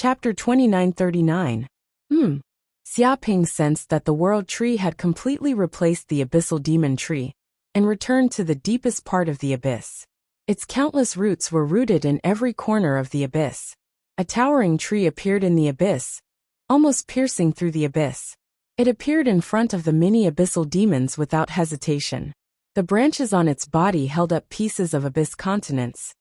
Chapter 2939. Xiaoping sensed that the world tree had completely replaced the abyssal demon tree and returned to the deepest part of the abyss. Its countless roots were rooted in every corner of the abyss. A towering tree appeared in the abyss, almost piercing through the abyss. It appeared in front of the many abyssal demons without hesitation. The branches on its body held up pieces of abyss continents,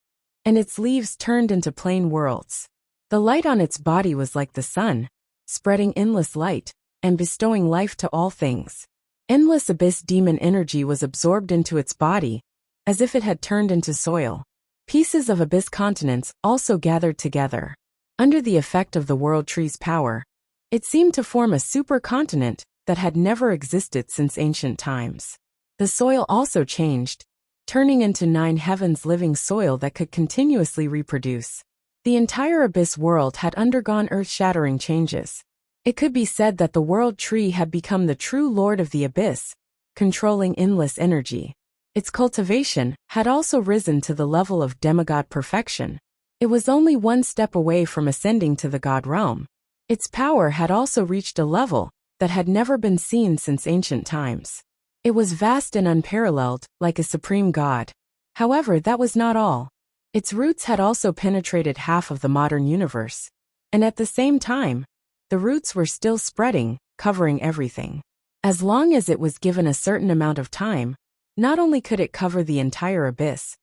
and its leaves turned into plain worlds. The light on its body was like the sun, spreading endless light and bestowing life to all things. Endless abyss demon energy was absorbed into its body, as if it had turned into soil. Pieces of abyss continents also gathered together. Under the effect of the world tree's power, it seemed to form a supercontinent that had never existed since ancient times. The soil also changed, turning into 9 heavens living soil that could continuously reproduce. The entire abyss world had undergone earth-shattering changes. It could be said that the world tree had become the true lord of the abyss, controlling endless energy. Its cultivation had also risen to the level of demigod perfection. It was only one step away from ascending to the god realm. Its power had also reached a level that had never been seen since ancient times. It was vast and unparalleled, like a supreme god. However, that was not all. Its roots had also penetrated half of the modern universe. And at the same time, the roots were still spreading, covering everything. As long as it was given a certain amount of time, not only could it cover the entire abyss,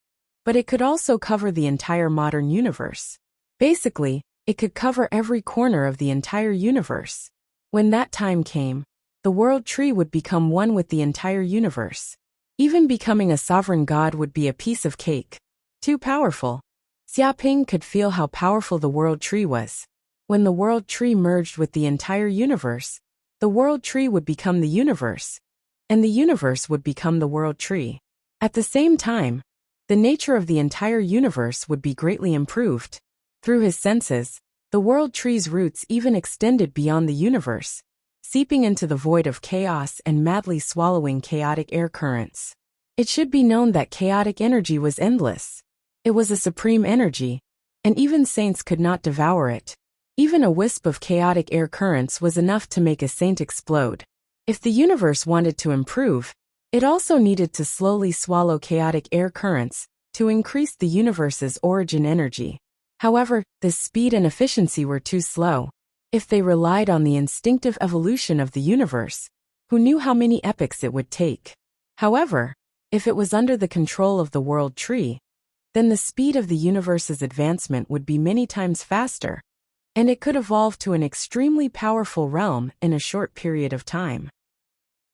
but it could also cover the entire modern universe. Basically, it could cover every corner of the entire universe. When that time came, the world tree would become one with the entire universe. Even becoming a sovereign god would be a piece of cake. Too powerful. Xiaoping could feel how powerful the world tree was. When the world tree merged with the entire universe, the world tree would become the universe, and the universe would become the world tree. At the same time, the nature of the entire universe would be greatly improved. Through his senses, the world tree's roots even extended beyond the universe, seeping into the void of chaos and madly swallowing chaotic air currents. It should be known that chaotic energy was endless. It was a supreme energy, and even saints could not devour it. Even a wisp of chaotic air currents was enough to make a saint explode. If the universe wanted to improve, it also needed to slowly swallow chaotic air currents to increase the universe's origin energy. However, this speed and efficiency were too slow. If they relied on the instinctive evolution of the universe, who knew how many epochs it would take? However, if it was under the control of the world tree, then the speed of the universe's advancement would be many times faster, and it could evolve to an extremely powerful realm in a short period of time.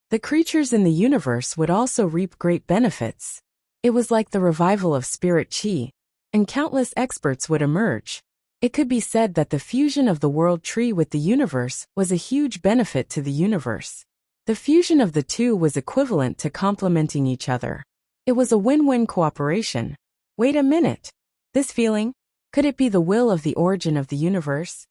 The creatures in the universe would also reap great benefits. It was like the revival of spirit chi, and countless experts would emerge. It could be said that the fusion of the world tree with the universe was a huge benefit to the universe. The fusion of the two was equivalent to complementing each other. It was a win-win cooperation. Wait a minute. This feeling? Could it be the will of the origin of the universe?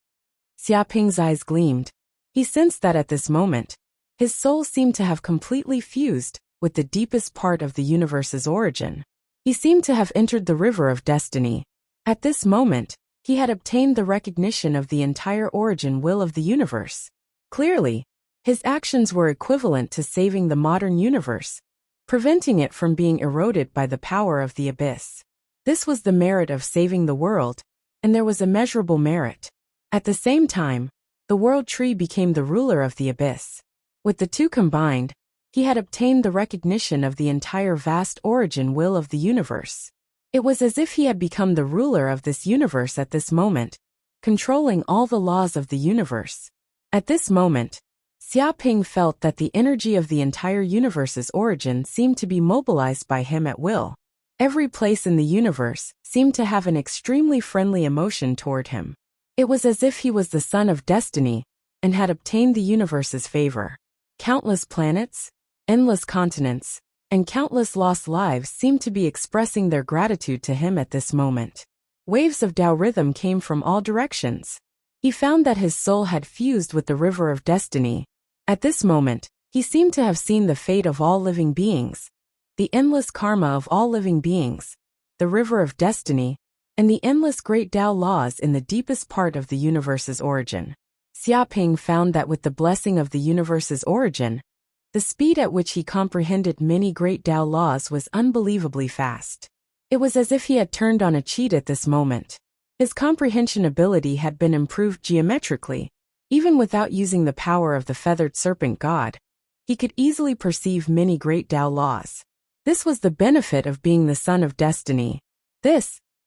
Xiaoping's eyes gleamed. He sensed that at this moment, his soul seemed to have completely fused with the deepest part of the universe's origin. He seemed to have entered the river of destiny. At this moment, he had obtained the recognition of the entire origin will of the universe. Clearly, his actions were equivalent to saving the modern universe, preventing it from being eroded by the power of the abyss. This was the merit of saving the world, and there was immeasurable merit. At the same time, the world tree became the ruler of the abyss. With the two combined, he had obtained the recognition of the entire vast origin will of the universe. It was as if he had become the ruler of this universe at this moment, controlling all the laws of the universe. At this moment, Xiaoping felt that the energy of the entire universe's origin seemed to be mobilized by him at will. Every place in the universe seemed to have an extremely friendly emotion toward him. It was as if he was the son of destiny and had obtained the universe's favor. Countless planets, endless continents, and countless lost lives seemed to be expressing their gratitude to him at this moment. Waves of Tao rhythm came from all directions. He found that his soul had fused with the river of destiny. At this moment, he seemed to have seen the fate of all living beings, the endless karma of all living beings, the river of destiny, and the endless great Tao laws in the deepest part of the universe's origin. Xiaoping found that with the blessing of the universe's origin, the speed at which he comprehended many great Tao laws was unbelievably fast. It was as if he had turned on a cheat at this moment. His comprehension ability had been improved geometrically. Even without using the power of the feathered serpent god, he could easily perceive many great Tao laws. This was the benefit of being the son of destiny.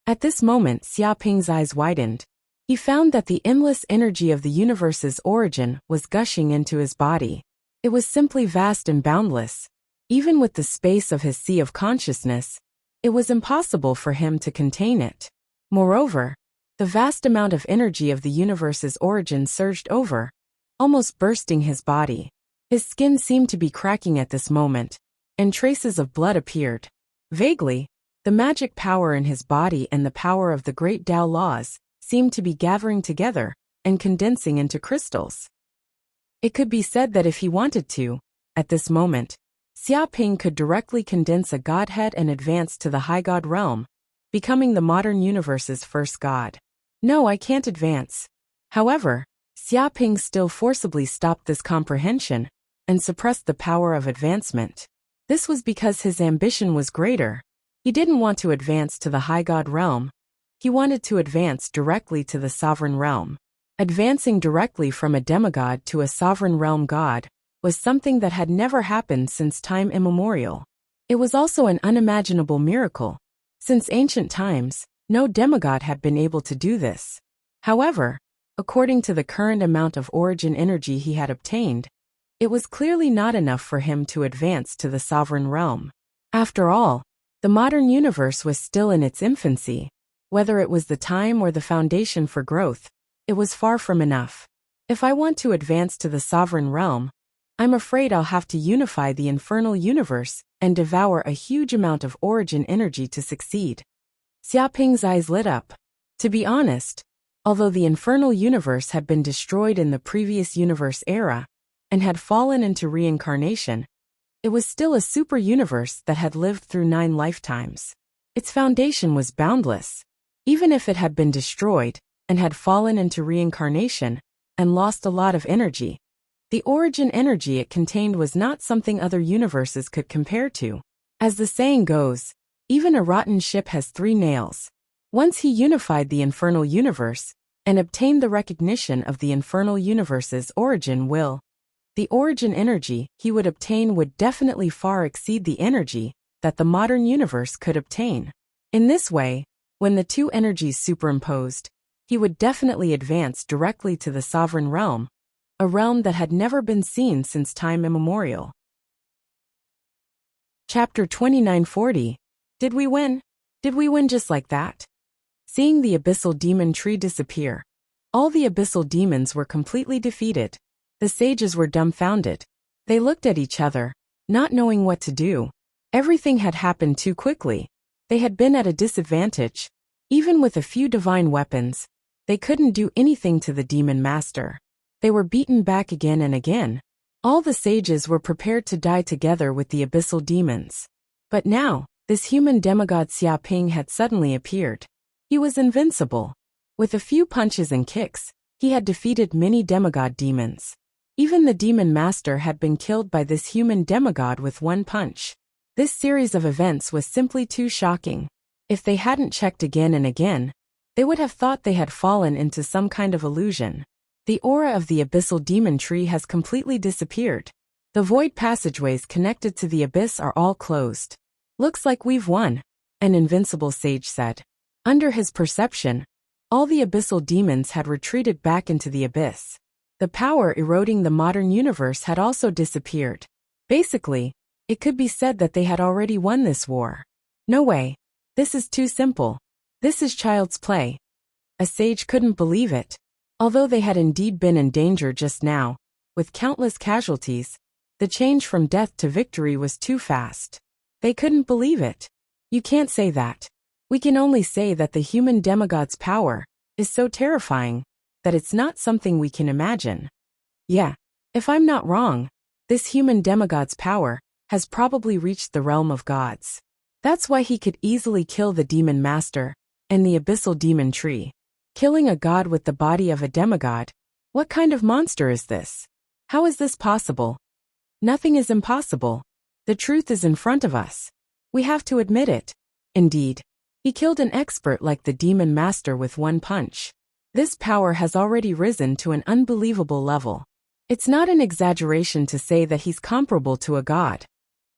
At this moment, Xiaoping's eyes widened. He found that the endless energy of the universe's origin was gushing into his body. It was simply vast and boundless. Even with the space of his sea of consciousness, it was impossible for him to contain it. Moreover, the vast amount of energy of the universe's origin surged over, almost bursting his body. His skin seemed to be cracking at this moment, and traces of blood appeared. Vaguely, the magic power in his body and the power of the great Tao laws seemed to be gathering together and condensing into crystals. It could be said that if he wanted to, at this moment, Xiaoping could directly condense a godhead and advance to the high god realm, becoming the modern universe's first god. No, I can't advance. However, Xiaoping still forcibly stopped this comprehension and suppressed the power of advancement. This was because his ambition was greater. He didn't want to advance to the high god realm. He wanted to advance directly to the sovereign realm. Advancing directly from a demigod to a sovereign realm god was something that had never happened since time immemorial. It was also an unimaginable miracle. Since ancient times, no demigod had been able to do this. However, according to the current amount of origin energy he had obtained, it was clearly not enough for him to advance to the sovereign realm. After all, the modern universe was still in its infancy. Whether it was the time or the foundation for growth, it was far from enough. If I want to advance to the sovereign realm, I'm afraid I'll have to unify the infernal universe and devour a huge amount of origin energy to succeed. Xiaoping's eyes lit up. To be honest, although the infernal universe had been destroyed in the previous universe era and had fallen into reincarnation, it was still a super universe that had lived through 9 lifetimes. Its foundation was boundless. Even if it had been destroyed and had fallen into reincarnation and lost a lot of energy, the origin energy it contained was not something other universes could compare to. As the saying goes, even a rotten ship has 3 nails. Once he unified the infernal universe and obtained the recognition of the infernal universe's origin will, the origin energy he would obtain would definitely far exceed the energy that the modern universe could obtain. In this way, when the 2 energies superimposed, he would definitely advance directly to the sovereign realm, a realm that had never been seen since time immemorial. Chapter 2940. Did we win? Did we win just like that? Seeing the abyssal demon tree disappear, all the abyssal demons were completely defeated. The sages were dumbfounded. They looked at each other, not knowing what to do. Everything had happened too quickly. They had been at a disadvantage. Even with a few divine weapons, they couldn't do anything to the demon master. They were beaten back again and again. All the sages were prepared to die together with the abyssal demons. But now, this human demigod Xiaoping had suddenly appeared. He was invincible. With a few punches and kicks, he had defeated many demigod demons. Even the demon master had been killed by this human demigod with 1 punch. This series of events was simply too shocking. If they hadn't checked again and again, they would have thought they had fallen into some kind of illusion. The aura of the abyssal demon tree has completely disappeared. The void passageways connected to the abyss are all closed. Looks like we've won, an invincible sage said. Under his perception, all the abyssal demons had retreated back into the abyss. The power eroding the modern universe had also disappeared. Basically, it could be said that they had already won this war. No way. This is too simple. This is child's play. A sage couldn't believe it. Although they had indeed been in danger just now, with countless casualties, the change from death to victory was too fast. They couldn't believe it. You can't say that. We can only say that the human demigod's power is so terrifying that it's not something we can imagine. Yeah, if I'm not wrong, this human demigod's power has probably reached the realm of gods. That's why he could easily kill the demon master and the abyssal demon tree. Killing a god with the body of a demigod? What kind of monster is this? How is this possible? Nothing is impossible. The truth is in front of us. We have to admit it. Indeed, he killed an expert like the demon master with one punch. This power has already risen to an unbelievable level. It's not an exaggeration to say that he's comparable to a god.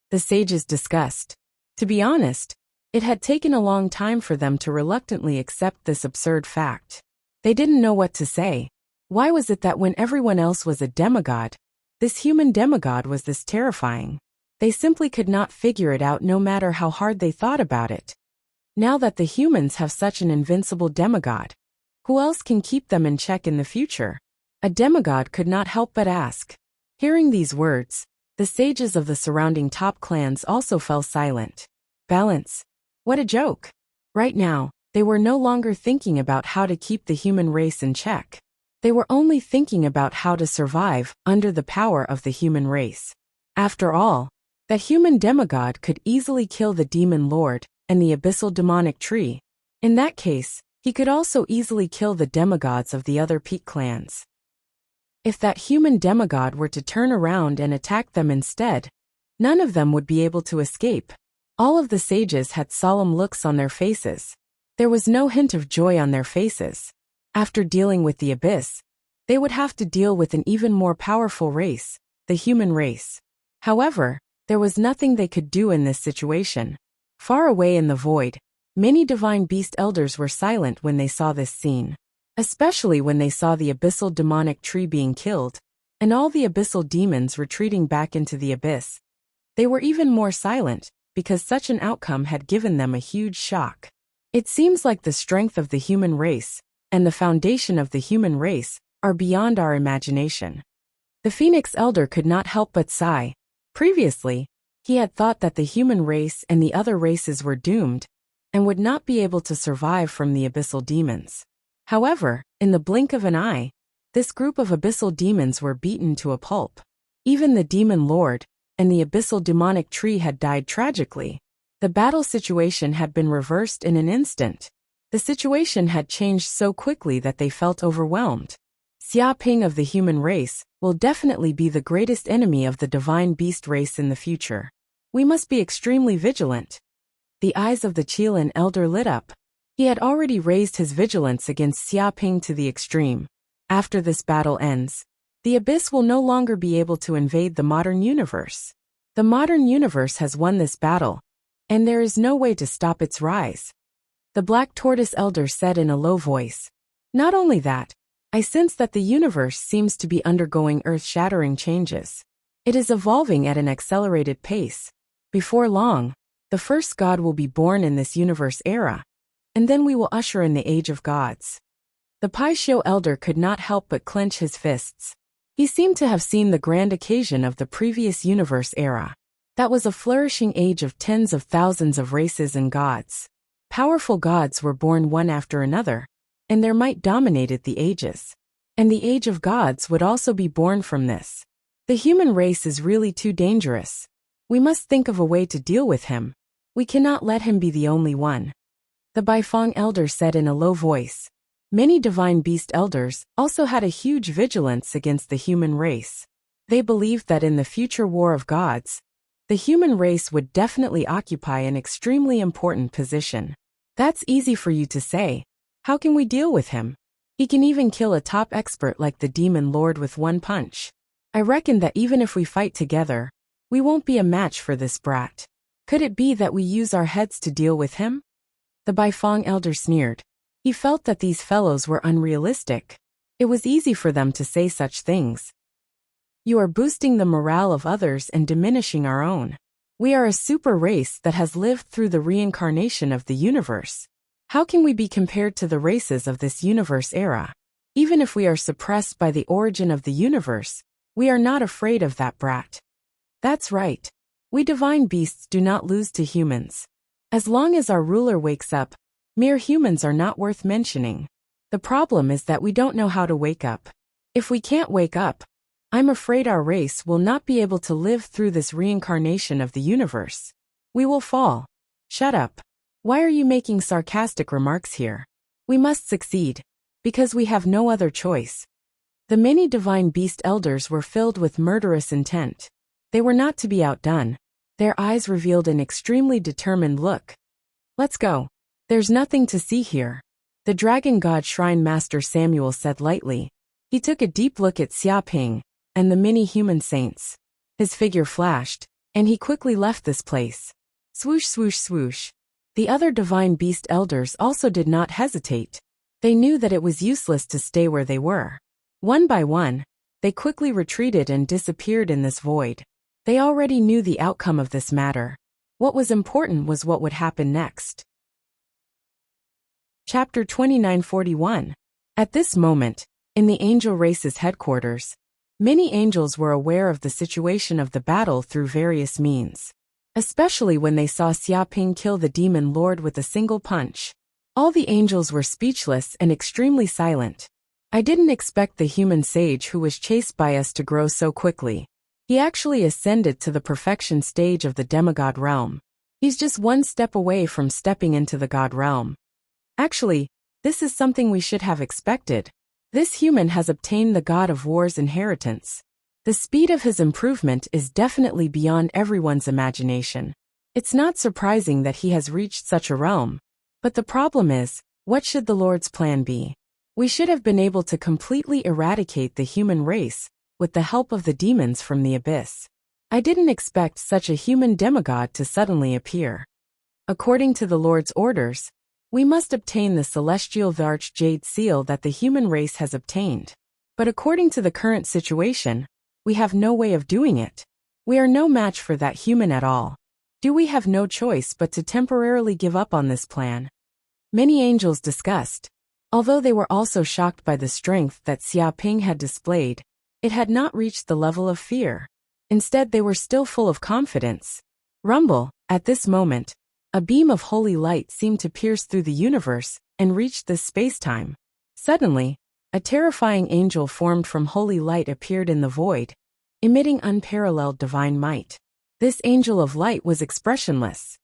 The sages discussed. To be honest, it had taken a long time for them to reluctantly accept this absurd fact. They didn't know what to say. Why was it that when everyone else was a demigod, this human demigod was this terrifying? They simply could not figure it out no matter how hard they thought about it. Now that the humans have such an invincible demigod, who else can keep them in check in the future? A demigod could not help but ask. Hearing these words, the sages of the surrounding top clans also fell silent. Balance. What a joke. Right now, they were no longer thinking about how to keep the human race in check. They were only thinking about how to survive under the power of the human race. After all, that human demigod could easily kill the demon lord and the abyssal demonic tree. In that case, he could also easily kill the demigods of the other peak clans. If that human demigod were to turn around and attack them instead, none of them would be able to escape. All of the sages had solemn looks on their faces. There was no hint of joy on their faces. After dealing with the abyss, they would have to deal with an even more powerful race, the human race. However, there was nothing they could do in this situation. Far away in the void, many divine beast elders were silent when they saw this scene. Especially when they saw the abyssal demonic tree being killed, and all the abyssal demons retreating back into the abyss. They were even more silent, because such an outcome had given them a huge shock. It seems like the strength of the human race, and the foundation of the human race, are beyond our imagination. The Phoenix Elder could not help but sigh. Previously, he had thought that the human race and the other races were doomed, and would not be able to survive from the abyssal demons. However, in the blink of an eye, this group of abyssal demons were beaten to a pulp. Even the demon lord and the abyssal demonic tree had died tragically. The battle situation had been reversed in an instant. The situation had changed so quickly that they felt overwhelmed. Xia Ping of the human race will definitely be the greatest enemy of the divine beast race in the future. We must be extremely vigilant. The eyes of the Qilin elder lit up. He had already raised his vigilance against Xia Ping to the extreme. After this battle ends, the abyss will no longer be able to invade the modern universe. The modern universe has won this battle, and there is no way to stop its rise. The Black Tortoise Elder said in a low voice. Not only that, I sense that the universe seems to be undergoing earth-shattering changes. It is evolving at an accelerated pace. Before long, the first god will be born in this universe era, and then we will usher in the age of gods. The Pai Xiu Elder could not help but clench his fists. He seemed to have seen the grand occasion of the previous universe era. That was a flourishing age of tens of thousands of races and gods. Powerful gods were born one after another, and their might dominated the ages. And the age of gods would also be born from this. The human race is really too dangerous. We must think of a way to deal with him. We cannot let him be the only one. The Baifeng Elder said in a low voice. Many divine beast elders also had a huge vigilance against the human race. They believed that in the future war of gods, the human race would definitely occupy an extremely important position. That's easy for you to say. How can we deal with him? He can even kill a top expert like the demon lord with one punch. I reckon that even if we fight together, we won't be a match for this brat. Could it be that we use our heads to deal with him? The Baifeng Elder sneered. He felt that these fellows were unrealistic. It was easy for them to say such things. You are boosting the morale of others and diminishing our own. We are a super race that has lived through the reincarnation of the universe. How can we be compared to the races of this universe era? Even if we are suppressed by the origin of the universe, we are not afraid of that brat. That's right. We divine beasts do not lose to humans. As long as our ruler wakes up, mere humans are not worth mentioning. The problem is that we don't know how to wake up. If we can't wake up, I'm afraid our race will not be able to live through this reincarnation of the universe. We will fall. Shut up. Why are you making sarcastic remarks here? We must succeed, because we have no other choice. The many divine beast elders were filled with murderous intent. They were not to be outdone. Their eyes revealed an extremely determined look. Let's go. There's nothing to see here. The dragon god shrine master Samuel said lightly. He took a deep look at Xiaoping and the many human saints. His figure flashed, and he quickly left this place. Swoosh, swoosh, swoosh. The other divine beast elders also did not hesitate. They knew that it was useless to stay where they were. One by one, they quickly retreated and disappeared in this void. They already knew the outcome of this matter. What was important was what would happen next. Chapter 2941. At this moment, in the angel race's headquarters, many angels were aware of the situation of the battle through various means. Especially when they saw Xiaoping kill the demon lord with a single punch. All the angels were speechless and extremely silent. I didn't expect the human sage who was chased by us to grow so quickly. He actually ascended to the perfection stage of the demigod realm. He's just one step away from stepping into the god realm. Actually, this is something we should have expected. This human has obtained the god of war's inheritance. The speed of his improvement is definitely beyond everyone's imagination. It's not surprising that he has reached such a realm. But the problem is, what should the Lord's plan be? We should have been able to completely eradicate the human race with the help of the demons from the abyss. I didn't expect such a human demigod to suddenly appear. According to the Lord's orders, we must obtain the celestial Varch jade seal that the human race has obtained. But according to the current situation, we have no way of doing it. We are no match for that human at all. Do we have no choice but to temporarily give up on this plan? Many angels discussed. Although they were also shocked by the strength that Xiaoping had displayed, it had not reached the level of fear. Instead, they were still full of confidence. Rumble, at this moment, a beam of holy light seemed to pierce through the universe and reached this space-time. Suddenly, a terrifying angel formed from holy light appeared in the void, emitting unparalleled divine might. This angel of light was expressionless.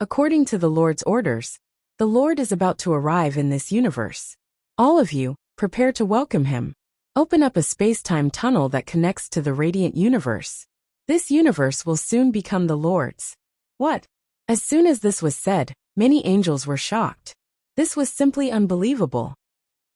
According to the Lord's orders, the Lord is about to arrive in this universe. All of you, prepare to welcome him. Open up a space-time tunnel that connects to the radiant universe. This universe will soon become the Lord's. What? As soon as this was said, many angels were shocked. This was simply unbelievable.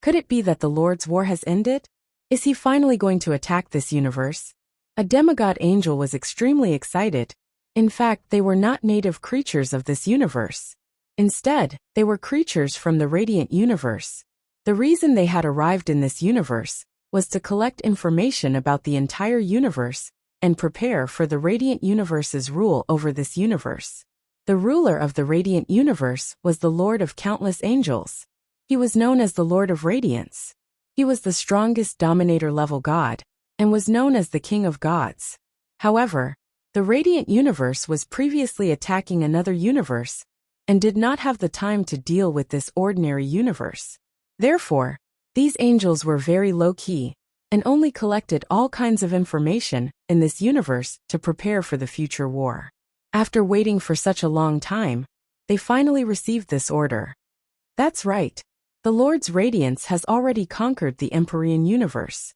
Could it be that the Lord's war has ended? Is he finally going to attack this universe? A demigod angel was extremely excited. In fact, they were not native creatures of this universe. Instead, they were creatures from the radiant universe. The reason they had arrived in this universe was to collect information about the entire universe and prepare for the radiant universe's rule over this universe. The ruler of the radiant universe was the Lord of countless angels. He was known as the Lord of Radiance. He was the strongest dominator-level god, and was known as the King of Gods. However, the radiant universe was previously attacking another universe, and did not have the time to deal with this ordinary universe. Therefore, these angels were very low-key, and only collected all kinds of information in this universe to prepare for the future war. After waiting for such a long time, they finally received this order. That's right. The Lord's radiance has already conquered the Empyrean universe.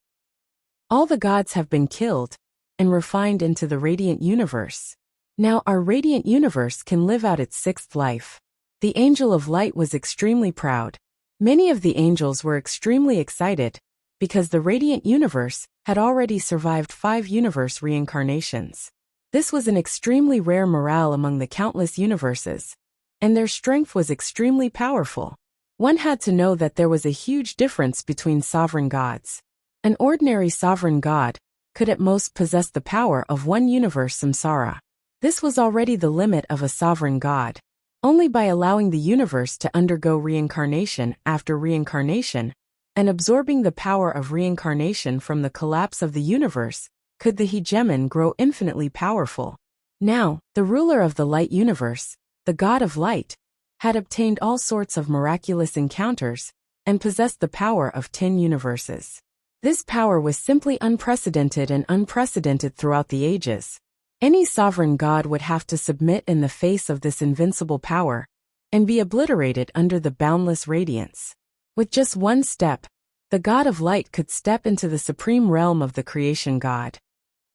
All the gods have been killed and refined into the radiant universe. Now our radiant universe can live out its sixth life. The angel of light was extremely proud. Many of the angels were extremely excited because the radiant universe had already survived 5 universe reincarnations. This was an extremely rare morale among the countless universes, and their strength was extremely powerful. One had to know that there was a huge difference between sovereign gods. An ordinary sovereign god could at most possess the power of one universe samsara. This was already the limit of a sovereign god. Only by allowing the universe to undergo reincarnation after reincarnation, and absorbing the power of reincarnation from the collapse of the universe, could the hegemon grow infinitely powerful. Now, the ruler of the light universe, the god of light, had obtained all sorts of miraculous encounters, and possessed the power of 10 universes. This power was simply unprecedented and unprecedented throughout the ages. Any sovereign god would have to submit in the face of this invincible power, and be obliterated under the boundless radiance. With just one step, the God of Light could step into the supreme realm of the creation God.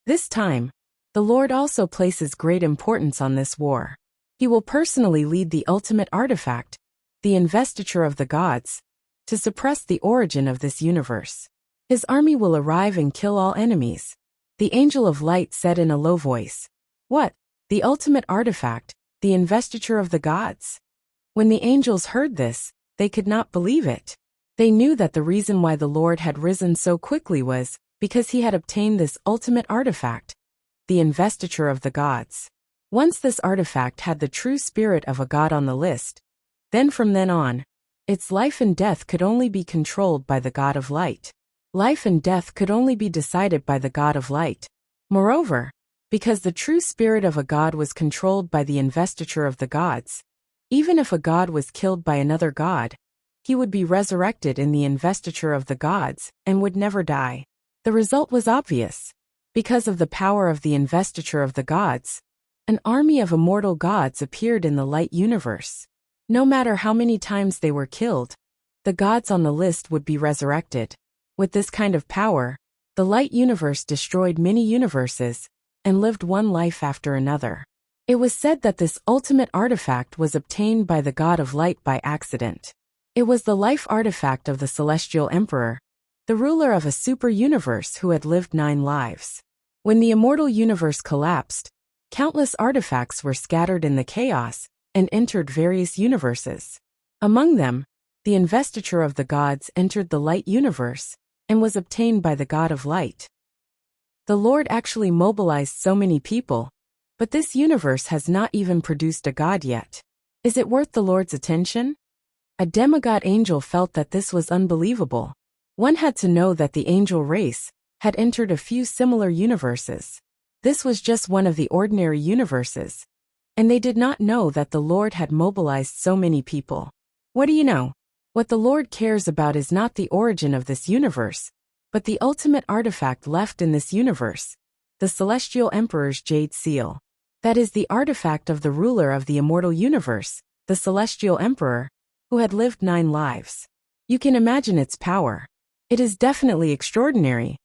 This time, the Lord also places great importance on this war. He will personally lead the ultimate artifact, the investiture of the gods, to suppress the origin of this universe. His army will arrive and kill all enemies. The angel of light said in a low voice. What? The ultimate artifact, the investiture of the gods? When the angels heard this, they could not believe it. They knew that the reason why the Lord had risen so quickly was because he had obtained this ultimate artifact, the investiture of the gods. Once this artifact had the true spirit of a god on the list, then from then on, its life and death could only be controlled by the God of Light. Life and death could only be decided by the God of Light. Moreover, because the true spirit of a god was controlled by the investiture of the gods, even if a god was killed by another god, he would be resurrected in the investiture of the gods and would never die. The result was obvious. Because of the power of the investiture of the gods, an army of immortal gods appeared in the light universe. No matter how many times they were killed, the gods on the list would be resurrected. With this kind of power, the light universe destroyed many universes and lived one life after another. It was said that this ultimate artifact was obtained by the God of Light by accident. It was the life artifact of the Celestial Emperor, the ruler of a super universe who had lived 9 lives. When the immortal universe collapsed, countless artifacts were scattered in the chaos and entered various universes. Among them, the investiture of the gods entered the light universe and was obtained by the God of Light. The Lord actually mobilized so many people, but this universe has not even produced a god yet. Is it worth the Lord's attention? A demigod angel felt that this was unbelievable. One had to know that the angel race had entered a few similar universes. This was just one of the ordinary universes, and they did not know that the Lord had mobilized so many people. What do you know? What the Lord cares about is not the origin of this universe, but the ultimate artifact left in this universe, the Celestial Emperor's Jade Seal. That is the artifact of the ruler of the immortal universe, the Celestial Emperor, who had lived 9 lives. You can imagine its power. It is definitely extraordinary.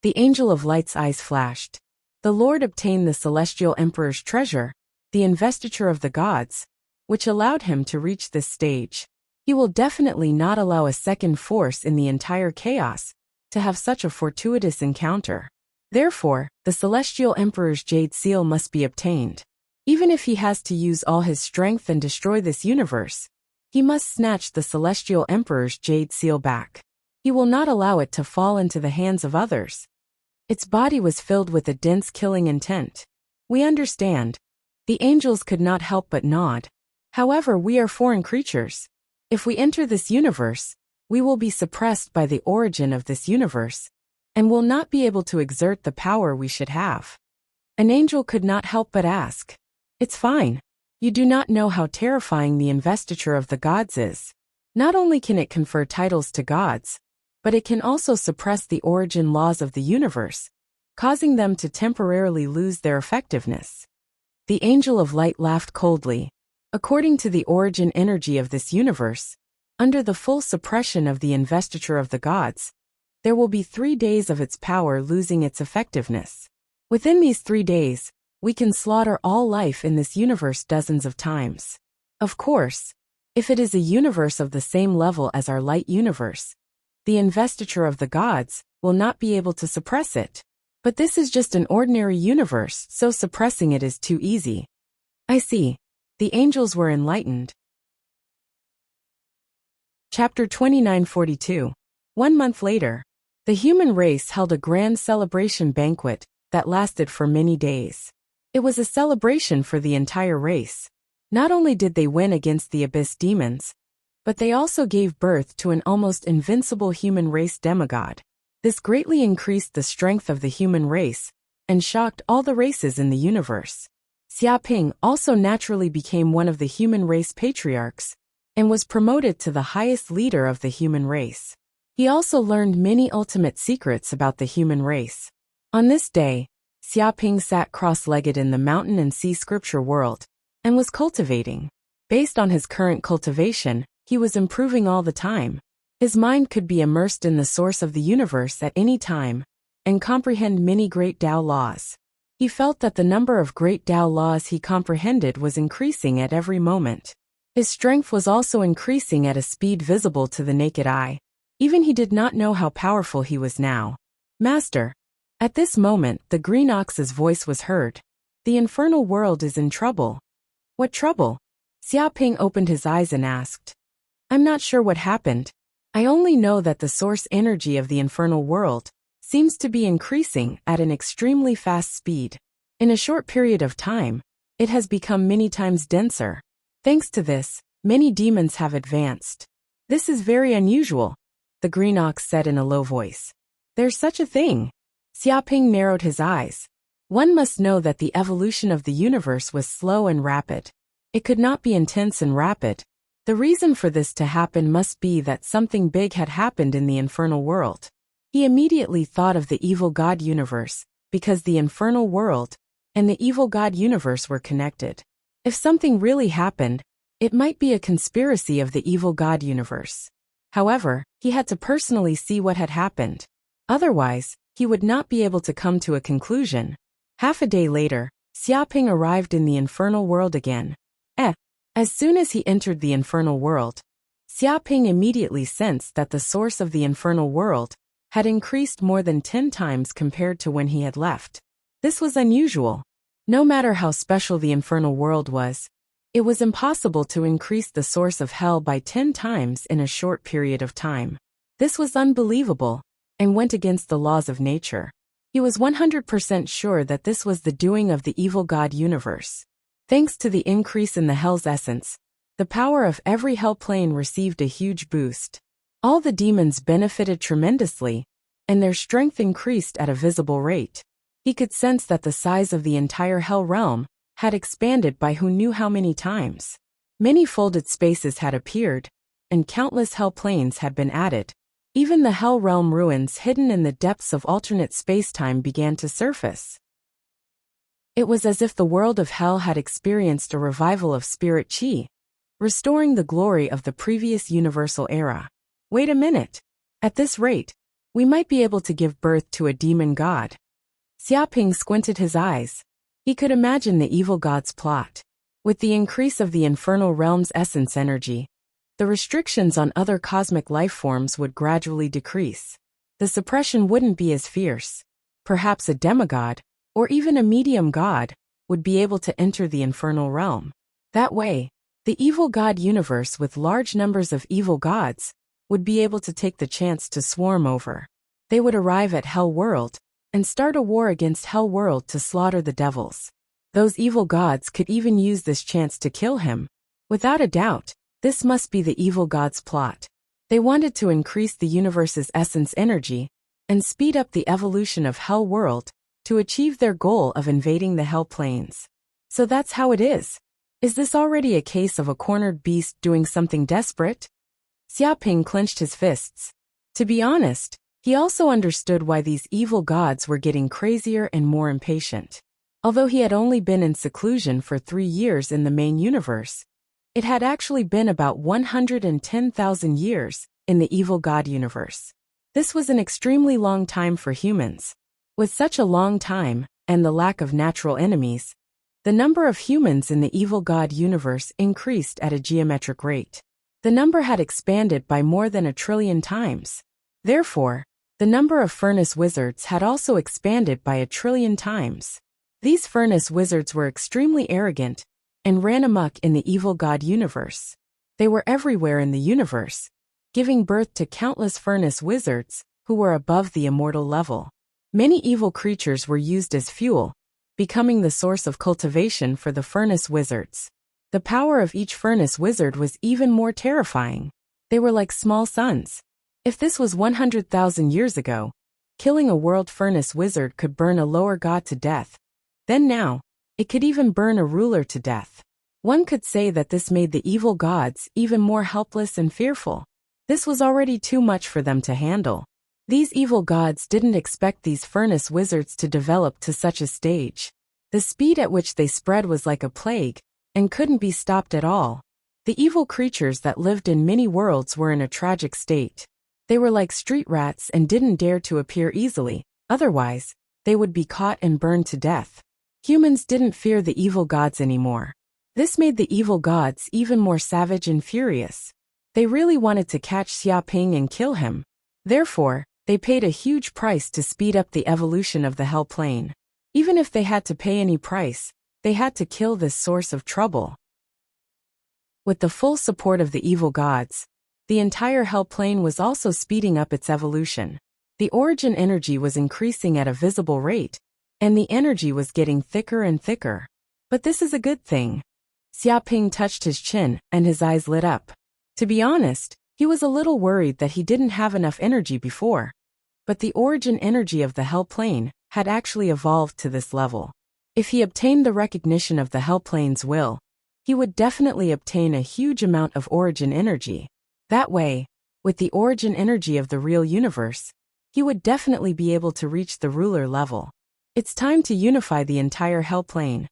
The angel of light's eyes flashed. The Lord obtained the Celestial Emperor's treasure, the investiture of the gods, which allowed him to reach this stage. He will definitely not allow a second force in the entire chaos to have such a fortuitous encounter. Therefore, the Celestial Emperor's Jade Seal must be obtained. Even if he has to use all his strength and destroy this universe, he must snatch the Celestial Emperor's Jade Seal back. He will not allow it to fall into the hands of others. Its body was filled with a dense killing intent. We understand. The angels could not help but nod. However, we are foreign creatures. If we enter this universe, we will be suppressed by the origin of this universe, and will not be able to exert the power we should have. An angel could not help but ask. It's fine. You do not know how terrifying the investiture of the gods is. Not only can it confer titles to gods, but it can also suppress the origin laws of the universe, causing them to temporarily lose their effectiveness. The angel of light laughed coldly. According to the origin energy of this universe, under the full suppression of the investiture of the gods, there will be 3 days of its power losing its effectiveness. Within these 3 days, we can slaughter all life in this universe dozens of times. Of course, if it is a universe of the same level as our light universe, the investiture of the gods will not be able to suppress it. But this is just an ordinary universe, so suppressing it is too easy. I see. The angels were enlightened. Chapter 2942. 1 month later, the human race held a grand celebration banquet that lasted for many days. It was a celebration for the entire race. Not only did they win against the abyss demons, but they also gave birth to an almost invincible human race demigod. This greatly increased the strength of the human race and shocked all the races in the universe. Xiaoping also naturally became one of the human race patriarchs and was promoted to the highest leader of the human race. He also learned many ultimate secrets about the human race. On this day, Xiaoping sat cross-legged in the mountain and sea scripture world and was cultivating. Based on his current cultivation, he was improving all the time. His mind could be immersed in the source of the universe at any time and comprehend many great Tao laws. He felt that the number of great Tao laws he comprehended was increasing at every moment. His strength was also increasing at a speed visible to the naked eye. Even he did not know how powerful he was now. Master. At this moment, the green ox's voice was heard. The infernal world is in trouble. What trouble? Xiaoping opened his eyes and asked. I'm not sure what happened. I only know that the source energy of the infernal world seems to be increasing at an extremely fast speed. In a short period of time, it has become many times denser. Thanks to this, many demons have advanced. This is very unusual, the green ox said in a low voice. There's such a thing. Xiaoping narrowed his eyes. One must know that the evolution of the universe was slow and rapid. It could not be intense and rapid. The reason for this to happen must be that something big had happened in the infernal world. He immediately thought of the evil god universe, because the infernal world and the evil god universe were connected. If something really happened, it might be a conspiracy of the evil god universe. However, he had to personally see what had happened. Otherwise, he would not be able to come to a conclusion. Half a day later, Xiaoping arrived in the infernal world again. As soon as he entered the infernal world, Xiaoping immediately sensed that the source of the infernal world had increased more than 10 times compared to when he had left. This was unusual. No matter how special the infernal world was, it was impossible to increase the source of hell by 10 times in a short period of time. This was unbelievable and went against the laws of nature. He was 100% sure that this was the doing of the evil god universe. Thanks to the increase in the hell's essence, the power of every hell plane received a huge boost. All the demons benefited tremendously, and their strength increased at a visible rate. He could sense that the size of the entire hell realm had expanded by who knew how many times. Many folded spaces had appeared, and countless hell planes had been added. Even the hell realm ruins hidden in the depths of alternate space-time began to surface. It was as if the world of hell had experienced a revival of spirit chi, restoring the glory of the previous universal era. Wait a minute. At this rate, we might be able to give birth to a demon god. Xiaoping squinted his eyes. He could imagine the evil god's plot. With the increase of the infernal realm's essence energy, the restrictions on other cosmic life forms would gradually decrease. The suppression wouldn't be as fierce. Perhaps a demigod, or even a medium god, would be able to enter the infernal realm. That way, the evil god universe with large numbers of evil gods would be able to take the chance to swarm over. They would arrive at Hell World and start a war against Hell World to slaughter the devils. Those evil gods could even use this chance to kill him. Without a doubt, this must be the evil god's plot. They wanted to increase the universe's essence energy and speed up the evolution of Hell World to achieve their goal of invading the Hell Planes. So that's how it is. Is this already a case of a cornered beast doing something desperate? Xiaoping clenched his fists. To be honest, he also understood why these evil gods were getting crazier and more impatient. Although he had only been in seclusion for 3 years in the main universe, it had actually been about 110,000 years in the evil god universe. This was an extremely long time for humans. With such a long time, and the lack of natural enemies, the number of humans in the evil god universe increased at a geometric rate. The number had expanded by more than 1 trillion times. Therefore, the number of furnace wizards had also expanded by 1 trillion times. These furnace wizards were extremely arrogant and ran amok in the evil god universe. They were everywhere in the universe, giving birth to countless furnace wizards who were above the immortal level. Many evil creatures were used as fuel, becoming the source of cultivation for the furnace wizards. The power of each furnace wizard was even more terrifying. They were like small suns. If this was 100,000 years ago, killing a world furnace wizard could burn a lower god to death. Then now, it could even burn a ruler to death. One could say that this made the evil gods even more helpless and fearful. This was already too much for them to handle. These evil gods didn't expect these furnace wizards to develop to such a stage. The speed at which they spread was like a plague, and couldn't be stopped at all. The evil creatures that lived in many worlds were in a tragic state. They were like street rats and didn't dare to appear easily, otherwise, they would be caught and burned to death. Humans didn't fear the evil gods anymore. This made the evil gods even more savage and furious. They really wanted to catch Xiaoping and kill him. Therefore, they paid a huge price to speed up the evolution of the Hell Plane. Even if they had to pay any price, they had to kill this source of trouble. With the full support of the evil gods, the entire Hell Plane was also speeding up its evolution. The origin energy was increasing at a visible rate, and the energy was getting thicker and thicker. But this is a good thing. Xiaoping touched his chin, and his eyes lit up. To be honest, he was a little worried that he didn't have enough energy before. But the origin energy of the Hell Plane had actually evolved to this level. If he obtained the recognition of the Hell Plane's will, he would definitely obtain a huge amount of origin energy. That way, with the origin energy of the real universe, he would definitely be able to reach the ruler level. It's time to unify the entire Hell Plane.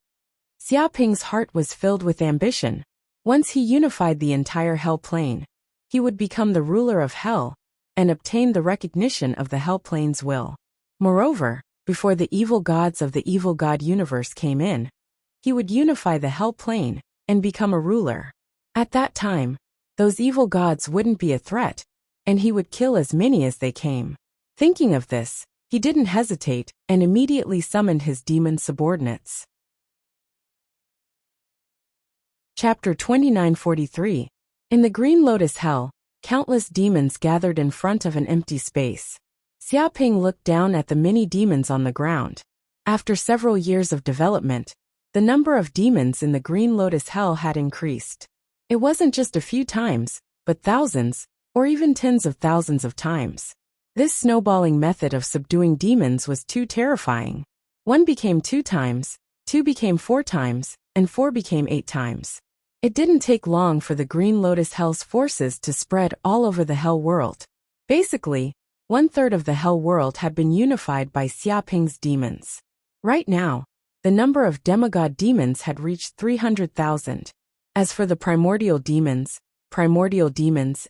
Xiaoping's heart was filled with ambition. Once he unified the entire Hell Plane, he would become the ruler of Hell and obtain the recognition of the Hell Plane's will. Moreover, before the evil gods of the evil god universe came in, he would unify the Hell Plane and become a ruler. At that time, those evil gods wouldn't be a threat, and he would kill as many as they came. Thinking of this, he didn't hesitate and immediately summoned his demon subordinates. Chapter 2943. In the Green Lotus Hell, countless demons gathered in front of an empty space. Xiaoping looked down at the many demons on the ground. After several years of development, the number of demons in the Green Lotus Hell had increased. It wasn't just a few times, but thousands, or even tens of thousands of times. This snowballing method of subduing demons was too terrifying. 1 became 2 times, 2 became 4 times, and 4 became 8 times. It didn't take long for the Green Lotus Hell's forces to spread all over the Hell world. Basically, 1/3 of the Hell world had been unified by Xiaoping's demons. Right now, the number of demigod demons had reached 300,000. As for the primordial demons,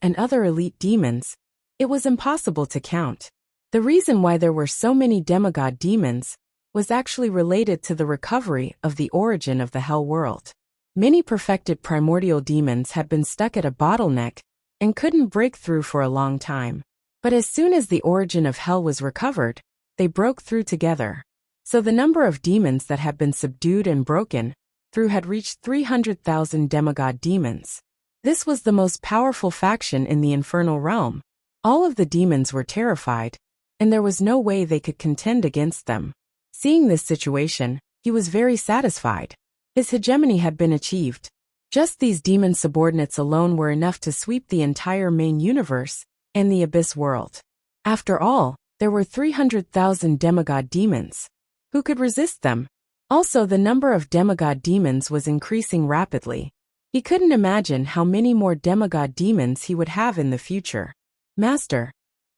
and other elite demons, it was impossible to count. The reason why there were so many demigod demons was actually related to the recovery of the origin of the Hell world. Many perfected primordial demons had been stuck at a bottleneck and couldn't break through for a long time. But as soon as the origin of Hell was recovered, they broke through together. So the number of demons that had been subdued and broken through had reached 300,000 demigod demons. This was the most powerful faction in the infernal realm. All of the demons were terrified, and there was no way they could contend against them. Seeing this situation, he was very satisfied. His hegemony had been achieved. Just these demon subordinates alone were enough to sweep the entire main universe and the abyss world. After all, there were 300,000 demigod demons. Who could resist them? Also, the number of demigod demons was increasing rapidly. He couldn't imagine how many more demigod demons he would have in the future. Master.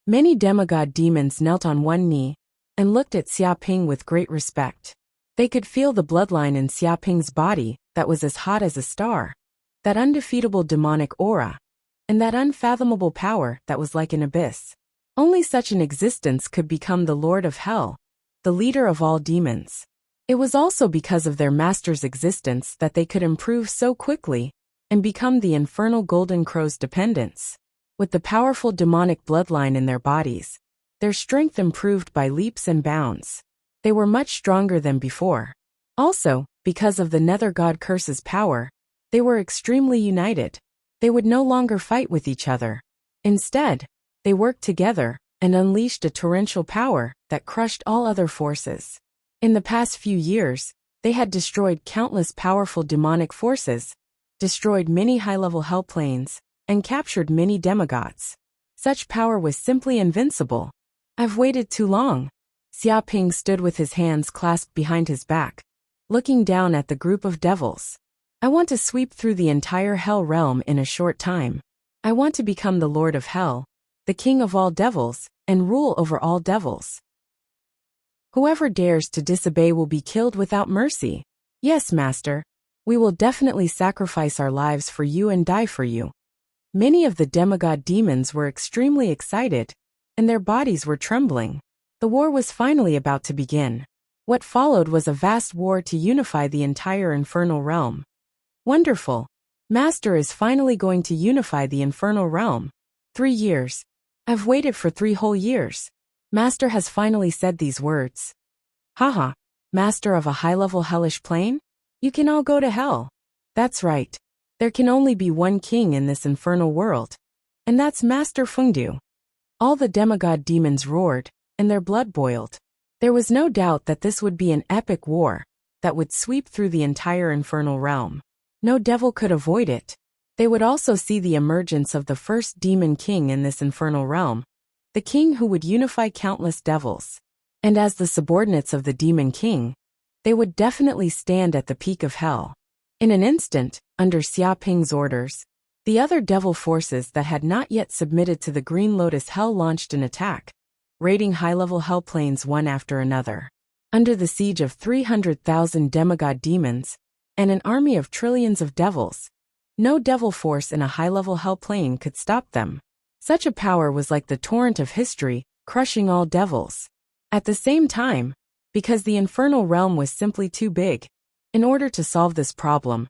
Many demigod demons knelt on one knee and looked at Xiaoping with great respect. They could feel the bloodline in Xiaoping's body that was as hot as a star, that undefeatable demonic aura, and that unfathomable power that was like an abyss. Only such an existence could become the Lord of Hell, the leader of all demons. It was also because of their master's existence that they could improve so quickly and become the infernal Golden Crow's dependents. With the powerful demonic bloodline in their bodies, their strength improved by leaps and bounds. They were much stronger than before. Also, because of the Nether God Curse's power, they were extremely united. They would no longer fight with each other. Instead, they worked together and unleashed a torrential power that crushed all other forces. In the past few years, they had destroyed countless powerful demonic forces, destroyed many high-level hell planes, and captured many demigods. Such power was simply invincible. I've waited too long. Xiaoping stood with his hands clasped behind his back, looking down at the group of devils. I want to sweep through the entire Hell realm in a short time. I want to become the Lord of Hell, the King of all devils, and rule over all devils. Whoever dares to disobey will be killed without mercy. Yes, Master. We will definitely sacrifice our lives for you and die for you. Many of the demigod demons were extremely excited, and their bodies were trembling. The war was finally about to begin. What followed was a vast war to unify the entire infernal realm. Wonderful! Master is finally going to unify the infernal realm. 3 years. I've waited for 3 whole years. Master has finally said these words. Haha. Master of a high-level hellish plane? You can all go to hell. That's right. There can only be one king in this infernal world. And that's Master Fengdu. All the demigod demons roared, and their blood boiled. There was no doubt that this would be an epic war that would sweep through the entire infernal realm. No devil could avoid it. They would also see the emergence of the first demon king in this infernal realm, the king who would unify countless devils. And as the subordinates of the demon king, they would definitely stand at the peak of hell. In an instant, under Xia Ping's orders, the other devil forces that had not yet submitted to the Green Lotus Hell launched an attack, raiding high-level hell planes one after another. Under the siege of 300,000 demigod demons, and an army of trillions of devils, no devil force in a high-level hell plane could stop them. Such a power was like the torrent of history, crushing all devils. At the same time, because the infernal realm was simply too big, in order to solve this problem,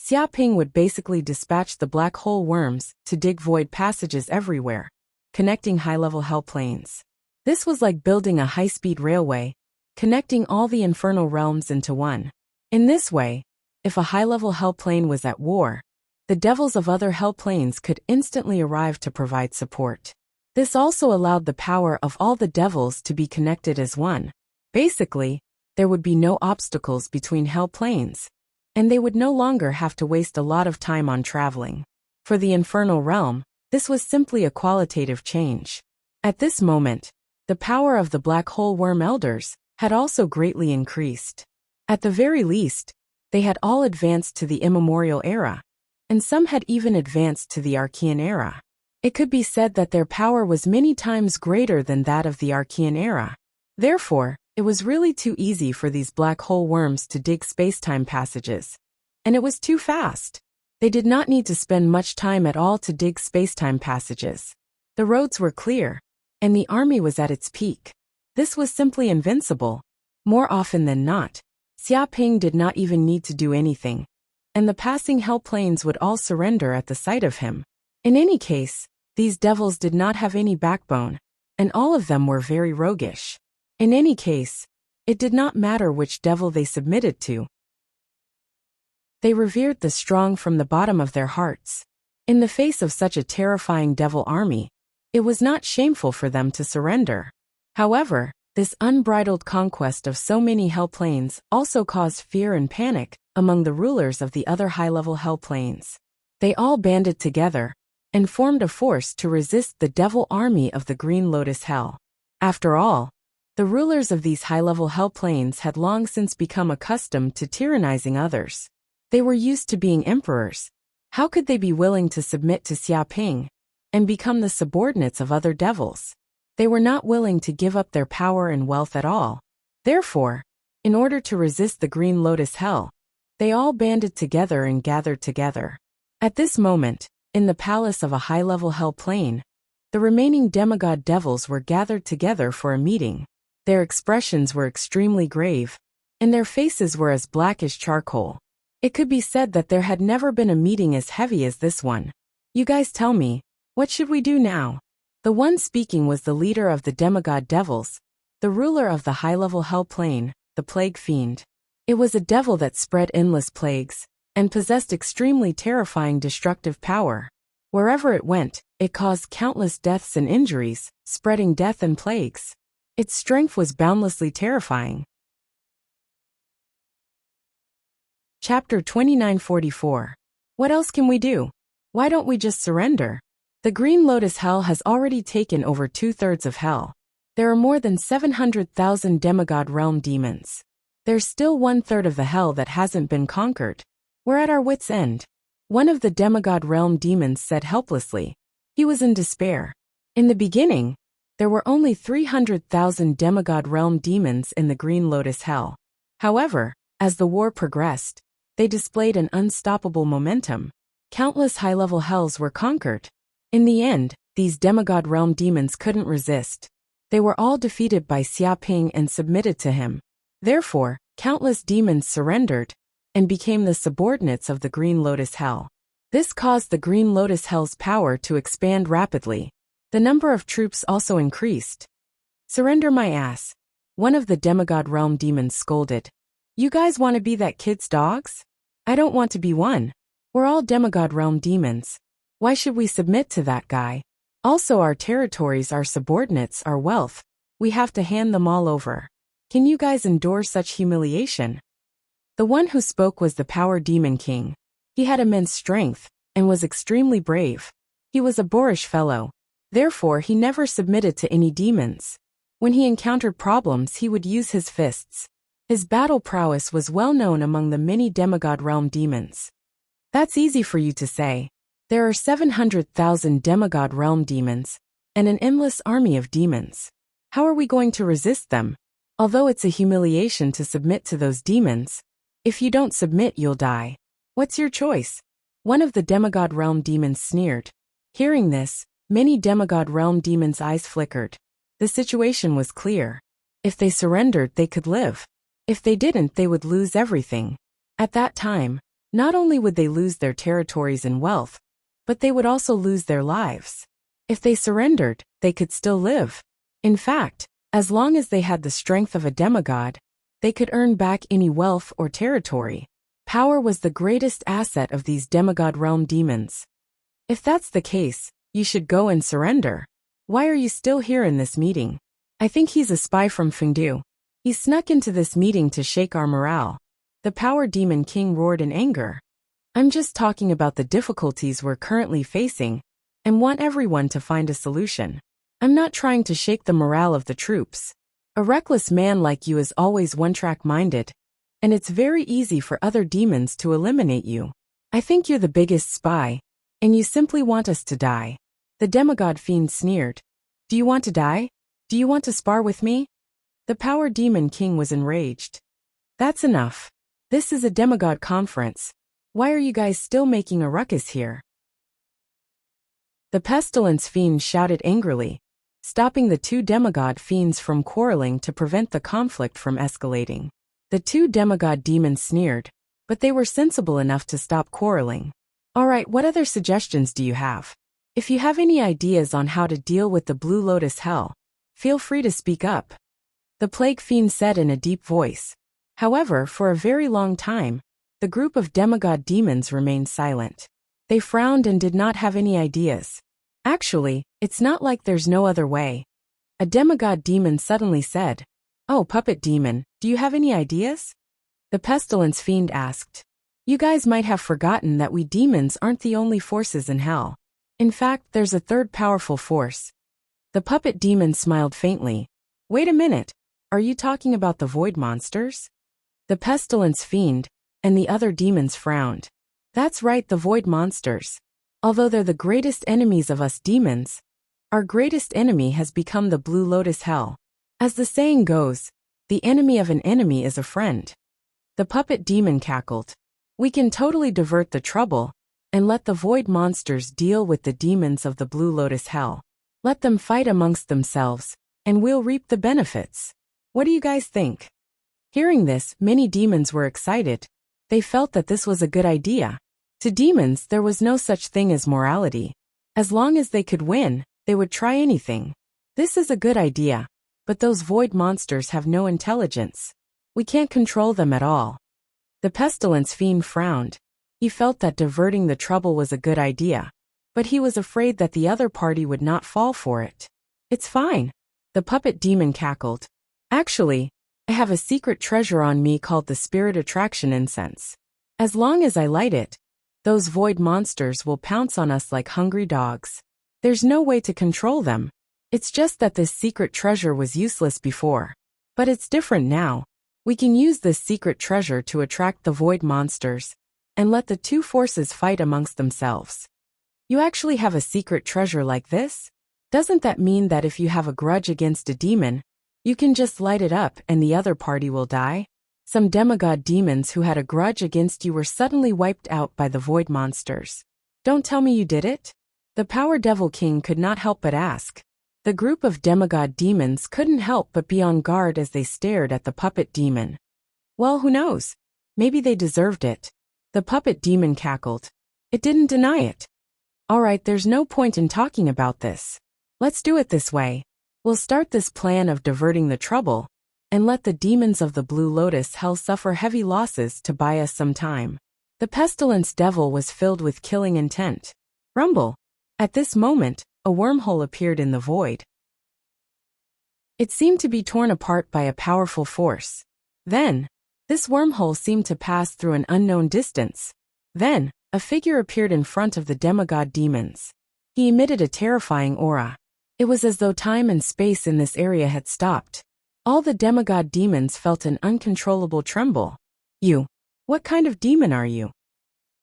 Xia Ping would basically dispatch the black hole worms to dig void passages everywhere, connecting high-level hell planes. This was like building a high-speed railway, connecting all the infernal realms into one. In this way, if a high-level hell plane was at war, the devils of other hell planes could instantly arrive to provide support. This also allowed the power of all the devils to be connected as one. Basically, there would be no obstacles between hell planes, and they would no longer have to waste a lot of time on traveling. For the infernal realm, this was simply a qualitative change. At this moment, the power of the black hole worm elders had also greatly increased. At the very least, they had all advanced to the immemorial era, and some had even advanced to the Archean era. It could be said that their power was many times greater than that of the Archean era. Therefore, it was really too easy for these black hole worms to dig spacetime passages. And it was too fast. They did not need to spend much time at all to dig spacetime passages. The roads were clear, and the army was at its peak. This was simply invincible. More often than not, Xia Ping did not even need to do anything, and the passing hell planes would all surrender at the sight of him. In any case, these devils did not have any backbone, and all of them were very roguish. In any case, it did not matter which devil they submitted to. They revered the strong from the bottom of their hearts. In the face of such a terrifying devil army, it was not shameful for them to surrender. However, this unbridled conquest of so many hell planes also caused fear and panic among the rulers of the other high-level hell planes. They all banded together and formed a force to resist the devil army of the Green Lotus Hell. After all, the rulers of these high-level hell planes had long since become accustomed to tyrannizing others. They were used to being emperors. How could they be willing to submit to Xia Ping and become the subordinates of other devils? They were not willing to give up their power and wealth at all. Therefore, in order to resist the Green Lotus Hell, they all banded together and gathered together. At this moment, in the palace of a high-level hell plane, the remaining demigod devils were gathered together for a meeting. Their expressions were extremely grave, and their faces were as black as charcoal. It could be said that there had never been a meeting as heavy as this one. You guys tell me, what should we do now? The one speaking was the leader of the demigod devils, the ruler of the high-level hell plane, the plague fiend. It was a devil that spread endless plagues, and possessed extremely terrifying destructive power. Wherever it went, it caused countless deaths and injuries, spreading death and plagues. Its strength was boundlessly terrifying. Chapter 2944. What else can we do? Why don't we just surrender? The Green Lotus Hell has already taken over 2/3 of hell. There are more than 700,000 demigod realm demons. There's still 1/3 of the hell that hasn't been conquered. We're at our wits' end. One of the demigod realm demons said helplessly. He was in despair. In the beginning, there were only 300,000 demigod realm demons in the Green Lotus Hell. However, as the war progressed, They displayed an unstoppable momentum. Countless high-level hells were conquered. In the end, these demigod realm demons couldn't resist. They were all defeated by Xiaoping and submitted to him. Therefore, countless demons surrendered and became the subordinates of the Green Lotus Hell. This caused the Green Lotus Hell's power to expand rapidly. The number of troops also increased. "Surrender my ass," one of the demigod realm demons scolded. "You guys want to be that kid's dogs? I don't want to be one. We're all demigod realm demons. Why should we submit to that guy? Also, our territories, our subordinates, our wealth. We have to hand them all over. Can you guys endure such humiliation?" The one who spoke was the Power Demon King. He had immense strength and was extremely brave. He was a boorish fellow. Therefore, he never submitted to any demons. When he encountered problems, he would use his fists. His battle prowess was well known among the many demigod realm demons. That's easy for you to say. There are 700,000 demigod realm demons and an endless army of demons. How are we going to resist them? Although it's a humiliation to submit to those demons, if you don't submit, you'll die. What's your choice? One of the demigod realm demons sneered. Hearing this, many demigod realm demons' eyes flickered. The situation was clear. If they surrendered, they could live. If they didn't, they would lose everything. At that time, not only would they lose their territories and wealth, but they would also lose their lives. If they surrendered, they could still live. In fact, as long as they had the strength of a demigod, they could earn back any wealth or territory. Power was the greatest asset of these demigod realm demons. If that's the case, you should go and surrender. Why are you still here in this meeting? I think he's a spy from Fengdu. He snuck into this meeting to shake our morale. The Power Demon King roared in anger. I'm just talking about the difficulties we're currently facing and want everyone to find a solution. I'm not trying to shake the morale of the troops. A reckless man like you is always one-track minded, and it's very easy for other demons to eliminate you. I think you're the biggest spy, and you simply want us to die. The demigod fiend sneered. Do you want to die? Do you want to spar with me? The Power Demon King was enraged. That's enough. This is a demigod conference. Why are you guys still making a ruckus here? The Pestilence Fiend shouted angrily, stopping the two demigod fiends from quarreling to prevent the conflict from escalating. The two demigod demons sneered, but they were sensible enough to stop quarreling. Alright, what other suggestions do you have? If you have any ideas on how to deal with the Blue Lotus Hell, feel free to speak up. The Plague Fiend said in a deep voice. However, for a very long time, the group of demigod demons remained silent. They frowned and did not have any ideas. Actually, it's not like there's no other way. A demigod demon suddenly said, "Oh, Puppet Demon, do you have any ideas?" The Pestilence Fiend asked. You guys might have forgotten that we demons aren't the only forces in hell. In fact, there's a third powerful force. The Puppet Demon smiled faintly. Wait a minute, are you talking about the Void Monsters? The Pestilence Fiend and the other demons frowned. That's right, the Void Monsters. Although they're the greatest enemies of us demons, our greatest enemy has become the Blue Lotus Hell. As the saying goes, the enemy of an enemy is a friend. The Puppet Demon cackled. We can totally divert the trouble and let the Void Monsters deal with the demons of the Blue Lotus Hell. Let them fight amongst themselves, and we'll reap the benefits. What do you guys think? Hearing this, many demons were excited. They felt that this was a good idea. To demons, there was no such thing as morality. As long as they could win, they would try anything. This is a good idea, but those Void Monsters have no intelligence. We can't control them at all. The Pestilence Fiend frowned. He felt that diverting the trouble was a good idea, but he was afraid that the other party would not fall for it. It's fine. The Puppet Demon cackled. Actually, I have a secret treasure on me called the Spirit Attraction Incense. As long as I light it, those Void Monsters will pounce on us like hungry dogs. There's no way to control them. It's just that this secret treasure was useless before. But it's different now. We can use this secret treasure to attract the Void Monsters and let the two forces fight amongst themselves. You actually have a secret treasure like this? Doesn't that mean that if you have a grudge against a demon, you can just light it up and the other party will die? Some demigod demons who had a grudge against you were suddenly wiped out by the void monsters. Don't tell me you did it? The Power Devil King could not help but ask. The group of demigod demons couldn't help but be on guard as they stared at the puppet demon. Well, who knows? Maybe they deserved it. The puppet demon cackled. It didn't deny it. Alright, there's no point in talking about this. Let's do it this way. We'll start this plan of diverting the trouble, and let the demons of the Blue Lotus Hell suffer heavy losses to buy us some time. The pestilence devil was filled with killing intent. Rumble. At this moment, a wormhole appeared in the void. It seemed to be torn apart by a powerful force. Then, this wormhole seemed to pass through an unknown distance. Then, a figure appeared in front of the demigod demons. He emitted a terrifying aura. It was as though time and space in this area had stopped. All the demigod demons felt an uncontrollable tremble. You. What kind of demon are you?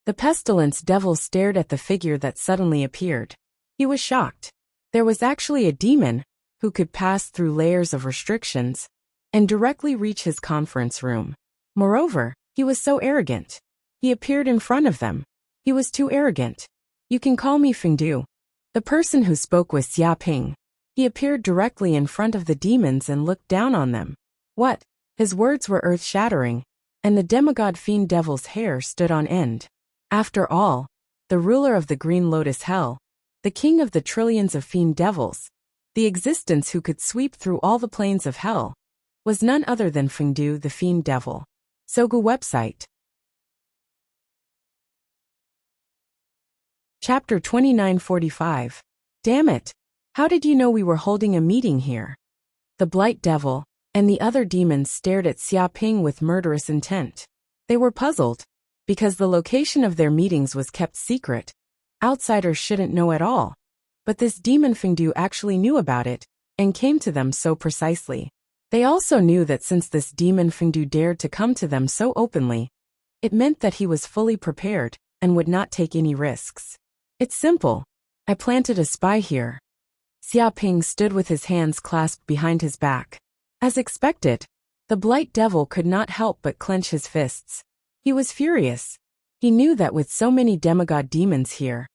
The pestilence devil stared at the figure that suddenly appeared. He was shocked. There was actually a demon who could pass through layers of restrictions and directly reach his conference room. Moreover, he was so arrogant. He appeared in front of them. He was too arrogant. You can call me Fengdu. The person who spoke was Xia Ping. He appeared directly in front of the demons and looked down on them. What? His words were earth-shattering, and the demigod fiend devil's hair stood on end. After all, the ruler of the Green Lotus Hell, the king of the trillions of fiend devils, the existence who could sweep through all the planes of hell, was none other than Fengdu the fiend devil. Sogu website. Chapter 2945. Damn it! How did you know we were holding a meeting here? The Blight Devil and the other demons stared at Xia Ping with murderous intent. They were puzzled, because the location of their meetings was kept secret. Outsiders shouldn't know at all. But this demon Fengdu actually knew about it, and came to them so precisely. They also knew that since this demon Fengdu dared to come to them so openly, it meant that he was fully prepared, and would not take any risks. It's simple. I planted a spy here. Xia Ping stood with his hands clasped behind his back. As expected, the Blight Devil could not help but clench his fists. He was furious. He knew that with so many demigod demons here,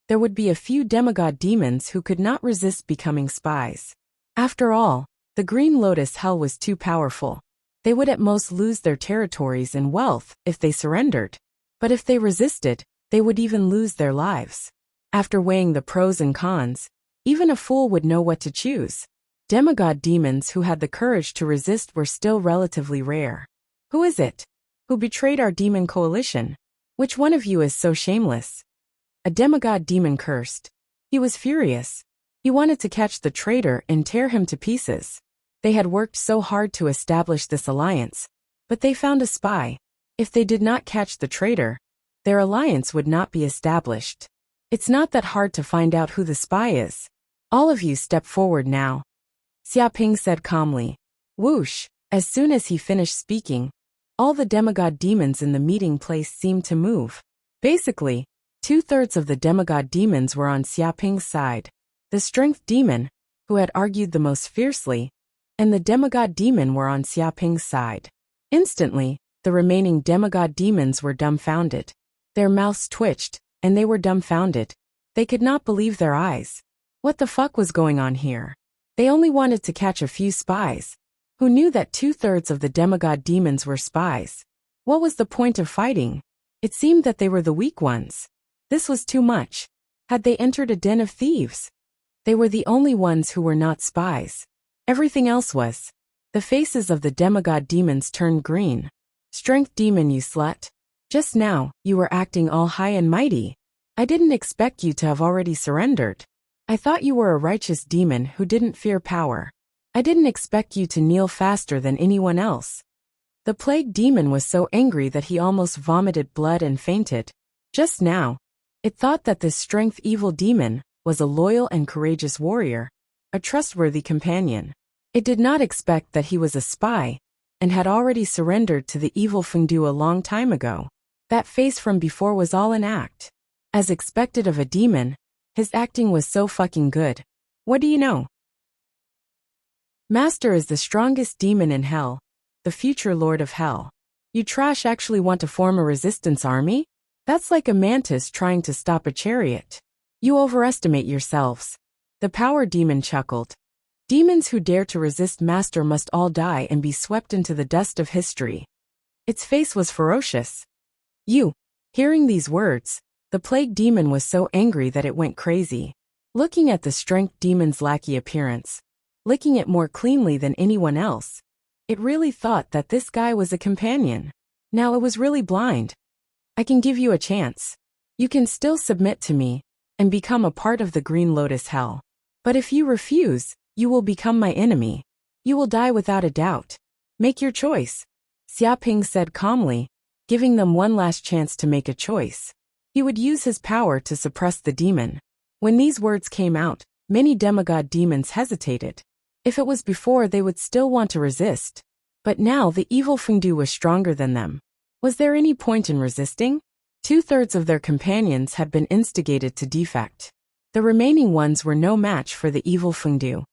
there would be a few demigod demons who could not resist becoming spies. After all, the Green Lotus Hell was too powerful. They would at most lose their territories and wealth if they surrendered. But if they resisted, they would even lose their lives. After weighing the pros and cons, even a fool would know what to choose. Demigod demons who had the courage to resist were still relatively rare. Who is it? Who betrayed our demon coalition? Which one of you is so shameless? A demigod demon cursed. He was furious. He wanted to catch the traitor and tear him to pieces. They had worked so hard to establish this alliance, but they found a spy. If they did not catch the traitor, their alliance would not be established. It's not that hard to find out who the spy is. All of you step forward now. Xia Ping said calmly. Whoosh! As soon as he finished speaking, all the demigod demons in the meeting place seemed to move. Basically, 2/3 of the demigod demons were on Xia Ping's side. The strength demon, who had argued the most fiercely, and the demigod demon were on Xia Ping's side. Instantly, the remaining demigod demons were dumbfounded. Their mouths twitched, and they were dumbfounded. They could not believe their eyes. What the fuck was going on here? They only wanted to catch a few spies. Who knew that 2/3 of the demigod demons were spies? What was the point of fighting? It seemed that they were the weak ones. This was too much. Had they entered a den of thieves? They were the only ones who were not spies. Everything else was. The faces of the demigod demons turned green. Strength demon, you slut. Just now, you were acting all high and mighty. I didn't expect you to have already surrendered. I thought you were a righteous demon who didn't fear power. I didn't expect you to kneel faster than anyone else. The plague demon was so angry that he almost vomited blood and fainted. Just now, it thought that this strength evil demon was a loyal and courageous warrior, a trustworthy companion. It did not expect that he was a spy, and had already surrendered to the evil Fengdu a long time ago. That face from before was all an act. As expected of a demon, his acting was so fucking good. What do you know? Master is the strongest demon in hell, the future lord of hell. You trash actually want to form a resistance army? That's like a mantis trying to stop a chariot. You overestimate yourselves. The power demon chuckled. Demons who dare to resist Master must all die and be swept into the dust of history. Its face was ferocious. You. Hearing these words, the plague demon was so angry that it went crazy. Looking at the strength demon's lackey appearance, licking it more cleanly than anyone else, it really thought that this guy was a companion. Now it was really blind. I can give you a chance. You can still submit to me and become a part of the Green Lotus Hell. But if you refuse, you will become my enemy. You will die without a doubt. Make your choice. Xiaoping said calmly, giving them one last chance to make a choice. He would use his power to suppress the demon. When these words came out, many demigod demons hesitated. If it was before, they would still want to resist. But now the evil Fengdu was stronger than them. Was there any point in resisting? 2/3 of their companions had been instigated to defect. The remaining ones were no match for the evil Fengdu.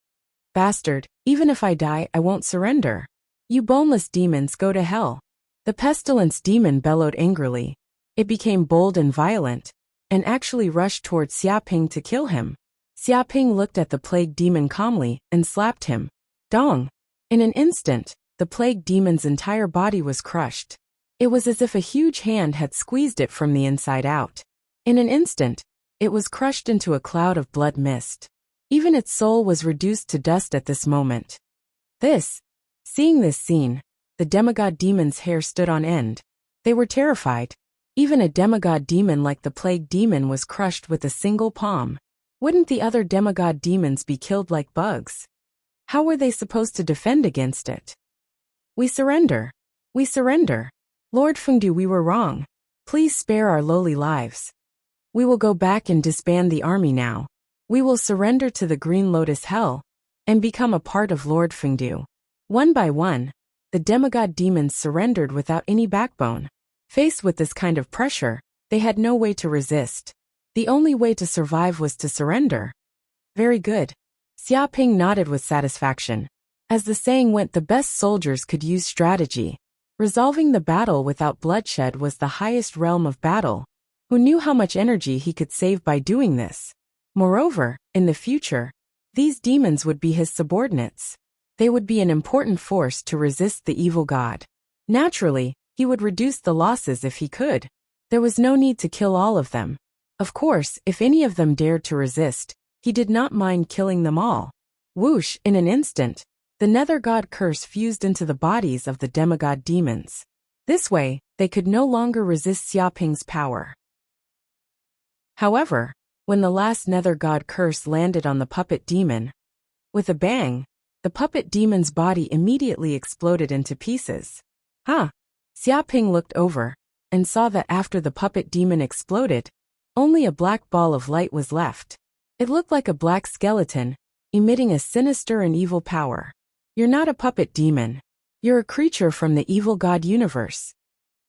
Bastard, even if I die, I won't surrender. You boneless demons, go to hell. The pestilence demon bellowed angrily. It became bold and violent, and actually rushed towards Xiaoping to kill him. Xiaoping looked at the plague demon calmly and slapped him. Dong! In an instant, the plague demon's entire body was crushed. It was as if a huge hand had squeezed it from the inside out. In an instant, it was crushed into a cloud of blood mist. Even its soul was reduced to dust at this moment. Seeing this scene, the demigod demon's hair stood on end. They were terrified. Even a demigod demon like the plague demon was crushed with a single palm. Wouldn't the other demigod demons be killed like bugs? How were they supposed to defend against it? We surrender. We surrender. Lord Fengdu, we were wrong. Please spare our lowly lives. We will go back and disband the army now. We will surrender to the Green Lotus Hell and become a part of Lord Fengdu. One by one, the demigod demons surrendered without any backbone. Faced with this kind of pressure, they had no way to resist. The only way to survive was to surrender. Very good. Xiaoping nodded with satisfaction. As the saying went, the best soldiers could use strategy. Resolving the battle without bloodshed was the highest realm of battle. Who knew how much energy he could save by doing this? Moreover, in the future, these demons would be his subordinates. They would be an important force to resist the evil god. Naturally, he would reduce the losses if he could. There was no need to kill all of them. Of course, if any of them dared to resist, he did not mind killing them all. Whoosh, in an instant, the nether god curse fused into the bodies of the demigod demons. This way, they could no longer resist Xiaoping's power. However, when the last nether god curse landed on the puppet demon, with a bang, the puppet demon's body immediately exploded into pieces. Xiaoping looked over and saw that after the puppet demon exploded, only a black ball of light was left. It looked like a black skeleton, emitting a sinister and evil power. You're not a puppet demon. You're a creature from the evil god universe.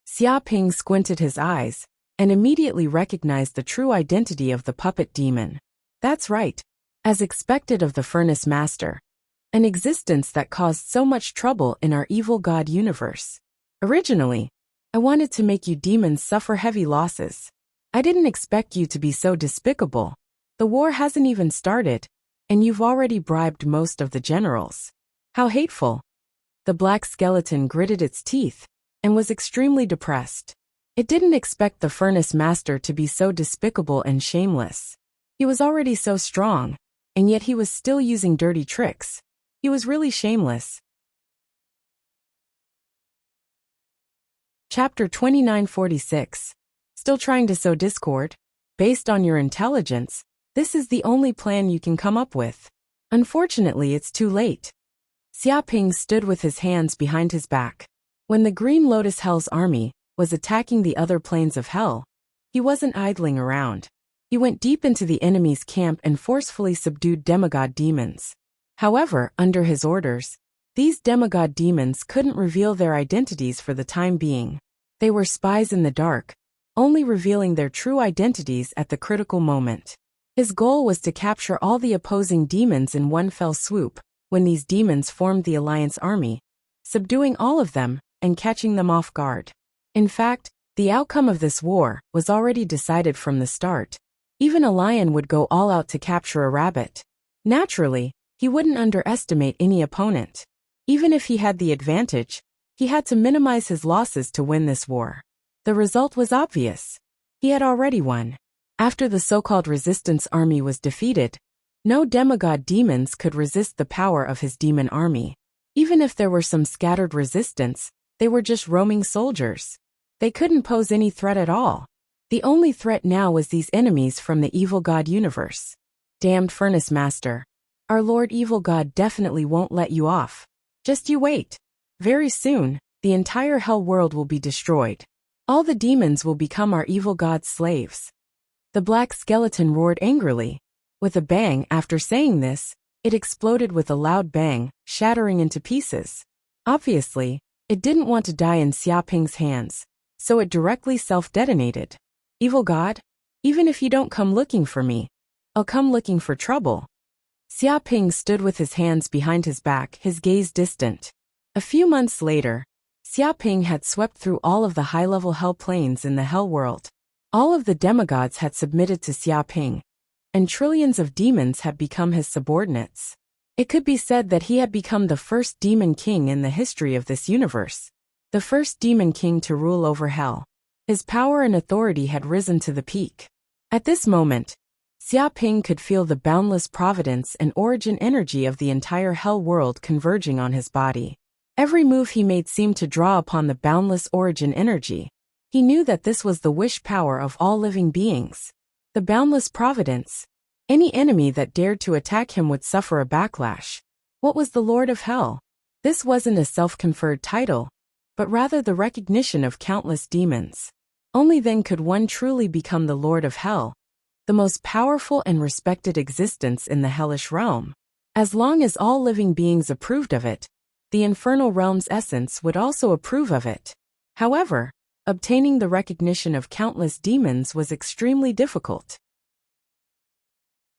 Xiaoping squinted his eyes and immediately recognized the true identity of the puppet demon. That's right. As expected of the Furnace Master. An existence that caused so much trouble in our evil god universe. Originally, I wanted to make you demons suffer heavy losses. I didn't expect you to be so despicable. The war hasn't even started, and you've already bribed most of the generals. How hateful. The black skeleton gritted its teeth and was extremely depressed. It didn't expect the Furnace Master to be so despicable and shameless. He was already so strong, and yet he was still using dirty tricks. He was really shameless. Chapter 2946. Still trying to sow discord? Based on your intelligence, this is the only plan you can come up with. Unfortunately, it's too late. Xiaoping stood with his hands behind his back. When the Green Lotus Hell's army was attacking the other planes of hell, he wasn't idling around. He went deep into the enemy's camp and forcefully subdued demigod demons. However, under his orders, these demigod demons couldn't reveal their identities for the time being. They were spies in the dark, only revealing their true identities at the critical moment. His goal was to capture all the opposing demons in one fell swoop. When these demons formed the Alliance army, subduing all of them and catching them off guard. In fact, the outcome of this war was already decided from the start. Even a lion would go all out to capture a rabbit. Naturally, he wouldn't underestimate any opponent. Even if he had the advantage, he had to minimize his losses to win this war. The result was obvious. He had already won. After the so-called resistance army was defeated, no demigod demons could resist the power of his demon army. Even if there were some scattered resistance, they were just roaming soldiers. They couldn't pose any threat at all. The only threat now was these enemies from the evil god universe. Damned Furnace Master. Our Lord Evil God definitely won't let you off. Just you wait. Very soon, the entire hell world will be destroyed. All the demons will become our evil god's slaves. The black skeleton roared angrily. With a bang, after saying this, it exploded with a loud bang, shattering into pieces. Obviously, it didn't want to die in Xiaoping's hands, so it directly self-detonated. Evil God? Even if you don't come looking for me, I'll come looking for trouble. Xiaoping stood with his hands behind his back, his gaze distant. A few months later, Xiaoping had swept through all of the high-level hell planes in the hell world. All of the demigods had submitted to Xiaoping, and trillions of demons had become his subordinates. It could be said that he had become the first demon king in the history of this universe. The first demon king to rule over hell. His power and authority had risen to the peak. At this moment, Xiaoping could feel the boundless providence and origin energy of the entire hell world converging on his body. Every move he made seemed to draw upon the boundless origin energy. He knew that this was the wish power of all living beings. The boundless providence. Any enemy that dared to attack him would suffer a backlash. What was the Lord of Hell? This wasn't a self-conferred title, but rather the recognition of countless demons. Only then could one truly become the Lord of Hell, the most powerful and respected existence in the hellish realm. As long as all living beings approved of it, the infernal realm's essence would also approve of it. However, obtaining the recognition of countless demons was extremely difficult.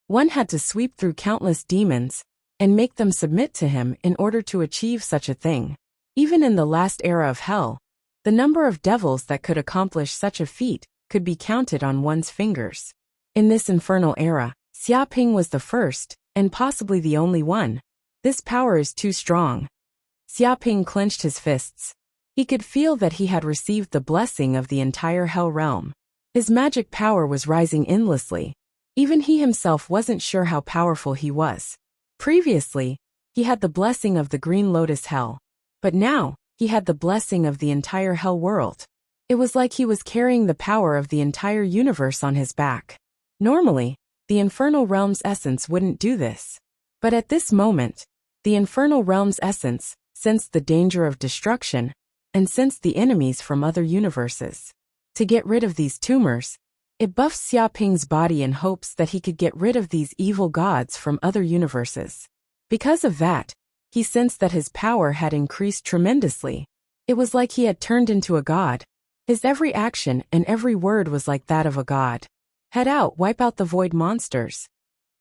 One had to sweep through countless demons and make them submit to him in order to achieve such a thing. Even in the last era of hell, the number of devils that could accomplish such a feat could be counted on one's fingers. In this infernal era, Xiaoping was the first, and possibly the only one. This power is too strong. Xiaoping clenched his fists. He could feel that he had received the blessing of the entire hell realm. His magic power was rising endlessly. Even he himself wasn't sure how powerful he was. Previously, he had the blessing of the Green Lotus Hell. But now, he had the blessing of the entire hell world. It was like he was carrying the power of the entire universe on his back. Normally, the infernal realm's essence wouldn't do this. But at this moment, the infernal realm's essence sensed the danger of destruction and sensed the enemies from other universes. To get rid of these tumors, it buffed Xiaoping's body in hopes that he could get rid of these evil gods from other universes. Because of that, he sensed that his power had increased tremendously. It was like he had turned into a god. His every action and every word was like that of a god. Head out, wipe out the void monsters.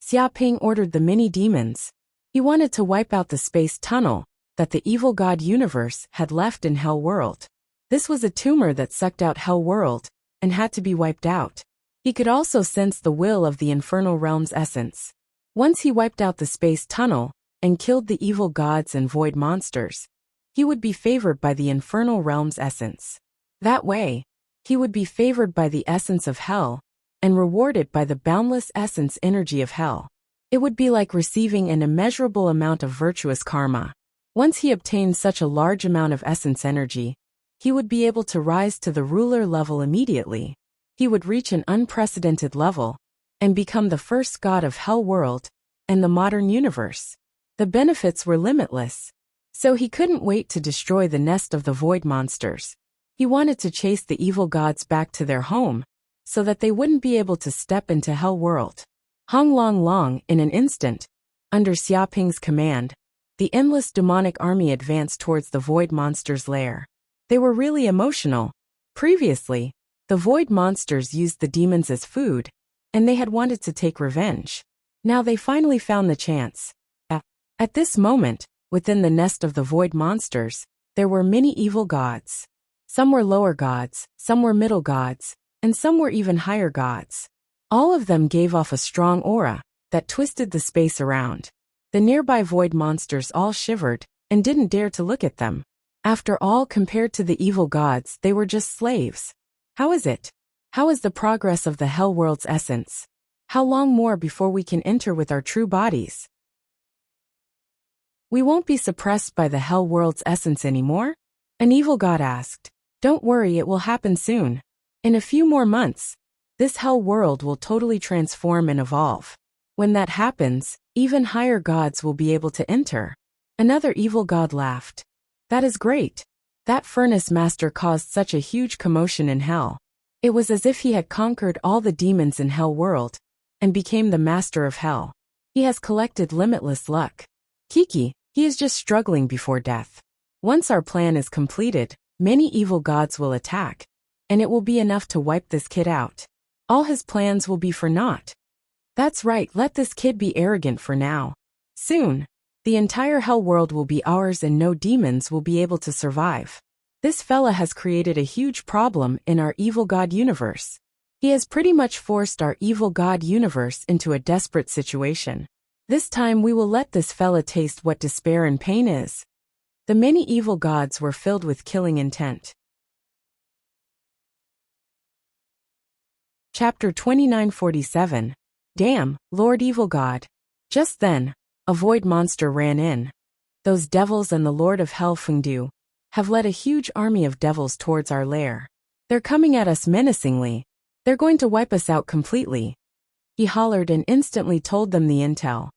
Xiaoping ordered the mini demons. He wanted to wipe out the space tunnel that the evil god universe had left in Hell World. This was a tumor that sucked out Hell World and had to be wiped out. He could also sense the will of the infernal realm's essence. Once he wiped out the space tunnel and killed the evil gods and void monsters, he would be favored by the infernal realm's essence. That way, he would be favored by the essence of hell and rewarded by the boundless essence energy of hell. It would be like receiving an immeasurable amount of virtuous karma. Once he obtained such a large amount of essence energy, he would be able to rise to the ruler level immediately. He would reach an unprecedented level and become the first god of Hell World and the modern universe. The benefits were limitless. So he couldn't wait to destroy the nest of the void monsters. He wanted to chase the evil gods back to their home, so that they wouldn't be able to step into Hell World. Hung Long Long, in an instant, under Xiaoping's command, the endless demonic army advanced towards the void monsters' lair. They were really emotional. Previously, the void monsters used the demons as food, and they had wanted to take revenge. Now they finally found the chance. At this moment, within the nest of the void monsters, there were many evil gods. Some were lower gods, some were middle gods, and some were even higher gods. All of them gave off a strong aura that twisted the space around. The nearby void monsters all shivered and didn't dare to look at them. After all, compared to the evil gods, they were just slaves. How is it? How is the progress of the hell world's essence? How long more before we can enter with our true bodies? We won't be suppressed by the hell world's essence anymore? An evil god asked. Don't worry, it will happen soon. In a few more months, this hell world will totally transform and evolve. When that happens, even higher gods will be able to enter. Another evil god laughed. That is great. That furnace master caused such a huge commotion in hell. It was as if he had conquered all the demons in hell world and became the master of hell. He has collected limitless luck. Kiki, he is just struggling before death. Once our plan is completed, many evil gods will attack, and it will be enough to wipe this kid out. All his plans will be for naught. That's right, let this kid be arrogant for now. Soon, the entire hell world will be ours and no demons will be able to survive. This fella has created a huge problem in our evil god universe. He has pretty much forced our evil god universe into a desperate situation. This time we will let this fella taste what despair and pain is. The many evil gods were filled with killing intent. Chapter 2947. Damn, Lord Evil God. Just then, a void monster ran in. Those devils and the Lord of Hell Fengdu have led a huge army of devils towards our lair. They're coming at us menacingly. They're going to wipe us out completely. He hollered and instantly told them the intel.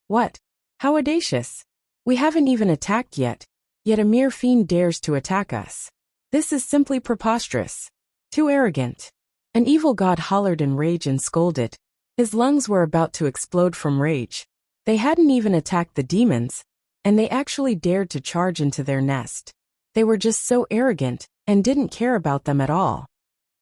What? How audacious. We haven't even attacked yet a mere fiend dares to attack us. This is simply preposterous. Too arrogant. An evil god hollered in rage and scolded. His lungs were about to explode from rage. They hadn't even attacked the demons, and they actually dared to charge into their nest. They were just so arrogant and didn't care about them at all.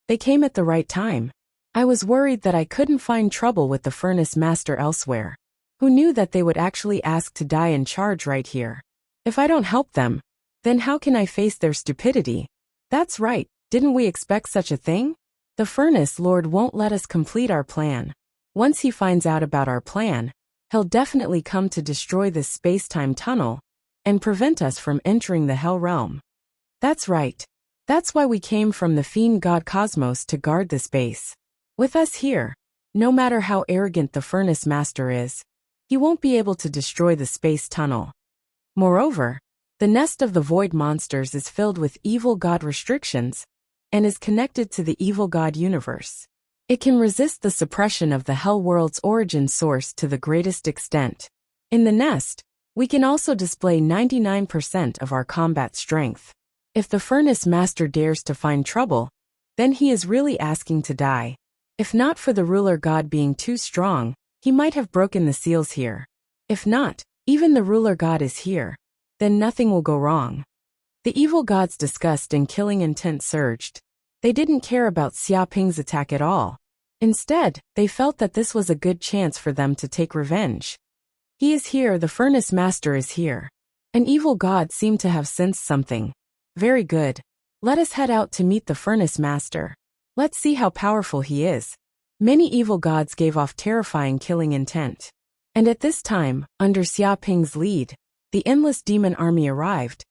They came at the right time. I was worried that I couldn't find trouble with the furnace master elsewhere. Who knew that they would actually ask to die and charge right here? If I don't help them, then how can I face their stupidity? That's right, didn't we expect such a thing? The furnace lord won't let us complete our plan. Once he finds out about our plan, he'll definitely come to destroy this space-time tunnel and prevent us from entering the hell realm. That's right. That's why we came from the fiend god Cosmos to guard this base. With us here, no matter how arrogant the furnace master is, he won't be able to destroy the space tunnel. Moreover, the nest of the void monsters is filled with evil god restrictions and is connected to the evil god universe. It can resist the suppression of the hell world's origin source to the greatest extent. In the nest, we can also display 99% of our combat strength. If the furnace master dares to find trouble, then he is really asking to die. If not for the ruler god being too strong, he might have broken the seals here. If not, even the ruler god is here, then nothing will go wrong. The evil god's disgust and killing intent surged. They didn't care about Xiaoping's attack at all. Instead, they felt that this was a good chance for them to take revenge. He is here, the furnace master is here. An evil god seemed to have sensed something. Very good. Let us head out to meet the furnace master. Let's see how powerful he is. Many evil gods gave off terrifying killing intent. And at this time, under Xiaoping's lead, the endless demon army arrived,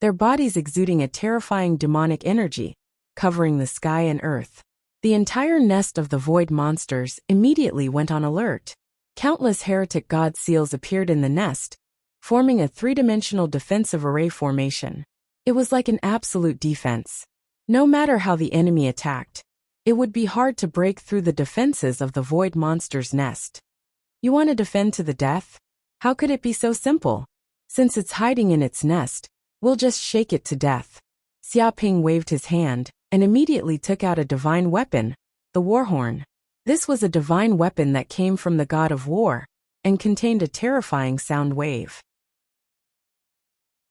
their bodies exuding a terrifying demonic energy, covering the sky and earth. The entire nest of the void monsters immediately went on alert. Countless heretic god seals appeared in the nest, forming a three-dimensional defensive array formation. It was like an absolute defense. No matter how the enemy attacked, it would be hard to break through the defenses of the void monster's nest. You want to defend to the death? How could it be so simple? Since it's hiding in its nest, we'll just shake it to death. Xiaoping waved his hand and immediately took out a divine weapon, the warhorn. This was a divine weapon that came from the god of war and contained a terrifying sound wave.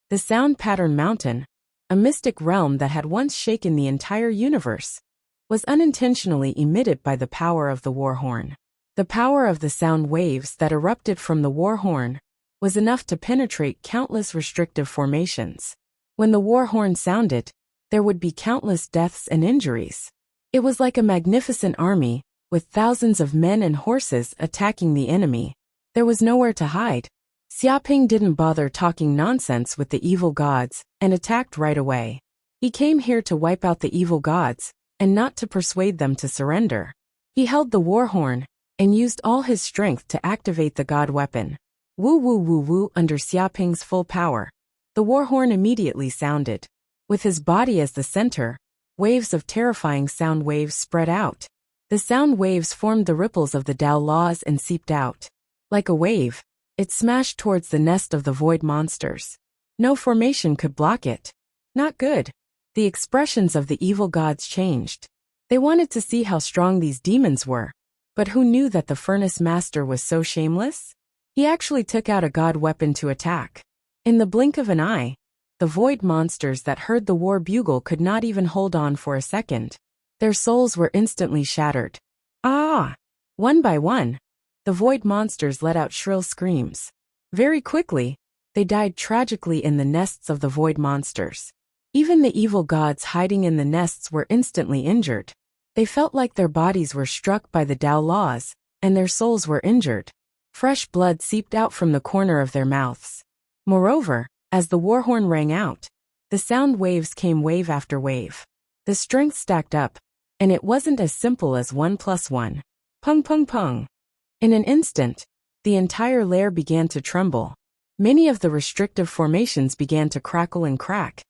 The Sound Pattern Mountain, a mystic realm that had once shaken the entire universe, was unintentionally emitted by the power of the warhorn. The power of the sound waves that erupted from the warhorn was enough to penetrate countless restrictive formations. When the war horn sounded, there would be countless deaths and injuries. It was like a magnificent army, with thousands of men and horses attacking the enemy. There was nowhere to hide. Xiaoping didn't bother talking nonsense with the evil gods and attacked right away. He came here to wipe out the evil gods, and not to persuade them to surrender. He held the war horn and used all his strength to activate the god weapon. Woo woo woo woo. Under Xiaoping's full power, the war horn immediately sounded. With his body as the center, waves of terrifying sound waves spread out. The sound waves formed the ripples of the Dao laws and seeped out. Like a wave, it smashed towards the nest of the void monsters. No formation could block it. Not good. The expressions of the evil gods changed. They wanted to see how strong these demons were. But who knew that the furnace master was so shameless? He actually took out a god weapon to attack. In the blink of an eye, the void monsters that heard the war bugle could not even hold on for a second. Their souls were instantly shattered. Ah! One by one, the void monsters let out shrill screams. Very quickly, they died tragically in the nests of the void monsters. Even the evil gods hiding in the nests were instantly injured. They felt like their bodies were struck by the Dao laws, and their souls were injured. Fresh blood seeped out from the corner of their mouths. Moreover, as the war horn rang out, the sound waves came wave after wave. The strength stacked up, and it wasn't as simple as 1 + 1. Pung pung pung. In an instant, the entire lair began to tremble. Many of the restrictive formations began to crackle and crack,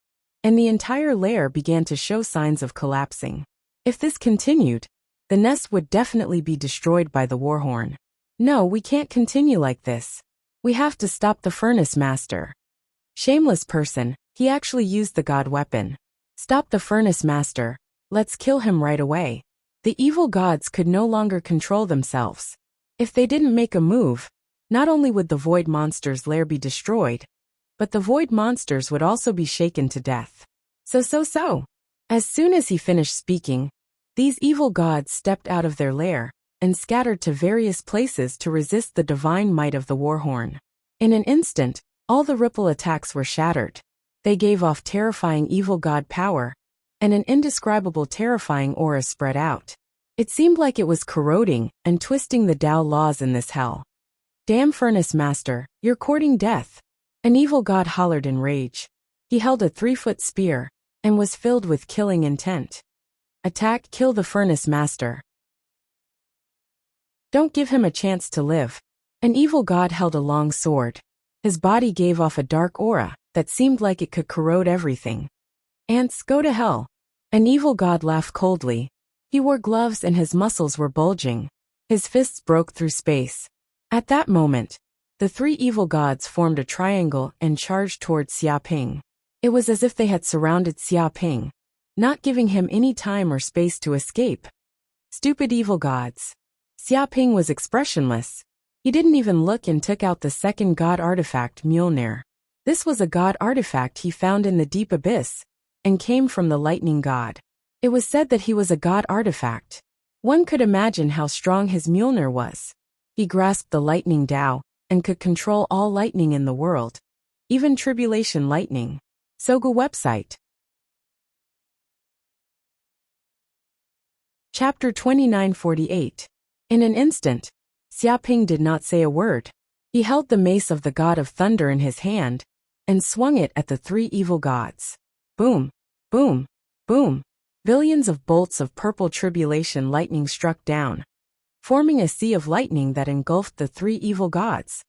and the entire lair began to show signs of collapsing. If this continued, the nest would definitely be destroyed by the war horn. No, we can't continue like this. We have to stop the furnace master. Shameless person, he actually used the god weapon. Stop the furnace master, let's kill him right away. The evil gods could no longer control themselves. If they didn't make a move, not only would the void monster's lair be destroyed, but the void monsters would also be shaken to death. So. As soon as he finished speaking, these evil gods stepped out of their lair and scattered to various places to resist the divine might of the war horn. In an instant, all the ripple attacks were shattered. They gave off terrifying evil god power, and an indescribable terrifying aura spread out. It seemed like it was corroding and twisting the Dao laws in this hell. Damn furnace master, you're courting death. An evil god hollered in rage. He held a 3-foot spear and was filled with killing intent. Attack, kill the furnace master. Don't give him a chance to live. An evil god held a long sword. His body gave off a dark aura that seemed like it could corrode everything. Ants, go to hell. An evil god laughed coldly. He wore gloves and his muscles were bulging. His fists broke through space. At that moment, the 3 evil gods formed a triangle and charged towards Xiaoping. It was as if they had surrounded Xiaoping, not giving him any time or space to escape. Stupid evil gods. Xiaoping was expressionless. He didn't even look and took out the second god artifact, Mjolnir. This was a god artifact he found in the deep abyss, and came from the lightning god. It was said that he was a god artifact. One could imagine how strong his Mjolnir was. He grasped the lightning Dao, and could control all lightning in the world, even tribulation lightning. Sogu website. Chapter 2948. In an instant, Xiaoping did not say a word. He held the mace of the god of thunder in his hand, and swung it at the 3 evil gods. Boom, boom, boom. Billions of bolts of purple tribulation lightning struck down, forming a sea of lightning that engulfed the 3 evil gods,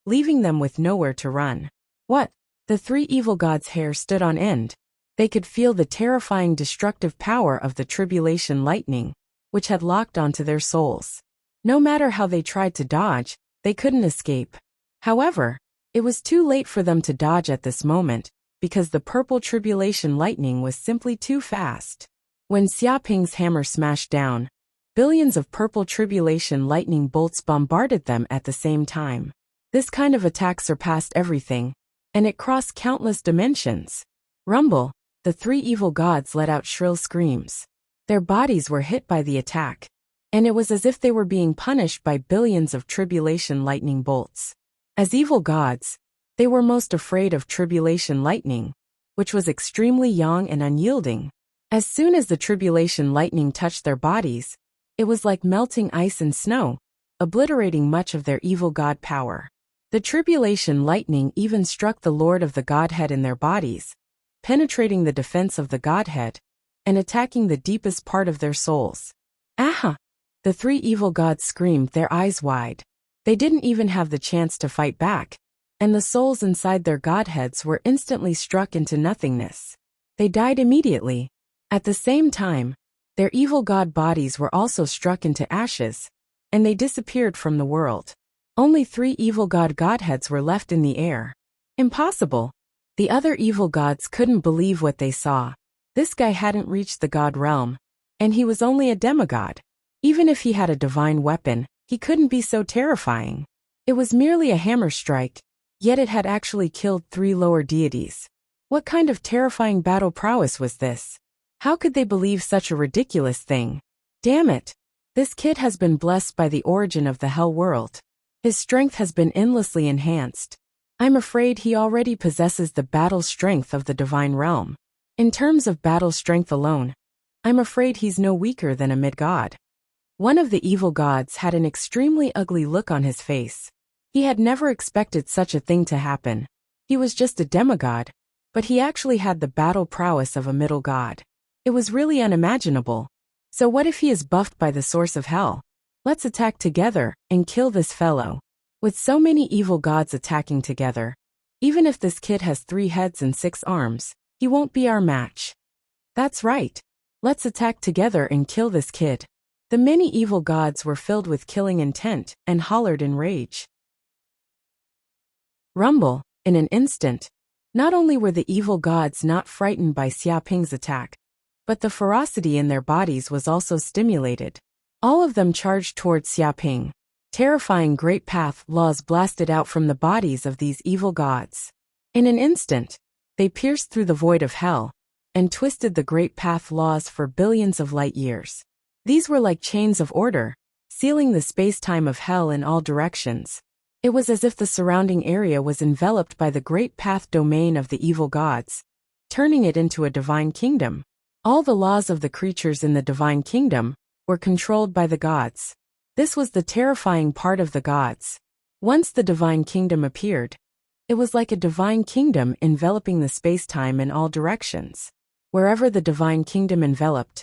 leaving them with nowhere to run. What? The 3 evil gods' hair stood on end. They could feel the terrifying destructive power of the tribulation lightning, which had locked onto their souls. No matter how they tried to dodge, they couldn't escape. However, it was too late for them to dodge at this moment, because the purple tribulation lightning was simply too fast. When Xiaoping's hammer smashed down, billions of purple tribulation lightning bolts bombarded them at the same time. This kind of attack surpassed everything, and it crossed countless dimensions. Rumble, the 3 evil gods let out shrill screams. Their bodies were hit by the attack, and it was as if they were being punished by billions of tribulation lightning bolts. As evil gods, they were most afraid of tribulation lightning, which was extremely young and unyielding. As soon as the tribulation lightning touched their bodies, it was like melting ice and snow, obliterating much of their evil god power. The tribulation lightning even struck the Lord of the Godhead in their bodies, penetrating the defense of the Godhead, and attacking the deepest part of their souls. Aha! The three evil gods screamed, their eyes wide. They didn't even have the chance to fight back, and the souls inside their Godheads were instantly struck into nothingness. They died immediately. At the same time, their evil god bodies were also struck into ashes, and they disappeared from the world. Only 3 evil god Godheads were left in the air. Impossible. The other evil gods couldn't believe what they saw. This guy hadn't reached the god realm, and he was only a demigod. Even if he had a divine weapon, he couldn't be so terrifying. It was merely a hammer strike, yet it had actually killed 3 lower deities. What kind of terrifying battle prowess was this? How could they believe such a ridiculous thing? Damn it! This kid has been blessed by the origin of the hell world. His strength has been endlessly enhanced. I'm afraid he already possesses the battle strength of the divine realm. In terms of battle strength alone, I'm afraid he's no weaker than a mid-god. One of the evil gods had an extremely ugly look on his face. He had never expected such a thing to happen. He was just a demigod, but he actually had the battle prowess of a middle god. It was really unimaginable. So what if he is buffed by the source of hell? Let's attack together and kill this fellow. With so many evil gods attacking together, even if this kid has 3 heads and 6 arms, he won't be our match. That's right. Let's attack together and kill this kid. The many evil gods were filled with killing intent and hollered in rage. Rumble, in an instant. Not only were the evil gods not frightened by Xiaoping's attack, but the ferocity in their bodies was also stimulated. All of them charged towards Xiaoping. Terrifying great path laws blasted out from the bodies of these evil gods. In an instant, they pierced through the void of hell and twisted the great path laws for billions of light years. These were like chains of order, sealing the space-time of hell in all directions. It was as if the surrounding area was enveloped by the great path domain of the evil gods, turning it into a divine kingdom. All the laws of the creatures in the divine kingdom were controlled by the gods. This was the terrifying part of the gods. Once the divine kingdom appeared, it was like a divine kingdom enveloping the space-time in all directions. Wherever the divine kingdom enveloped,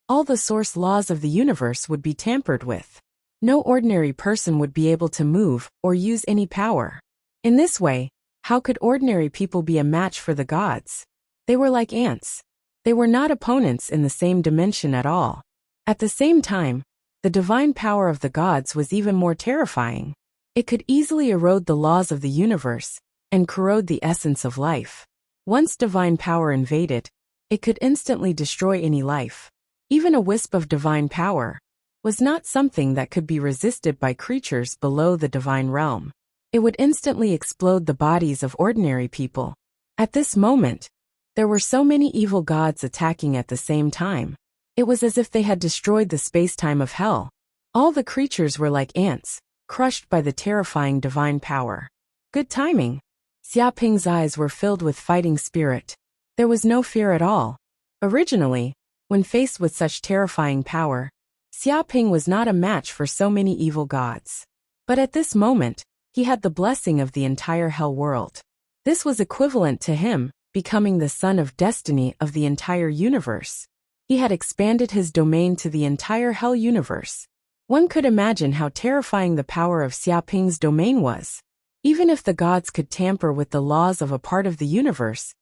all the source laws of the universe would be tampered with. No ordinary person would be able to move or use any power. In this way, how could ordinary people be a match for the gods? They were like ants. They were not opponents in the same dimension at all. At the same time, the divine power of the gods was even more terrifying. It could easily erode the laws of the universe and corrode the essence of life. Once divine power invaded, it could instantly destroy any life. Even a wisp of divine power was not something that could be resisted by creatures below the divine realm. It would instantly explode the bodies of ordinary people. At this moment, there were so many evil gods attacking at the same time. It was as if they had destroyed the space-time of hell. All the creatures were like ants, crushed by the terrifying divine power. Good timing. Xiaoping's eyes were filled with fighting spirit. There was no fear at all. Originally, when faced with such terrifying power, Xiaoping was not a match for so many evil gods. But at this moment, he had the blessing of the entire hell world. This was equivalent to him becoming the son of destiny of the entire universe. He had expanded his domain to the entire hell universe. One could imagine how terrifying the power of Xiaoping's domain was. Even if the gods could tamper with the laws of a part of the universe,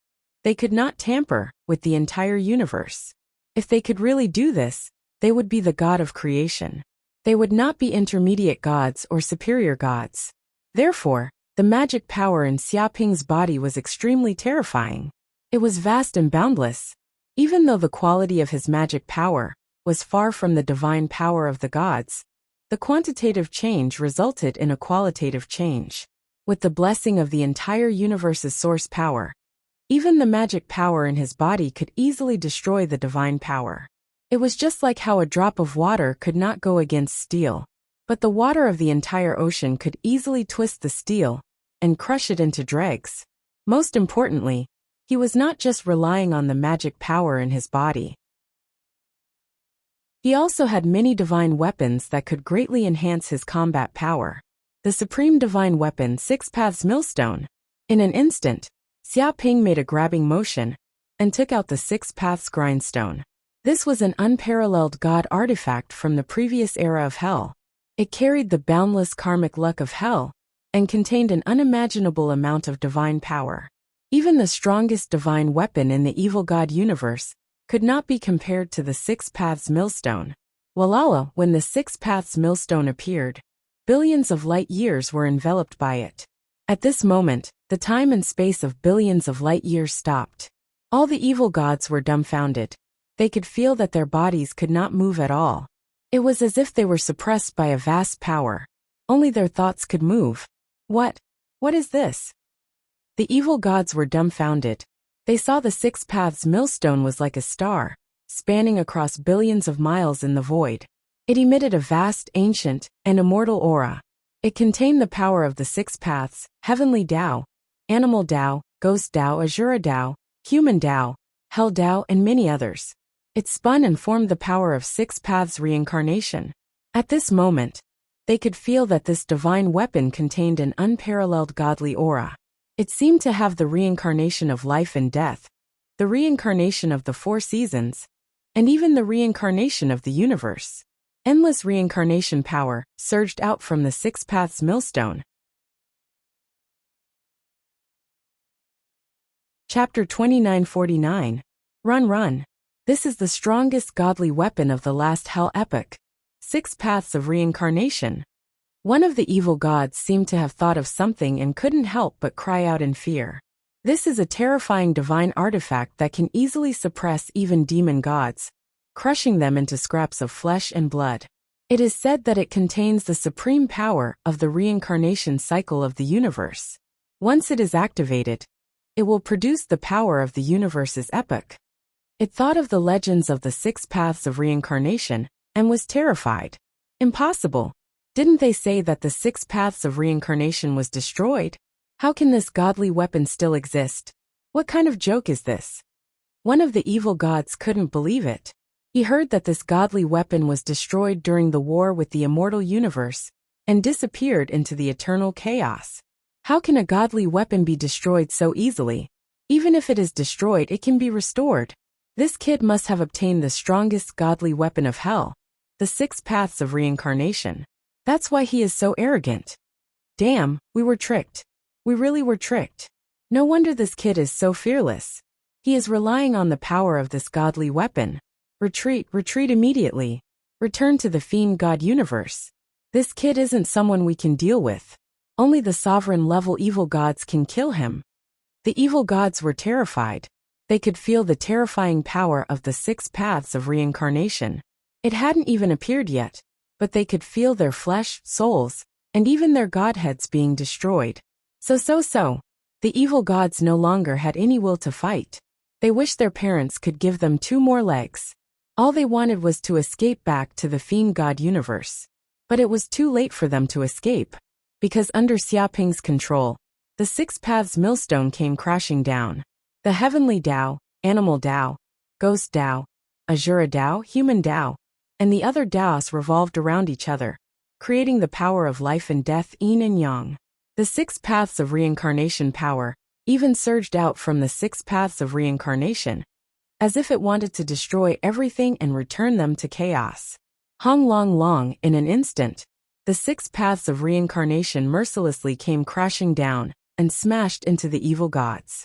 they could not tamper with the entire universe. If they could really do this, they would be the god of creation. They would not be intermediate gods or superior gods. Therefore, the magic power in Xiaoping's body was extremely terrifying. It was vast and boundless. Even though the quality of his magic power was far from the divine power of the gods, the quantitative change resulted in a qualitative change. With the blessing of the entire universe's source power, even the magic power in his body could easily destroy the divine power. It was just like how a drop of water could not go against steel, but the water of the entire ocean could easily twist the steel and crush it into dregs. Most importantly, He was not just relying on the magic power in his body. He also had many divine weapons that could greatly enhance his combat power. The supreme divine weapon, Six Paths Millstone. In an instant, Xiaoping made a grabbing motion and took out the Six Paths Grindstone. This was an unparalleled god artifact from the previous era of hell. It carried the boundless karmic luck of hell and contained an unimaginable amount of divine power. Even the strongest divine weapon in the evil god universe could not be compared to the Six Paths Millstone. Walala, when the Six Paths Millstone appeared, billions of light years were enveloped by it. At this moment, the time and space of billions of light years stopped. All the evil gods were dumbfounded. They could feel that their bodies could not move at all. It was as if they were suppressed by a vast power. Only their thoughts could move. What is this? The evil gods were dumbfounded. They saw the Six Paths Millstone was like a star, spanning across billions of miles in the void. It emitted a vast, ancient, and immortal aura. It contained the power of the Six Paths, Heavenly Tao, Animal Tao, Ghost Tao, Asura Tao, Human Tao, Hell Tao, and many others. It spun and formed the power of Six Paths reincarnation. At this moment, they could feel that this divine weapon contained an unparalleled godly aura. It seemed to have the reincarnation of life and death, the reincarnation of the four seasons, and even the reincarnation of the universe. Endless reincarnation power surged out from the Six Paths Millstone. Chapter 2949. Run. This is the strongest godly weapon of the last hell epoch. Six Paths of Reincarnation. One of the evil gods seemed to have thought of something and couldn't help but cry out in fear. This is a terrifying divine artifact that can easily suppress even demon gods, crushing them into scraps of flesh and blood. It is said that it contains the supreme power of the reincarnation cycle of the universe. Once it is activated, it will produce the power of the universe's epoch. It thought of the legends of the Six Paths of Reincarnation and was terrified. Impossible. Didn't they say that the Six Paths of Reincarnation was destroyed? How can this godly weapon still exist? What kind of joke is this? One of the evil gods couldn't believe it. He heard that this godly weapon was destroyed during the war with the immortal universe and disappeared into the eternal chaos. How can a godly weapon be destroyed so easily? Even if it is destroyed, it can be restored. This kid must have obtained the strongest godly weapon of hell, the Six Paths of Reincarnation. That's why he is so arrogant. Damn, we were tricked. We really were tricked. No wonder this kid is so fearless. He is relying on the power of this godly weapon. Retreat immediately. Return to the fiend god universe. This kid isn't someone we can deal with. Only the sovereign-level evil gods can kill him. The evil gods were terrified. They could feel the terrifying power of the Six Paths of Reincarnation. It hadn't even appeared yet, but they could feel their flesh, souls, and even their godheads being destroyed. So. The evil gods no longer had any will to fight. They wished their parents could give them 2 more legs. All they wanted was to escape back to the fiend god universe. But it was too late for them to escape. Because under Xiaoping's control, the Six Paths Millstone came crashing down. The Heavenly Tao, Animal Tao, Ghost Tao, Asura Tao, Human Tao, and the other Taos revolved around each other, creating the power of life and death, yin and yang. The Six Paths of Reincarnation power even surged out from the Six Paths of Reincarnation, as if it wanted to destroy everything and return them to chaos. Hong long, in an instant, the Six Paths of Reincarnation mercilessly came crashing down and smashed into the evil gods.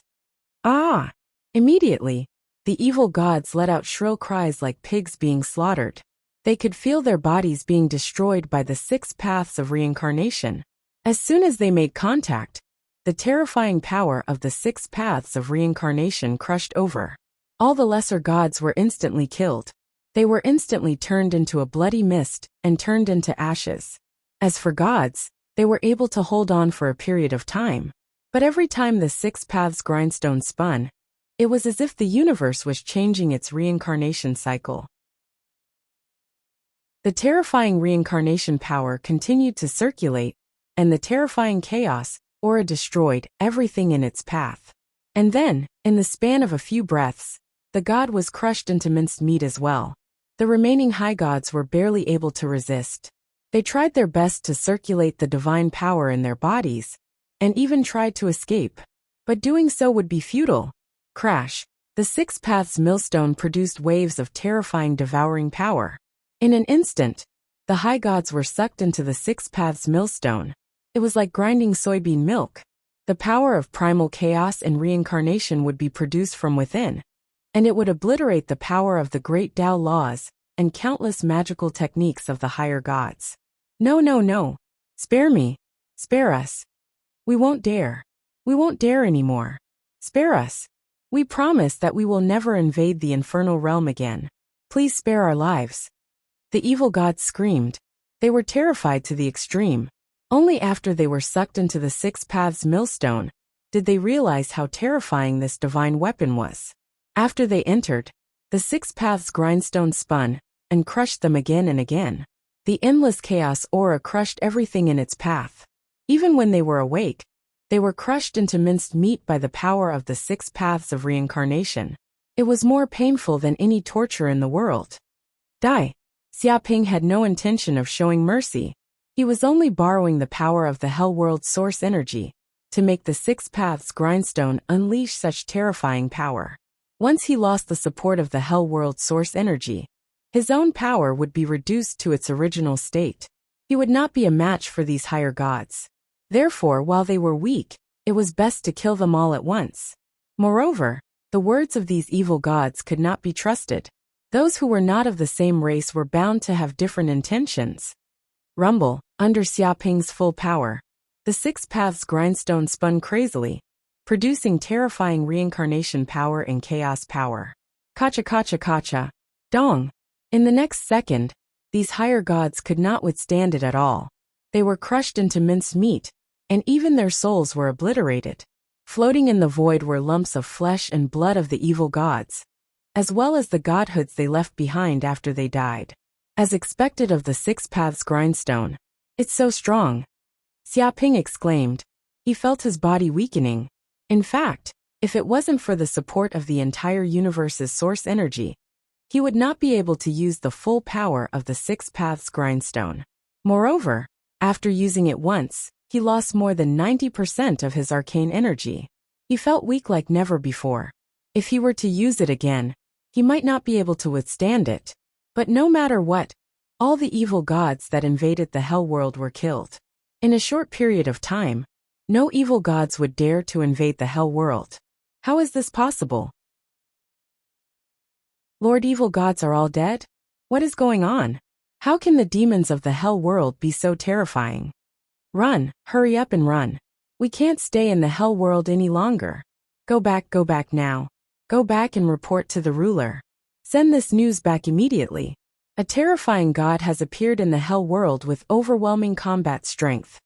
Ah! Immediately, the evil gods let out shrill cries like pigs being slaughtered. They could feel their bodies being destroyed by the Six Paths of Reincarnation. As soon as they made contact, the terrifying power of the Six Paths of Reincarnation crushed over. All the lesser gods were instantly killed. They were instantly turned into a bloody mist and turned into ashes. As for gods, they were able to hold on for a period of time. But every time the Six Paths grindstone spun, it was as if the universe was changing its reincarnation cycle. The terrifying reincarnation power continued to circulate, and the terrifying chaos aura destroyed everything in its path. And then, in the span of a few breaths, the god was crushed into minced meat as well. The remaining high gods were barely able to resist. They tried their best to circulate the divine power in their bodies, and even tried to escape. But doing so would be futile. Crash! The Six Paths millstone produced waves of terrifying devouring power. In an instant, the high gods were sucked into the Six Paths millstone. It was like grinding soybean milk. The power of primal chaos and reincarnation would be produced from within, and it would obliterate the power of the great Tao laws and countless magical techniques of the higher gods. No, no, no. Spare me. Spare us. We won't dare. We won't dare anymore. Spare us. We promise that we will never invade the infernal realm again. Please spare our lives. The evil gods screamed. They were terrified to the extreme. Only after they were sucked into the Six Paths millstone did they realize how terrifying this divine weapon was. After they entered, the Six Paths grindstone spun and crushed them again and again. The endless chaos aura crushed everything in its path. Even when they were awake, they were crushed into minced meat by the power of the Six Paths of reincarnation. It was more painful than any torture in the world. Die. Xiaoping had no intention of showing mercy. He was only borrowing the power of the Hell World source energy to make the Six Paths grindstone unleash such terrifying power. Once he lost the support of the Hell World source energy, his own power would be reduced to its original state. He would not be a match for these higher gods. Therefore, while they were weak, it was best to kill them all at once. Moreover, the words of these evil gods could not be trusted. Those who were not of the same race were bound to have different intentions. Rumble, under Xiaoping's full power, the Six Paths grindstone spun crazily, producing terrifying reincarnation power and chaos power. Kacha kacha kacha. Dong! In the next second, these higher gods could not withstand it at all. They were crushed into minced meat, and even their souls were obliterated. Floating in the void were lumps of flesh and blood of the evil gods, as well as the godhoods they left behind after they died. As expected of the Six Paths grindstone. It's so strong. Xiaoping exclaimed. He felt his body weakening. In fact, if it wasn't for the support of the entire universe's source energy, he would not be able to use the full power of the Six Paths grindstone. Moreover, after using it once, he lost more than 90% of his arcane energy. He felt weak like never before. If he were to use it again, he might not be able to withstand it. But no matter what, all the evil gods that invaded the Hell World were killed. In a short period of time, no evil gods would dare to invade the Hell World. How is this possible? Lord, evil gods are all dead? What is going on? How can the demons of the Hell World be so terrifying? Run, hurry up and run. We can't stay in the Hell World any longer. Go back now. Go back and report to the ruler. Send this news back immediately. A terrifying god has appeared in the Hell World with overwhelming combat strength.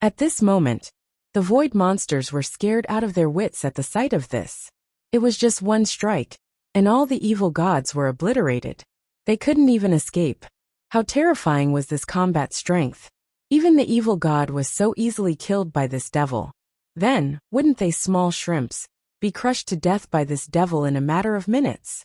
At this moment, the void monsters were scared out of their wits at the sight of this. It was just one strike, and all the evil gods were obliterated. They couldn't even escape. How terrifying was this combat strength? Even the evil god was so easily killed by this devil. Then, wouldn't they small shrimps be crushed to death by this devil in a matter of minutes?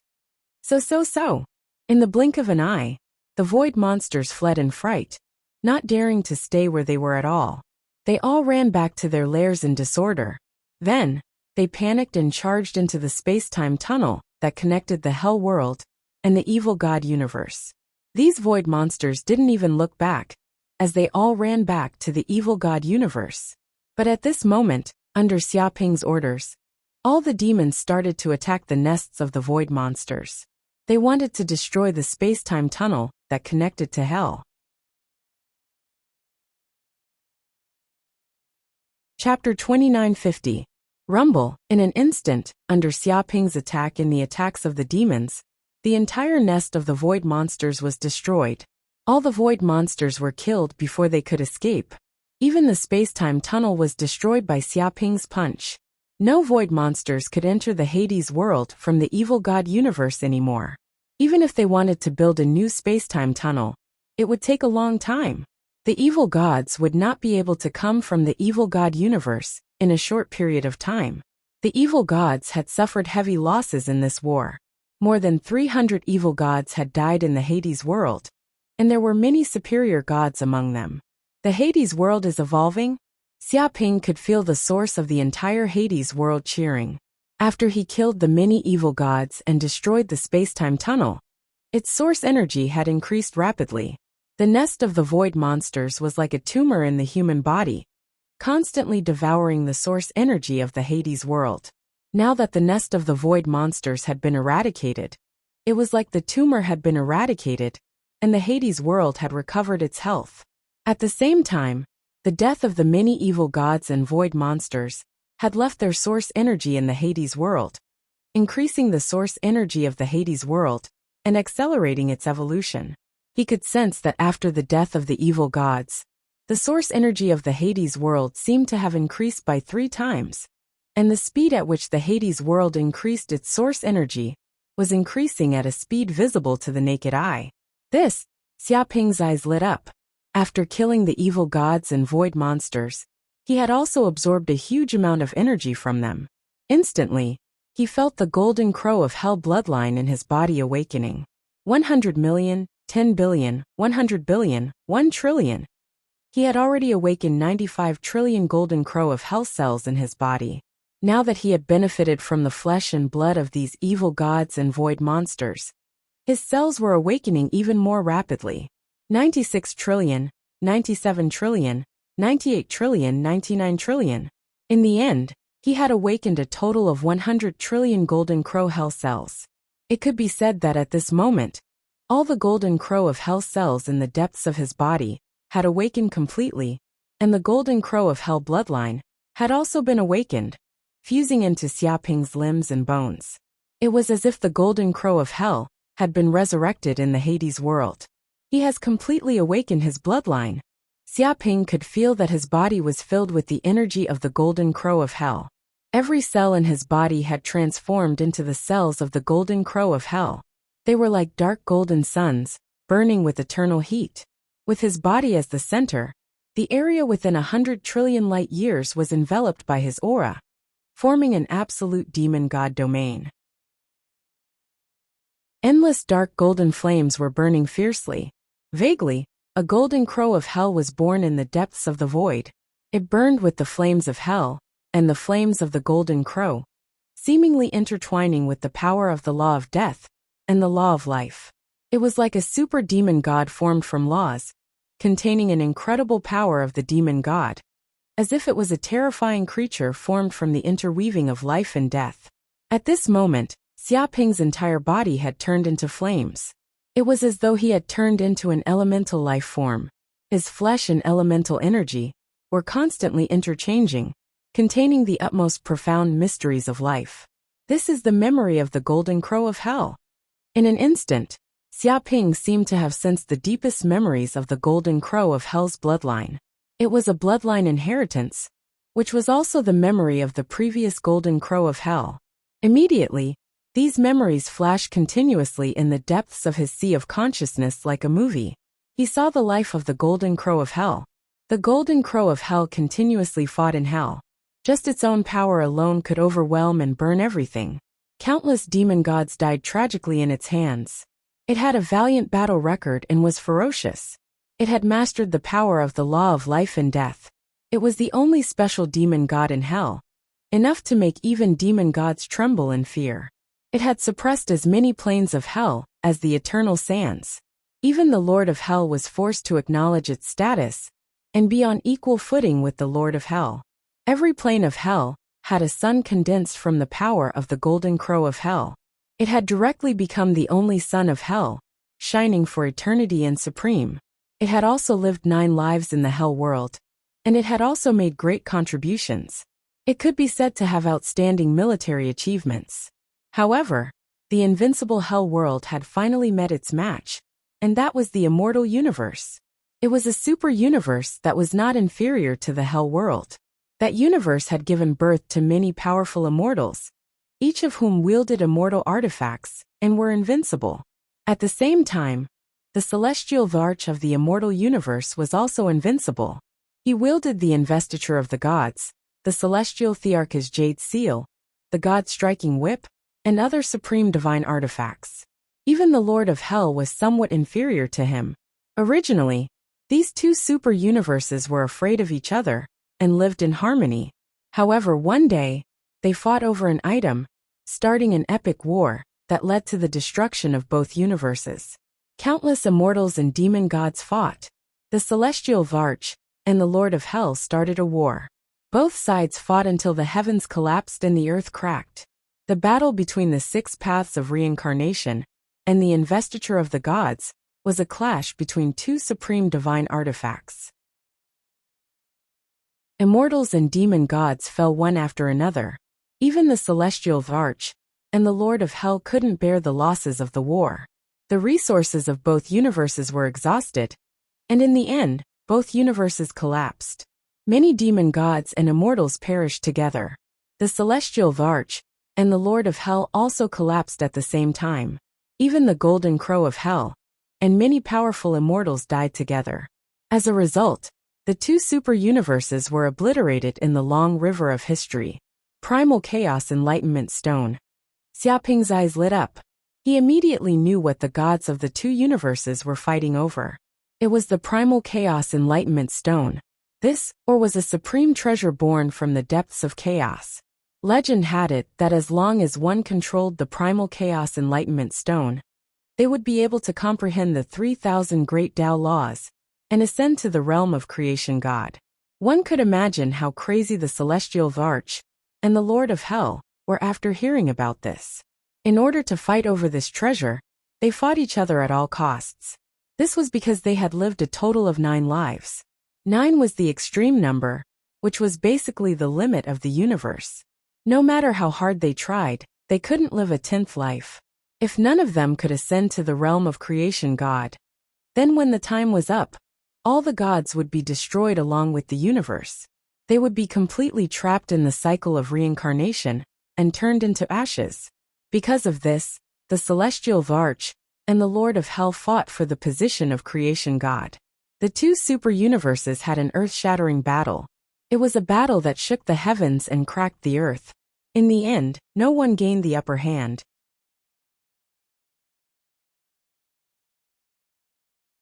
So. In the blink of an eye, the void monsters fled in fright, not daring to stay where they were at all. They all ran back to their lairs in disorder. Then, they panicked and charged into the space-time tunnel that connected the Hell World and the evil god universe. These void monsters didn't even look back, as they all ran back to the evil god universe. But at this moment, under Xiaoping's orders, all the demons started to attack the nests of the void monsters. They wanted to destroy the space-time tunnel that connected to hell. Chapter 2950. Rumble. In an instant, under Xiaoping's attack and the attacks of the demons, the entire nest of the void monsters was destroyed. All the void monsters were killed before they could escape. Even the space-time tunnel was destroyed by Xiaoping's punch. No void monsters could enter the Hades world from the evil god universe anymore. Even if they wanted to build a new space-time tunnel, it would take a long time. The evil gods would not be able to come from the evil god universe in a short period of time. The evil gods had suffered heavy losses in this war. More than 300 evil gods had died in the Hades world, and there were many superior gods among them. The Hades world is evolving. Xiaoping could feel the source of the entire Hades world cheering. After he killed the many evil gods and destroyed the space-time tunnel, its source energy had increased rapidly. The nest of the void monsters was like a tumor in the human body, constantly devouring the source energy of the Hades world. Now that the nest of the void monsters had been eradicated, it was like the tumor had been eradicated, and the Hades world had recovered its health. At the same time, the death of the many evil gods and void monsters had left their source energy in the Hades world, increasing the source energy of the Hades world and accelerating its evolution. He could sense that after the death of the evil gods, the source energy of the Hades world seemed to have increased by 3 times, and the speed at which the Hades world increased its source energy was increasing at a speed visible to the naked eye. Xiaoping's eyes lit up. After killing the evil gods and void monsters, he had also absorbed a huge amount of energy from them. Instantly, he felt the golden crow of hell bloodline in his body awakening. 100 million, 10 billion, 100 billion, 1 trillion. He had already awakened 95 trillion golden crow of hell cells in his body. Now that he had benefited from the flesh and blood of these evil gods and void monsters, his cells were awakening even more rapidly. 96 trillion, 97 trillion, 98 trillion, 99 trillion. In the end, he had awakened a total of 100 trillion golden crow hell cells. It could be said that at this moment, all the golden crow of hell cells in the depths of his body had awakened completely, and the golden crow of hell bloodline had also been awakened, fusing into Xiaoping's limbs and bones. It was as if the golden crow of hell had been resurrected in the Hades world. He has completely awakened his bloodline. Xiaoping could feel that his body was filled with the energy of the golden crow of hell. Every cell in his body had transformed into the cells of the golden crow of hell. They were like dark golden suns, burning with eternal heat. With his body as the center, the area within 100 trillion light years was enveloped by his aura, forming an absolute demon god domain. Endless dark golden flames were burning fiercely. Vaguely, a golden crow of hell was born in the depths of the void. It burned with the flames of hell, and the flames of the golden crow, seemingly intertwining with the power of the law of death and the law of life. It was like a super demon god formed from laws, containing an incredible power of the demon god, as if it was a terrifying creature formed from the interweaving of life and death. At this moment, Xiaoping's entire body had turned into flames. It was as though he had turned into an elemental life form. His flesh and elemental energy were constantly interchanging, containing the utmost profound mysteries of life. This is the memory of the golden crow of hell. In an instant, Xiaoping seemed to have sensed the deepest memories of the golden crow of hell's bloodline. It was a bloodline inheritance, which was also the memory of the previous golden crow of hell. Immediately, these memories flashed continuously in the depths of his sea of consciousness like a movie. He saw the life of the golden crow of hell. The golden crow of hell continuously fought in hell. Just its own power alone could overwhelm and burn everything. Countless demon gods died tragically in its hands. It had a valiant battle record and was ferocious. It had mastered the power of the law of life and death. It was the only special demon god in hell, enough to make even demon gods tremble in fear. It had suppressed as many planes of hell as the eternal sands. Even the Lord of Hell was forced to acknowledge its status and be on equal footing with the Lord of Hell. Every plane of hell had a sun condensed from the power of the golden crow of hell. It had directly become the only sun of hell, shining for eternity and supreme. It had also lived 9 lives in the hell world, and it had also made great contributions. It could be said to have outstanding military achievements. However, the invincible hell world had finally met its match, and that was the immortal universe. It was a super universe that was not inferior to the hell world. That universe had given birth to many powerful immortals, each of whom wielded immortal artifacts and were invincible. At the same time, the celestial Varch of the immortal universe was also invincible. He wielded the investiture of the gods, the celestial Thearch's jade seal, the God-striking whip, and other supreme divine artifacts. Even the Lord of Hell was somewhat inferior to him. Originally, these two super-universes were afraid of each other and lived in harmony. However, one day, they fought over an item, starting an epic war that led to the destruction of both universes. Countless immortals and demon gods fought. The celestial Varch and the Lord of Hell started a war. Both sides fought until the heavens collapsed and the earth cracked. The battle between the 6 paths of reincarnation and the investiture of the gods was a clash between two supreme divine artifacts. Immortals and demon gods fell one after another. Even the celestial Varch and the Lord of Hell couldn't bear the losses of the war. The resources of both universes were exhausted, and in the end, both universes collapsed. Many demon gods and immortals perished together. The celestial Varch and the Lord of Hell also collapsed at the same time. Even the golden crow of hell and many powerful immortals died together. As a result, the two super-universes were obliterated in the long river of history. Primal Chaos Enlightenment Stone. Xiaoping's eyes lit up. He immediately knew what the gods of the two universes were fighting over. It was the Primal Chaos Enlightenment Stone. This, or was a supreme treasure born from the depths of chaos. Legend had it that as long as one controlled the Primal Chaos Enlightenment Stone, they would be able to comprehend the 3,000 great Tao laws and ascend to the realm of creation God. One could imagine how crazy the celestial Varch and the Lord of Hell were after hearing about this. In order to fight over this treasure, they fought each other at all costs. This was because they had lived a total of 9 lives. 9 was the extreme number, which was basically the limit of the universe. No matter how hard they tried, they couldn't live a 10th life. If none of them could ascend to the realm of creation God, then when the time was up, all the gods would be destroyed along with the universe. They would be completely trapped in the cycle of reincarnation and turned into ashes. Because of this, the celestial Varch and the Lord of Hell fought for the position of creation God. The two super-universes had an earth-shattering battle. It was a battle that shook the heavens and cracked the earth. In the end, no one gained the upper hand.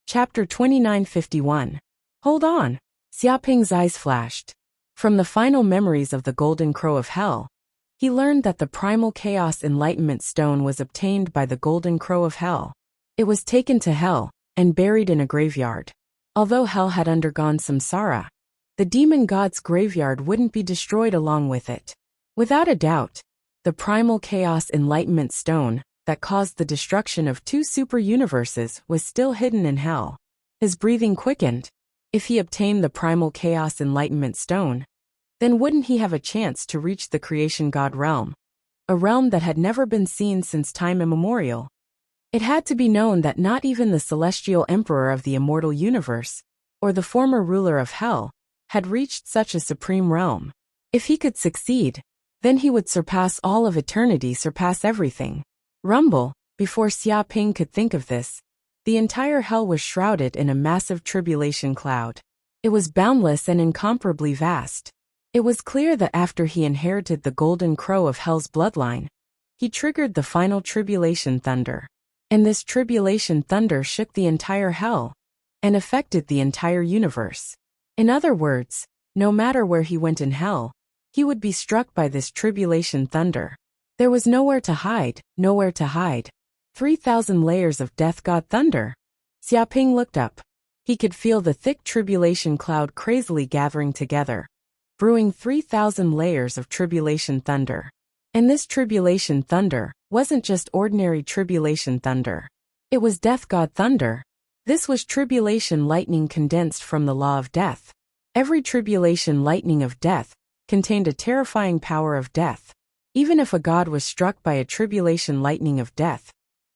Chapter 2951. Hold on. Xiaoping's eyes flashed. From the final memories of the Golden Crow of Hell, he learned that the Primal Chaos Enlightenment Stone was obtained by the Golden Crow of Hell. It was taken to Hell and buried in a graveyard. Although Hell had undergone samsara, the demon god's graveyard wouldn't be destroyed along with it. Without a doubt, the Primal Chaos Enlightenment Stone that caused the destruction of two super-universes was still hidden in Hell. His breathing quickened. If he obtained the Primal Chaos Enlightenment Stone, then wouldn't he have a chance to reach the creation god realm? A realm that had never been seen since time immemorial. It had to be known that not even the celestial emperor of the immortal universe, or the former ruler of Hell, had reached such a supreme realm. If he could succeed, then he would surpass all of eternity, surpass everything. Rumble, before Xiaoping could think of this, the entire Hell was shrouded in a massive tribulation cloud. It was boundless and incomparably vast. It was clear that after he inherited the Golden Crow of Hell's bloodline, he triggered the final tribulation thunder. And this tribulation thunder shook the entire Hell and affected the entire universe. In other words, no matter where he went in Hell, he would be struck by this tribulation thunder. There was nowhere to hide, nowhere to hide. 3,000 layers of death god thunder. Xiaoping looked up. He could feel the thick tribulation cloud crazily gathering together, brewing 3,000 layers of tribulation thunder. And this tribulation thunder wasn't just ordinary tribulation thunder. It was death god thunder. This was tribulation lightning condensed from the law of death. Every tribulation lightning of death contained a terrifying power of death. Even if a god was struck by a tribulation lightning of death,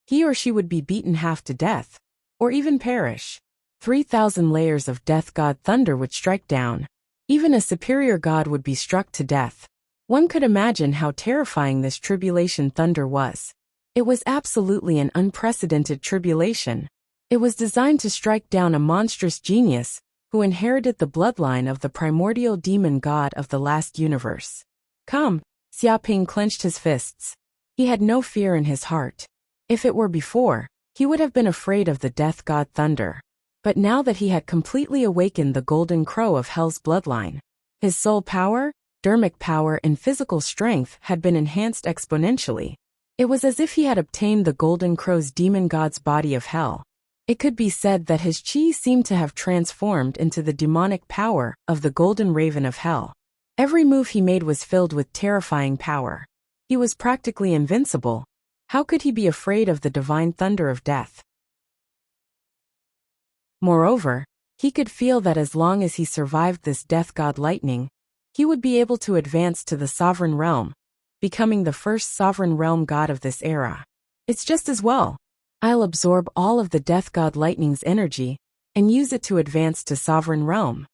he or she would be beaten half to death, or even perish. 3,000 layers of death god thunder would strike down. Even a superior god would be struck to death. One could imagine how terrifying this tribulation thunder was. It was absolutely an unprecedented tribulation. It was designed to strike down a monstrous genius who inherited the bloodline of the primordial demon god of the last universe. Come, Xiaoping clenched his fists. He had no fear in his heart. If it were before, he would have been afraid of the death god Thunder. But now that he had completely awakened the golden crow of Hell's bloodline, his soul power, dermic power and physical strength had been enhanced exponentially. It was as if he had obtained the golden crow's demon god's body of hell. It could be said that his chi seemed to have transformed into the demonic power of the golden raven of hell. Every move he made was filled with terrifying power. He was practically invincible. How could he be afraid of the divine thunder of death? Moreover, he could feel that as long as he survived this death god lightning, he would be able to advance to the sovereign realm, becoming the first sovereign realm god of this era. It's just as well. I'll absorb all of the death god lightning's energy and use it to advance to sovereign realm.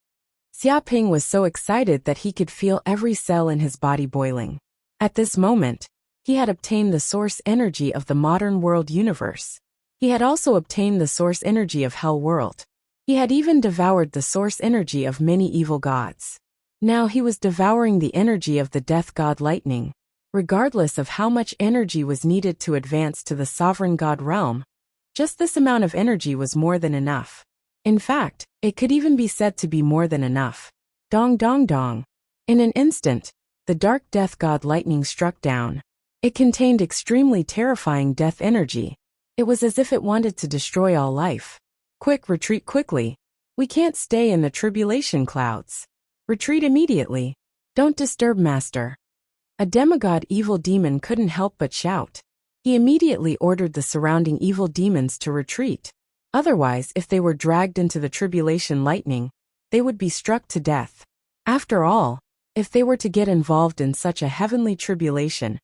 Xiaoping was so excited that he could feel every cell in his body boiling. At this moment, he had obtained the source energy of the modern world universe. He had also obtained the source energy of Hell World. He had even devoured the source energy of many evil gods. Now he was devouring the energy of the death god lightning. Regardless of how much energy was needed to advance to the sovereign god realm, just this amount of energy was more than enough. In fact, it could even be said to be more than enough. Dong dong dong. In an instant, the dark death god lightning struck down. It contained extremely terrifying death energy. It was as if it wanted to destroy all life. Quick, retreat quickly. We can't stay in the tribulation clouds. Retreat immediately. Don't disturb Master. A demigod evil demon couldn't help but shout. He immediately ordered the surrounding evil demons to retreat. Otherwise, if they were dragged into the tribulation lightning, they would be struck to death. After all, if they were to get involved in such a heavenly tribulation,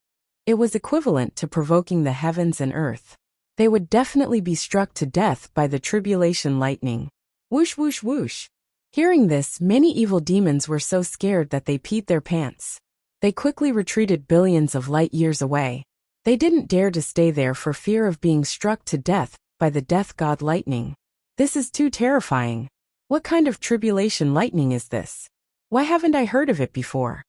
it was equivalent to provoking the heavens and earth. They would definitely be struck to death by the tribulation lightning. Whoosh whoosh whoosh. Hearing this, many evil demons were so scared that they peed their pants. They quickly retreated billions of light years away. They didn't dare to stay there for fear of being struck to death by the death god lightning. This is too terrifying. What kind of tribulation lightning is this? Why haven't I heard of it before?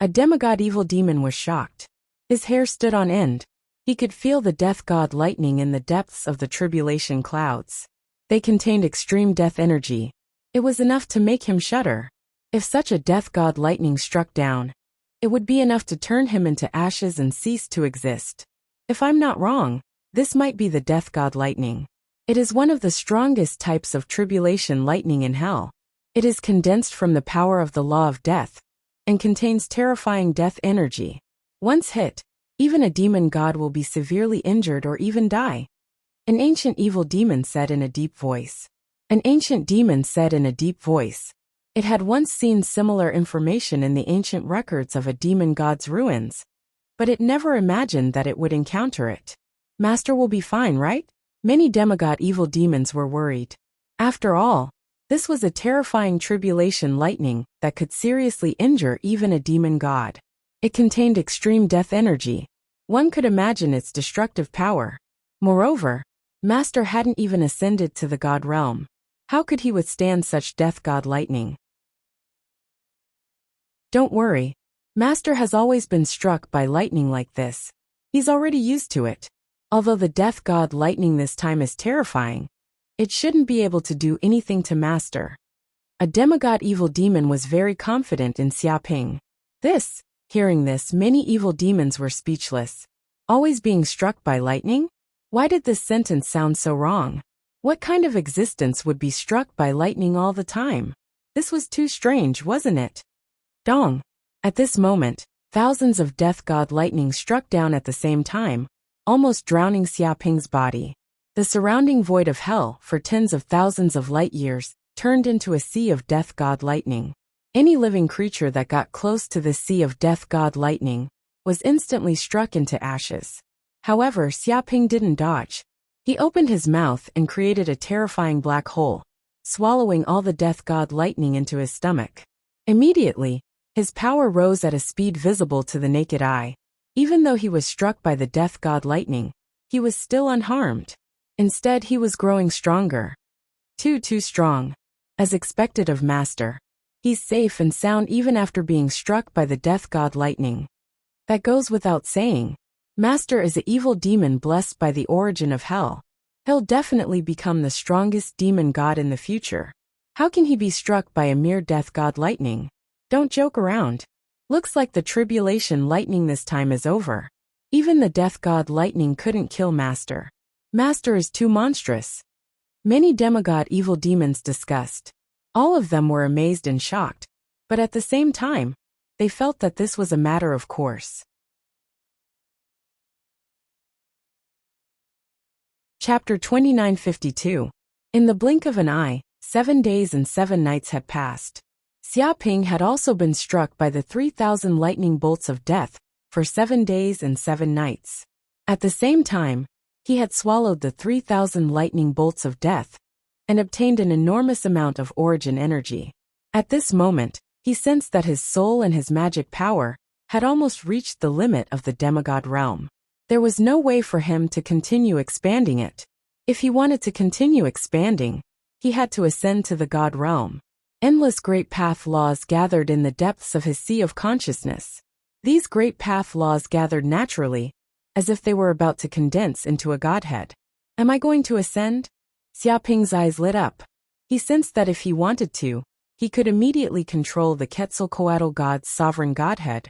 A demigod evil demon was shocked. His hair stood on end. He could feel the death god lightning in the depths of the tribulation clouds. They contained extreme death energy. It was enough to make him shudder. If such a death god lightning struck down, it would be enough to turn him into ashes and cease to exist. If I'm not wrong, this might be the death god lightning. It is one of the strongest types of tribulation lightning in hell. It is condensed from the power of the law of death, and contains terrifying death energy. Once hit, even a demon god will be severely injured or even die. An ancient evil demon said in a deep voice. An ancient demon said in a deep voice. It had once seen similar information in the ancient records of a demon god's ruins, but it never imagined that it would encounter it. Master will be fine, right? Many demigod evil demons were worried. After all, this was a terrifying tribulation lightning that could seriously injure even a demon god. It contained extreme death energy. One could imagine its destructive power. Moreover, Master hadn't even ascended to the god realm. How could he withstand such death god lightning? Don't worry. Master has always been struck by lightning like this. He's already used to it. Although the death god lightning this time is terrifying, it shouldn't be able to do anything to Master. A demigod evil demon was very confident in Xiaoping. Hearing this, many evil demons were speechless. Always being struck by lightning? Why did this sentence sound so wrong? What kind of existence would be struck by lightning all the time? This was too strange, wasn't it? Dong. At this moment, thousands of death god lightning struck down at the same time, almost drowning Xiaoping's body. The surrounding void of hell, for tens of thousands of light years, turned into a sea of death god lightning. Any living creature that got close to the sea of death god lightning was instantly struck into ashes. However, Xiaoping didn't dodge. He opened his mouth and created a terrifying black hole, swallowing all the death god lightning into his stomach. Immediately, his power rose at a speed visible to the naked eye. Even though he was struck by the death god lightning, he was still unharmed. Instead, he was growing stronger. Too strong. As expected of Master. He's safe and sound even after being struck by the death god lightning. That goes without saying. Master is an evil demon blessed by the origin of hell. He'll definitely become the strongest demon god in the future. How can he be struck by a mere death god lightning? Don't joke around. Looks like the tribulation lightning this time is over. Even the death god lightning couldn't kill Master. Master is too monstrous. Many demigod evil demons discussed. All of them were amazed and shocked, but at the same time, they felt that this was a matter of course. Chapter 2952. In the blink of an eye, 7 days and 7 nights had passed. Xiaoping had also been struck by the 3,000 lightning bolts of death for 7 days and 7 nights. At the same time, he had swallowed the 3,000 lightning bolts of death and obtained an enormous amount of origin energy. At this moment, he sensed that his soul and his magic power had almost reached the limit of the demigod realm. There was no way for him to continue expanding it. If he wanted to continue expanding, he had to ascend to the god realm. Endless great path laws gathered in the depths of his sea of consciousness. These great path laws gathered naturally, as if they were about to condense into a godhead. Am I going to ascend? Xiaoping's eyes lit up. He sensed that if he wanted to, he could immediately control the Quetzalcoatl god's sovereign godhead,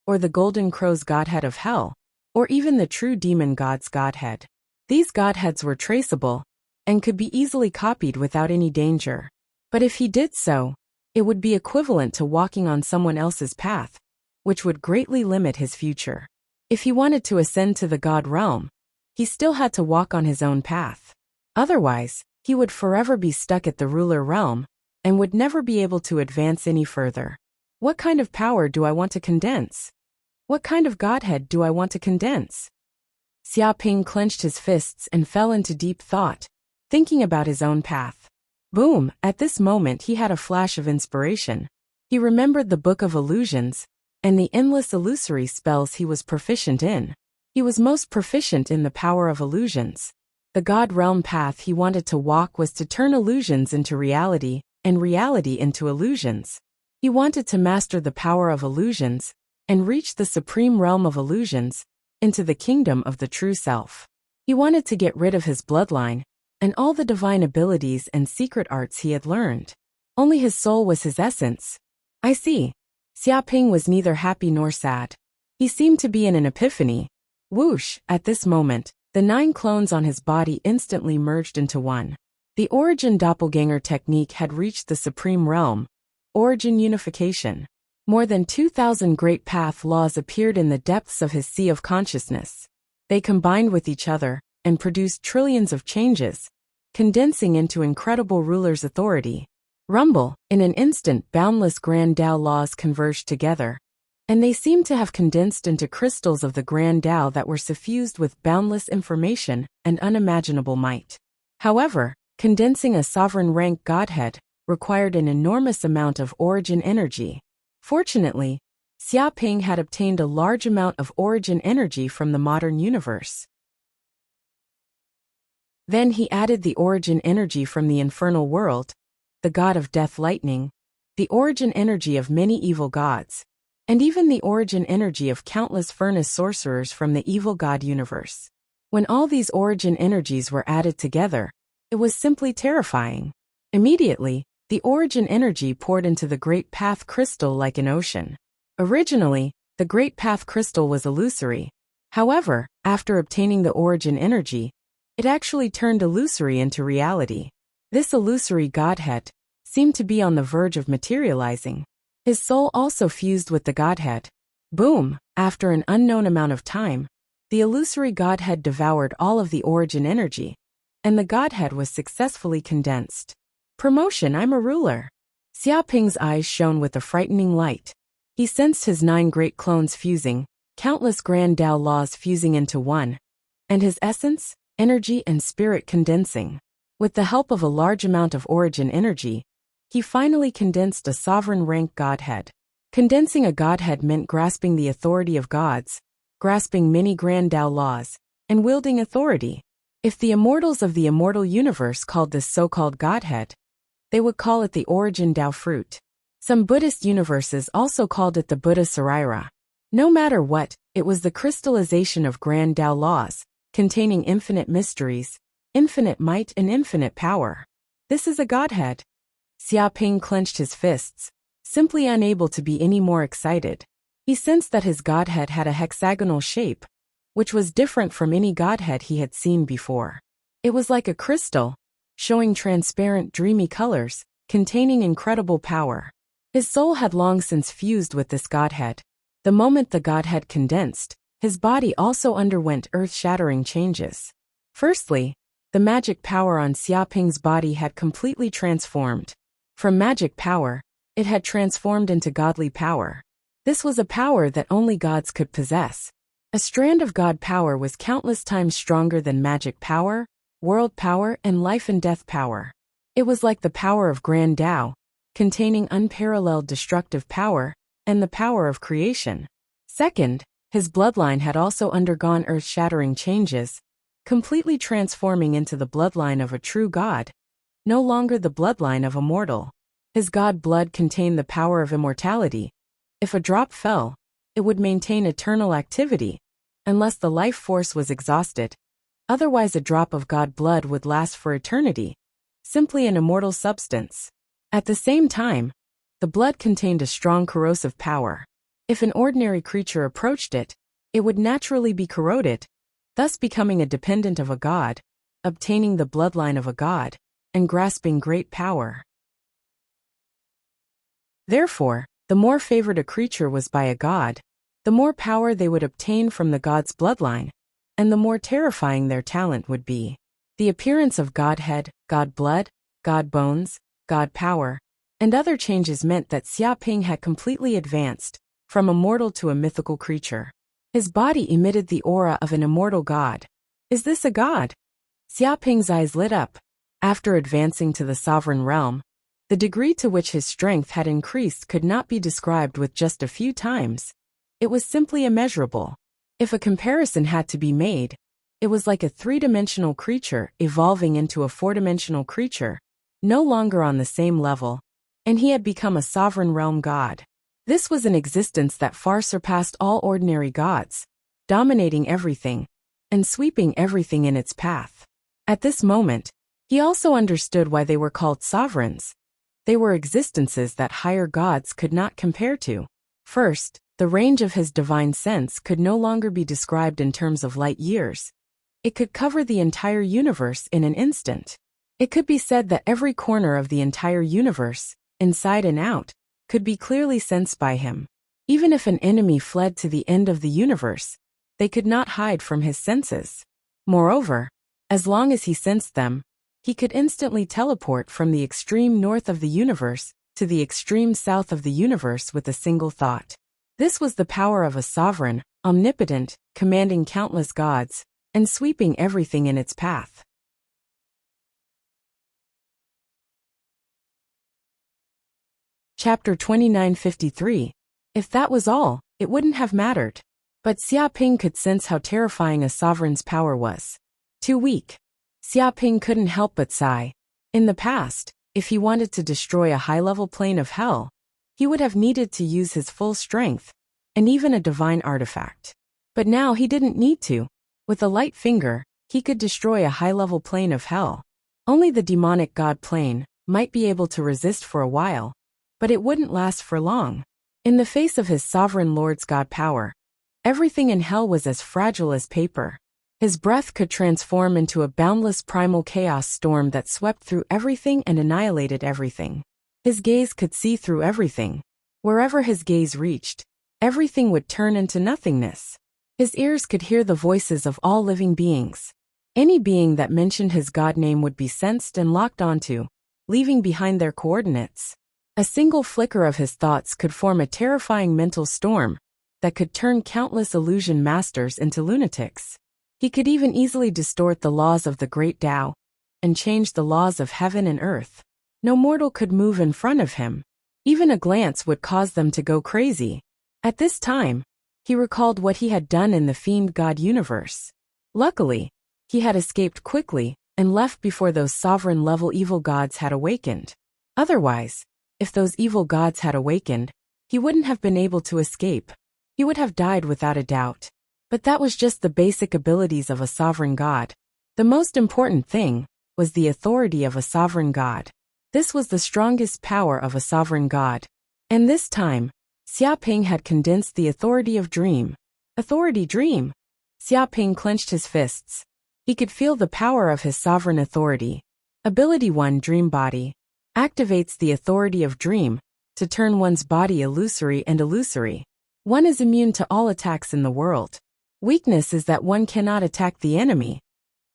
or the Golden Crow's godhead of hell, or even the true demon god's godhead. These godheads were traceable, and could be easily copied without any danger. But if he did so, it would be equivalent to walking on someone else's path, which would greatly limit his future. If he wanted to ascend to the god realm, he still had to walk on his own path. Otherwise, he would forever be stuck at the ruler realm, and would never be able to advance any further. What kind of power do I want to condense? What kind of godhead do I want to condense? Xiaoping clenched his fists and fell into deep thought, thinking about his own path. Boom! At this moment he had a flash of inspiration. He remembered the Book of Illusions, and the endless illusory spells he was proficient in. He was most proficient in the power of illusions. The god realm path he wanted to walk was to turn illusions into reality, and reality into illusions. He wanted to master the power of illusions, and reach the supreme realm of illusions, into the kingdom of the true self. He wanted to get rid of his bloodline, and all the divine abilities and secret arts he had learned. Only his soul was his essence. I see. Xiaoping was neither happy nor sad. He seemed to be in an epiphany. Whoosh! At this moment, the 9 clones on his body instantly merged into one. The origin doppelganger technique had reached the supreme realm. Origin unification. More than 2,000 great path laws appeared in the depths of his sea of consciousness. They combined with each other, and produced trillions of changes, condensing into incredible ruler's authority. Rumble, in an instant boundless Grand Tao laws converged together, and they seemed to have condensed into crystals of the Grand Tao that were suffused with boundless information and unimaginable might. However, condensing a sovereign rank godhead required an enormous amount of origin energy. Fortunately, Xiaoping had obtained a large amount of origin energy from the modern universe. Then he added the origin energy from the infernal world, the god of death lightning, the origin energy of many evil gods, and even the origin energy of countless furnace sorcerers from the evil god universe. When all these origin energies were added together, it was simply terrifying. Immediately, the origin energy poured into the Great Path Crystal like an ocean. Originally, the Great Path Crystal was illusory. However, after obtaining the origin energy, it actually turned illusory into reality. This illusory godhead seemed to be on the verge of materializing. His soul also fused with the godhead. Boom! After an unknown amount of time, the illusory godhead devoured all of the origin energy, and the godhead was successfully condensed. Promotion, I'm a ruler. Xiaoping's eyes shone with a frightening light. He sensed his 9 great clones fusing, countless Grand Tao laws fusing into one, and his essence, energy and spirit condensing. With the help of a large amount of origin energy, he finally condensed a sovereign rank godhead. Condensing a godhead meant grasping the authority of gods, grasping many Grand Tao laws, and wielding authority. If the immortals of the immortal universe called this so-called godhead, they would call it the origin Tao fruit. Some Buddhist universes also called it the Buddha Sarira. No matter what, it was the crystallization of grand Tao laws, containing infinite mysteries, infinite might and infinite power. This is a godhead. Xiaoping clenched his fists, simply unable to be any more excited. He sensed that his godhead had a hexagonal shape, which was different from any godhead he had seen before. It was like a crystal, showing transparent, dreamy colors, containing incredible power. His soul had long since fused with this godhead. The moment the godhead condensed, his body also underwent earth-shattering changes. Firstly, the magic power on Xiaoping's body had completely transformed. From magic power, it had transformed into godly power. This was a power that only gods could possess. A strand of god power was countless times stronger than magic power, world power, and life and death power. It was like the power of Grand Tao, containing unparalleled destructive power, and the power of creation. Second, his bloodline had also undergone earth-shattering changes, completely transforming into the bloodline of a true god, no longer the bloodline of a mortal. His god blood contained the power of immortality. If a drop fell, it would maintain eternal activity, unless the life force was exhausted. Otherwise, a drop of god blood would last for eternity, simply an immortal substance. At the same time, the blood contained a strong corrosive power. If an ordinary creature approached it, it would naturally be corroded, thus becoming a dependent of a god, obtaining the bloodline of a god, and grasping great power. Therefore, the more favored a creature was by a god, the more power they would obtain from the god's bloodline, and the more terrifying their talent would be. The appearance of godhead, god blood, god bones, god power, and other changes meant that Xiaoping had completely advanced, from a mortal to a mythical creature. His body emitted the aura of an immortal god. Is this a god? Xiaoping's eyes lit up. After advancing to the sovereign realm, the degree to which his strength had increased could not be described with just a few times. It was simply immeasurable. If a comparison had to be made, it was like a three-dimensional creature evolving into a four-dimensional creature, no longer on the same level, and he had become a sovereign realm god. This was an existence that far surpassed all ordinary gods, dominating everything, and sweeping everything in its path. At this moment, he also understood why they were called sovereigns. They were existences that higher gods could not compare to. First, the range of his divine sense could no longer be described in terms of light years. It could cover the entire universe in an instant. It could be said that every corner of the entire universe, inside and out, could be clearly sensed by him. Even if an enemy fled to the end of the universe, they could not hide from his senses. Moreover, as long as he sensed them, he could instantly teleport from the extreme north of the universe to the extreme south of the universe with a single thought. This was the power of a sovereign, omnipotent, commanding countless gods, and sweeping everything in its path. Chapter 2953. If that was all, it wouldn't have mattered. But Xiaoping could sense how terrifying a sovereign's power was. Too weak. Xiaoping couldn't help but sigh. In the past, if he wanted to destroy a high-level plane of hell, he would have needed to use his full strength, and even a divine artifact. But now he didn't need to. With a light finger, he could destroy a high-level plane of hell. Only the demonic god plane might be able to resist for a while, but it wouldn't last for long. In the face of his sovereign lord's god power, everything in hell was as fragile as paper. His breath could transform into a boundless primal chaos storm that swept through everything and annihilated everything. His gaze could see through everything. Wherever his gaze reached, everything would turn into nothingness. His ears could hear the voices of all living beings. Any being that mentioned his god name would be sensed and locked onto, leaving behind their coordinates. A single flicker of his thoughts could form a terrifying mental storm that could turn countless illusion masters into lunatics. He could even easily distort the laws of the great Tao and change the laws of heaven and earth. No mortal could move in front of him. Even a glance would cause them to go crazy. At this time, he recalled what he had done in the fiend god universe. Luckily, he had escaped quickly and left before those sovereign-level evil gods had awakened. Otherwise, if those evil gods had awakened, he wouldn't have been able to escape. he would have died without a doubt. But that was just the basic abilities of a sovereign god. The most important thing was the authority of a sovereign god. This was the strongest power of a sovereign god. And this time, Xiaoping had condensed the authority of dream. Authority dream. Xiaoping clenched his fists. He could feel the power of his sovereign authority. Ability 1 Dream Body. Activates the authority of dream to turn one's body illusory and illusory. One is immune to all attacks in the world. Weakness is that one cannot attack the enemy.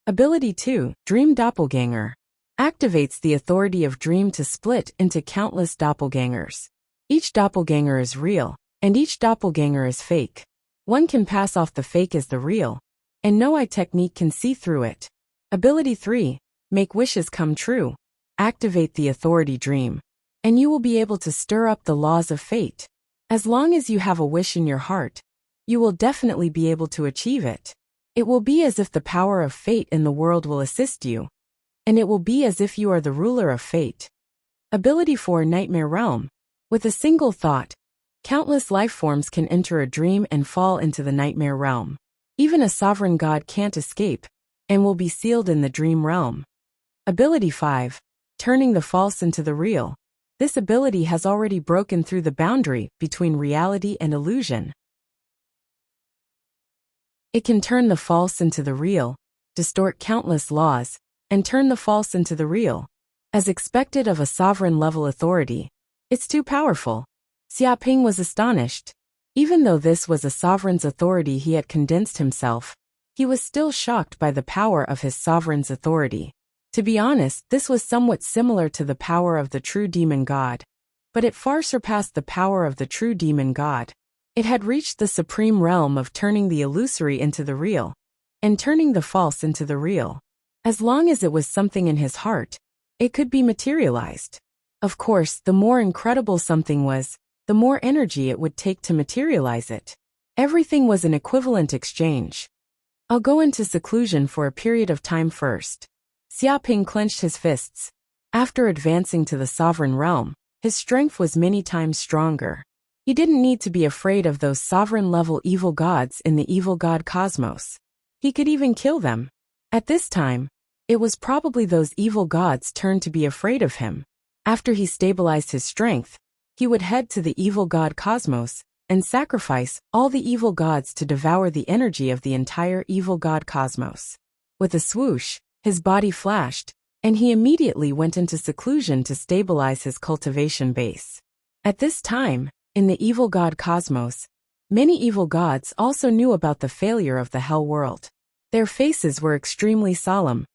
Ability 2 Dream Doppelganger. Activates the authority of dream to split into countless doppelgangers. Each doppelganger is real, and each doppelganger is fake. One can pass off the fake as the real, and no eye technique can see through it. Ability 3 Make wishes come true. Activate the authority dream, and you will be able to stir up the laws of fate. As long as you have a wish in your heart, you will definitely be able to achieve it. It will be as if the power of fate in the world will assist you, and it will be as if you are the ruler of fate. Ability 4 Nightmare Realm. With a single thought, countless life forms can enter a dream and fall into the nightmare realm. Even a sovereign god can't escape, and will be sealed in the dream realm. Ability 5 Turning the false into the real. This ability has already broken through the boundary between reality and illusion. It can turn the false into the real, distort countless laws, and turn the false into the real. As expected of a sovereign-level authority, it's too powerful. Xiaoping was astonished. Even though this was a sovereign's authority he had condensed himself, he was still shocked by the power of his sovereign's authority. To be honest, this was somewhat similar to the power of the true demon god, but it far surpassed the power of the true demon god. It had reached the supreme realm of turning the illusory into the real, and turning the false into the real. As long as it was something in his heart, it could be materialized. Of course, the more incredible something was, the more energy it would take to materialize it. Everything was an equivalent exchange. I'll go into seclusion for a period of time first. Xiaoping clenched his fists. After advancing to the sovereign realm, his strength was many times stronger. He didn't need to be afraid of those sovereign-level evil gods in the evil god cosmos. He could even kill them. At this time, it was probably those evil gods' turn to be afraid of him. After he stabilized his strength, he would head to the evil god cosmos and sacrifice all the evil gods to devour the energy of the entire evil god cosmos. With a swoosh, his body flashed, and he immediately went into seclusion to stabilize his cultivation base. At this time, in the evil god cosmos, many evil gods also knew about the failure of the hell world. Their faces were extremely solemn.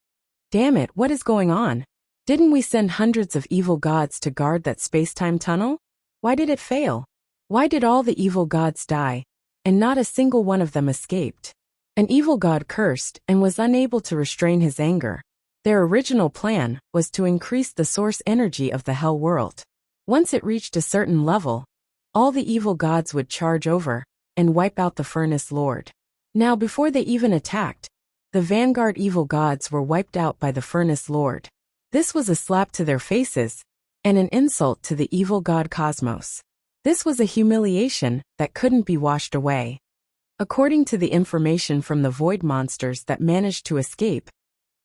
Damn it, what is going on? Didn't we send hundreds of evil gods to guard that space-time tunnel? Why did it fail? Why did all the evil gods die, and not a single one of them escaped? An evil god cursed and was unable to restrain his anger. Their original plan was to increase the source energy of the hell world. Once it reached a certain level, all the evil gods would charge over and wipe out the furnace lord. Now, before they even attacked, the vanguard evil gods were wiped out by the furnace lord. This was a slap to their faces, and an insult to the evil god cosmos. This was a humiliation that couldn't be washed away. According to the information from the void monsters that managed to escape,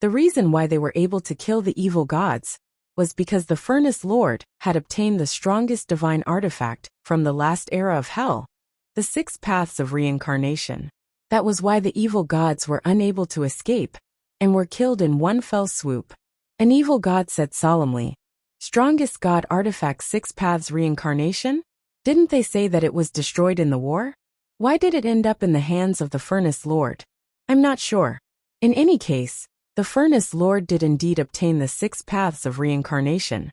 the reason why they were able to kill the evil gods was because the furnace lord had obtained the strongest divine artifact from the last era of hell, the 6 paths of reincarnation. That was why the evil gods were unable to escape, and were killed in one fell swoop. An evil god said solemnly, "Strongest god artifact 6 paths reincarnation? Didn't they say that it was destroyed in the war? Why did it end up in the hands of the furnace lord? I'm not sure. In any case, the furnace lord did indeed obtain the 6 paths of reincarnation.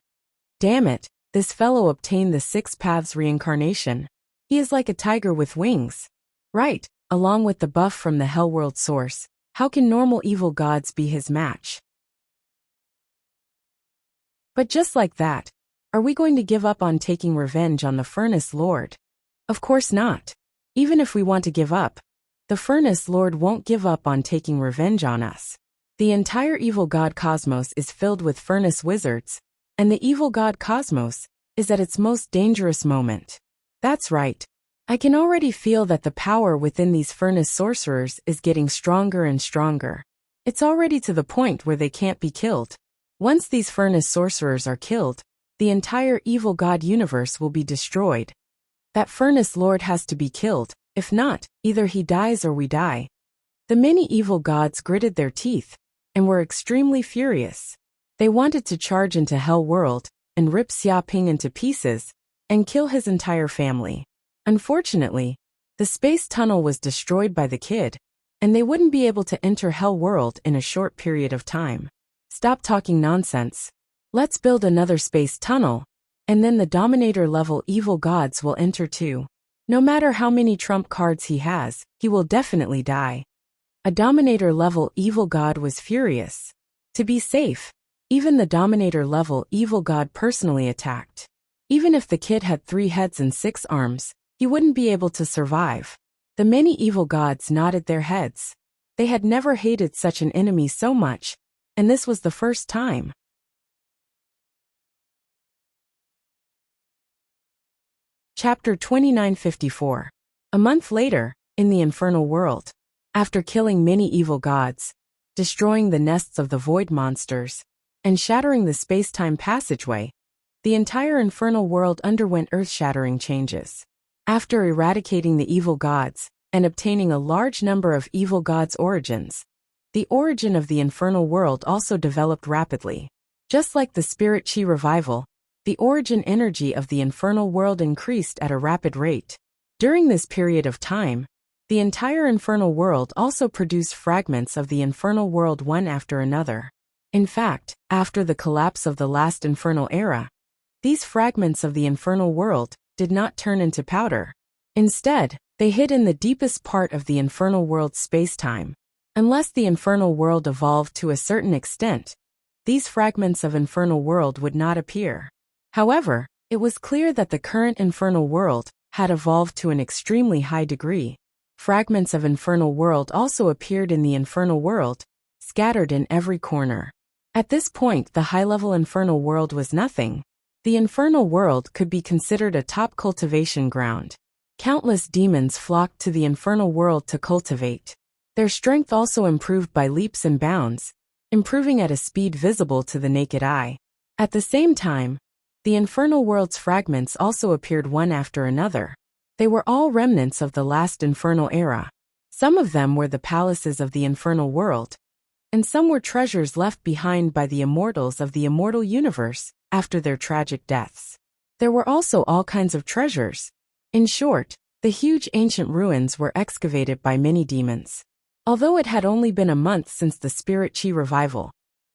Damn it, this fellow obtained the 6 paths reincarnation. He is like a tiger with wings. Right, along with the buff from the hellworld source, how can normal evil gods be his match? But just like that, are we going to give up on taking revenge on the furnace lord? Of course not. Even if we want to give up, the furnace lord won't give up on taking revenge on us. The entire evil god cosmos is filled with furnace wizards, and the evil god cosmos is at its most dangerous moment. That's right. I can already feel that the power within these furnace sorcerers is getting stronger and stronger. It's already to the point where they can't be killed. Once these furnace sorcerers are killed, the entire evil god universe will be destroyed. That furnace lord has to be killed. If not, either he dies or we die. The many evil gods gritted their teeth and were extremely furious. They wanted to charge into Hell World and rip Xiaoping into pieces and kill his entire family. Unfortunately, the space tunnel was destroyed by the kid, and they wouldn't be able to enter Hell World in a short period of time. Stop talking nonsense. Let's build another space tunnel, and then the Dominator-level evil gods will enter too. No matter how many trump cards he has, he will definitely die. A Dominator-level evil god was furious. To be safe, even the Dominator-level evil god personally attacked. Even if the kid had 3 heads and 6 arms, he wouldn't be able to survive. The many evil gods nodded their heads. They had never hated such an enemy so much, and this was the first time. Chapter 2954. A month later, in the infernal world. After killing many evil gods, destroying the nests of the void monsters, and shattering the space-time passageway, the entire infernal world underwent earth-shattering changes. After eradicating the evil gods and obtaining a large number of evil gods' origins, the origin of the infernal world also developed rapidly. Just like the spirit chi revival, the origin energy of the infernal world increased at a rapid rate. During this period of time, the entire infernal world also produced fragments of the infernal world one after another. In fact, after the collapse of the last infernal era, these fragments of the infernal world did not turn into powder. Instead, they hid in the deepest part of the infernal world's space-time. Unless the infernal world evolved to a certain extent, these fragments of infernal world would not appear. However, it was clear that the current infernal world had evolved to an extremely high degree. Fragments of infernal world also appeared in the infernal world, scattered in every corner. At this point, the high-level infernal world was nothing. The infernal world could be considered a top cultivation ground. Countless demons flocked to the infernal world to cultivate. Their strength also improved by leaps and bounds, improving at a speed visible to the naked eye. At the same time, the infernal world's fragments also appeared one after another. They were all remnants of the last infernal era. Some of them were the palaces of the infernal world, and some were treasures left behind by the immortals of the immortal universe after their tragic deaths. There were also all kinds of treasures. In short, the huge ancient ruins were excavated by many demons. Although it had only been a month since the spirit chi revival,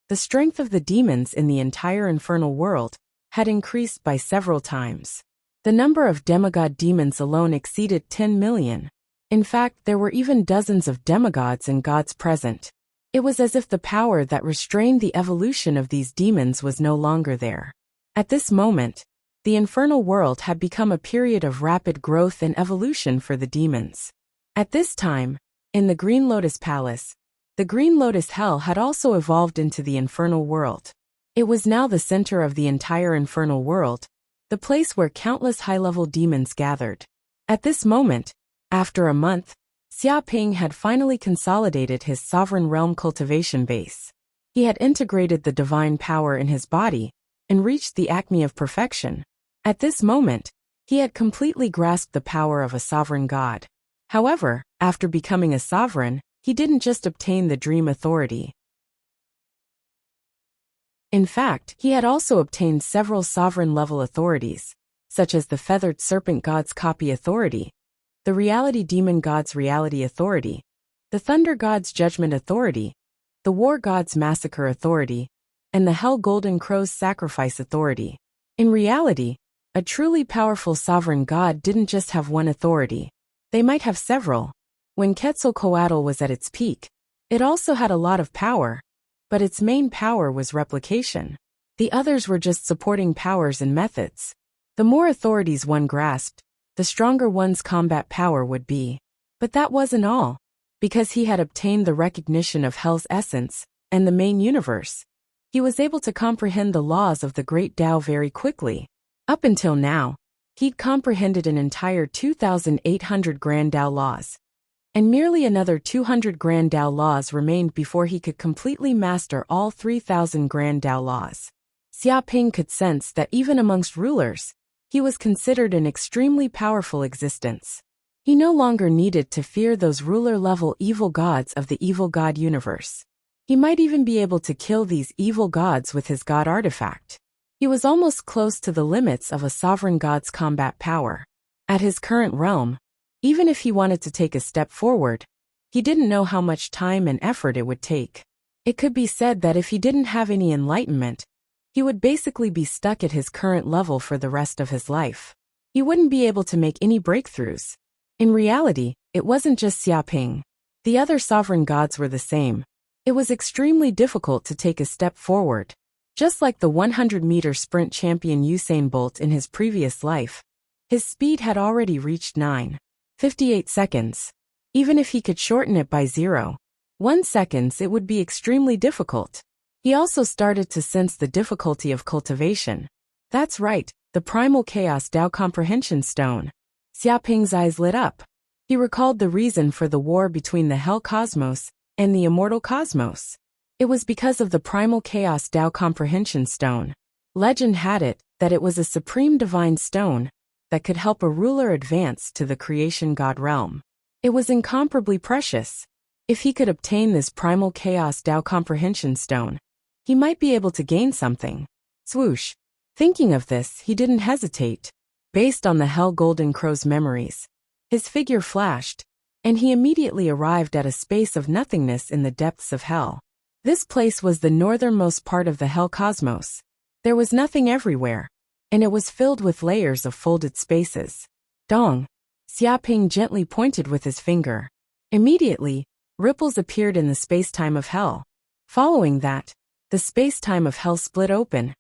the strength of the demons in the entire infernal world had increased by several times. The number of demigod demons alone exceeded 10 million. In fact, there were even dozens of demigods and gods present. It was as if the power that restrained the evolution of these demons was no longer there. At this moment, the infernal world had become a period of rapid growth and evolution for the demons. At this time, in the Green Lotus Palace, the Green Lotus Hell had also evolved into the infernal world. It was now the center of the entire infernal world, the place where countless high-level demons gathered. At this moment, after a month, Xiaoping had finally consolidated his sovereign realm cultivation base. He had integrated the divine power in his body and reached the acme of perfection. At this moment, he had completely grasped the power of a sovereign god. However, after becoming a sovereign, he didn't just obtain the dream authority. In fact, he had also obtained several sovereign-level authorities, such as the Feathered Serpent God's Copy Authority, the Reality Demon God's Reality Authority, the Thunder God's Judgment Authority, the War God's Massacre Authority, and the Hell Golden Crow's Sacrifice Authority. In reality, a truly powerful sovereign god didn't just have one authority. They might have several. When Quetzalcoatl was at its peak, it also had a lot of power, but its main power was replication. The others were just supporting powers and methods. The more authorities one grasped, the stronger one's combat power would be. But that wasn't all. Because he had obtained the recognition of Hell's essence and the main universe, he was able to comprehend the laws of the Great Tao very quickly. Up until now, He'd comprehended an entire 2,800 Grand Tao laws. And merely another 200 Grand Tao laws remained before he could completely master all 3,000 Grand Tao laws. Xia Ping could sense that even amongst rulers, he was considered an extremely powerful existence. He no longer needed to fear those ruler-level evil gods of the evil god universe. He might even be able to kill these evil gods with his god artifact. He was almost close to the limits of a sovereign god's combat power. At his current realm, even if he wanted to take a step forward, he didn't know how much time and effort it would take. It could be said that if he didn't have any enlightenment, he would basically be stuck at his current level for the rest of his life. He wouldn't be able to make any breakthroughs. In reality, it wasn't just Xia Ping. The other sovereign gods were the same. It was extremely difficult to take a step forward. Just like the 100-meter sprint champion Usain Bolt in his previous life, his speed had already reached 9.58 seconds. Even if he could shorten it by 0.1 seconds, it would be extremely difficult. He also started to sense the difficulty of cultivation. That's right, the Primal Chaos Tao Comprehension Stone. Xia Ping's eyes lit up. He recalled the reason for the war between the Hell Cosmos and the Immortal Cosmos. It was because of the Primal Chaos Tao Comprehension Stone. Legend had it that it was a supreme divine stone that could help a ruler advance to the creation god realm. It was incomparably precious. If he could obtain this Primal Chaos Tao Comprehension Stone, he might be able to gain something. Swoosh. Thinking of this, he didn't hesitate. Based on the Hell Golden Crow's memories, his figure flashed, and he immediately arrived at a space of nothingness in the depths of hell. This place was the northernmost part of the Hell Cosmos. There was nothing everywhere, and it was filled with layers of folded spaces. Dong. Xia Ping gently pointed with his finger. Immediately, ripples appeared in the space-time of hell. Following that, the space-time of hell split open,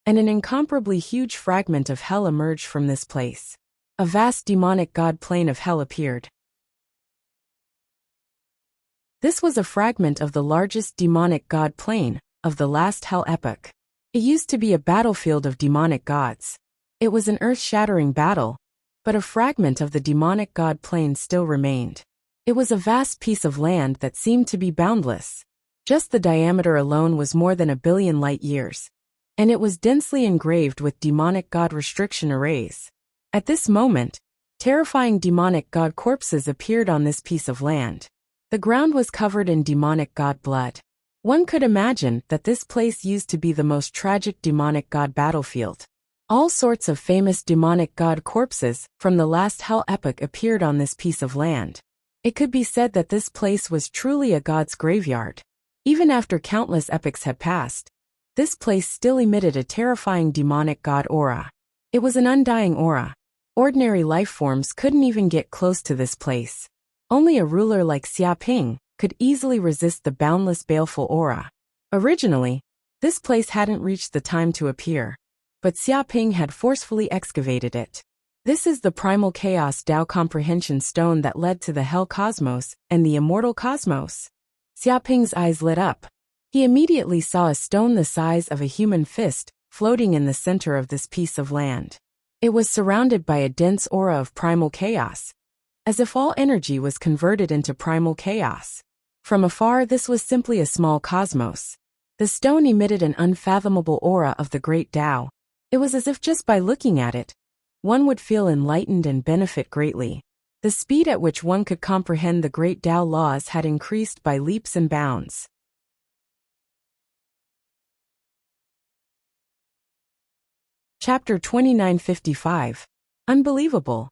and an incomparably huge fragment of hell emerged from this place. A vast demonic god plane of hell appeared. This was a fragment of the largest demonic god plane of the last hell epoch. It used to be a battlefield of demonic gods. It was an earth-shattering battle, but a fragment of the demonic god plane still remained. It was a vast piece of land that seemed to be boundless. Just the diameter alone was more than 1 billion light years, and it was densely engraved with demonic god restriction arrays. At this moment, terrifying demonic god corpses appeared on this piece of land. The ground was covered in demonic god blood. One could imagine that this place used to be the most tragic demonic god battlefield. All sorts of famous demonic god corpses from the last hell epoch appeared on this piece of land. It could be said that this place was truly a god's graveyard. Even after countless epochs had passed, this place still emitted a terrifying demonic god aura. It was an undying aura. Ordinary life forms couldn't even get close to this place. Only a ruler like Xia Ping could easily resist the boundless baleful aura. Originally, this place hadn't reached the time to appear, but Xia Ping had forcefully excavated it. This is the Primal Chaos Tao Comprehension Stone that led to the Hell Cosmos and the Immortal Cosmos. Xia Ping's eyes lit up. He immediately saw a stone the size of a human fist floating in the center of this piece of land. It was surrounded by a dense aura of primal chaos, as if all energy was converted into primal chaos. From afar, this was simply a small cosmos. The stone emitted an unfathomable aura of the great Tao. It was as if just by looking at it, one would feel enlightened and benefit greatly. The speed at which one could comprehend the great Tao laws had increased by leaps and bounds. Chapter 2955. Unbelievable.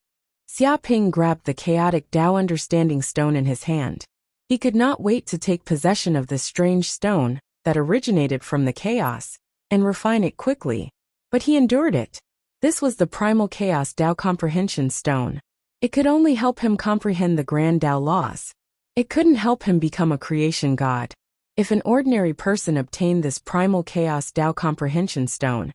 Xia Ping grabbed the chaotic Tao Understanding Stone in his hand. He could not wait to take possession of this strange stone that originated from the chaos and refine it quickly. But he endured it. This was the Primal Chaos Tao Comprehension Stone. It could only help him comprehend the Grand Tao laws. It couldn't help him become a creation god. If an ordinary person obtained this Primal Chaos Tao Comprehension Stone,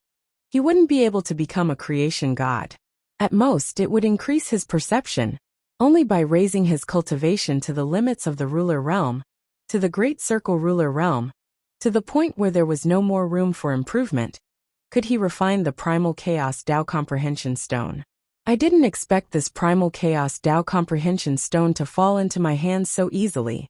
he wouldn't be able to become a creation god. At most, it would increase his perception. Only by raising his cultivation to the limits of the ruler realm, to the Great Circle ruler realm, to the point where there was no more room for improvement, could he refine the Primal Chaos Tao Comprehension Stone. I didn't expect this primal chaos Tao comprehension stone to fall into my hands so easily.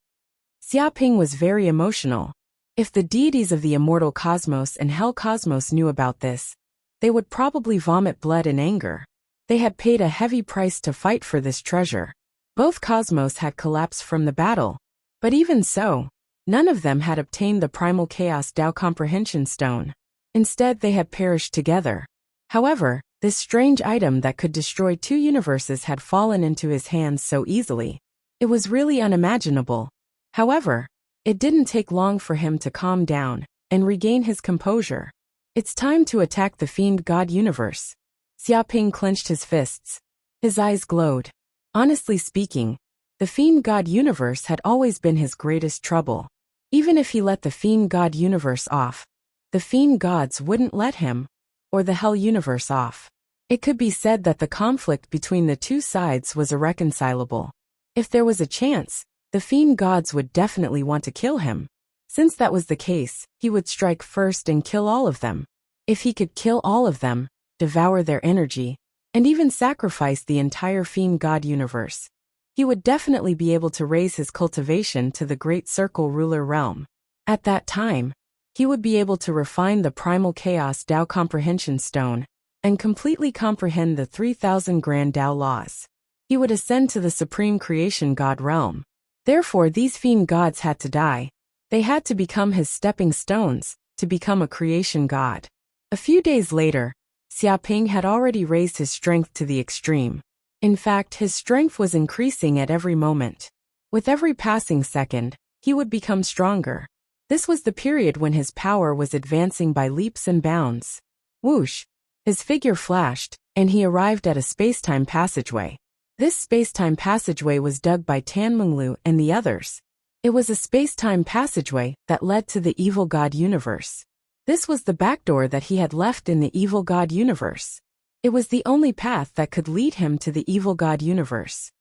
Xiaoping was very emotional. If the deities of the immortal cosmos and hell cosmos knew about this, they would probably vomit blood in anger. They had paid a heavy price to fight for this treasure. Both cosmos had collapsed from the battle. But even so, none of them had obtained the primal chaos Tao comprehension stone. Instead, they had perished together. However, this strange item that could destroy two universes had fallen into his hands so easily. It was really unimaginable. However, it didn't take long for him to calm down and regain his composure. It's time to attack the fiend god universe. Xiaoping clenched his fists. His eyes glowed. Honestly speaking, the fiend god universe had always been his greatest trouble. Even if he let the fiend god universe off, the fiend gods wouldn't let him, or the hell universe off. It could be said that the conflict between the two sides was irreconcilable. If there was a chance, the fiend gods would definitely want to kill him. Since that was the case, he would strike first and kill all of them. If he could kill all of them, devour their energy, and even sacrifice the entire fiend god universe, he would definitely be able to raise his cultivation to the Great Circle ruler realm. At that time, he would be able to refine the primal chaos Tao comprehension stone and completely comprehend the 3,000 grand Tao laws. He would ascend to the supreme creation god realm. Therefore, these fiend gods had to die. They had to become his stepping stones to become a creation god. A few days later, Xiaoping had already raised his strength to the extreme. In fact, his strength was increasing at every moment. With every passing second, he would become stronger. This was the period when his power was advancing by leaps and bounds. Whoosh! His figure flashed, and he arrived at a space-time passageway. This space-time passageway was dug by Tan Menglu and the others. It was a space-time passageway that led to the evil god universe. This was the backdoor that he had left in the evil god universe. It was the only path that could lead him to the evil god universe.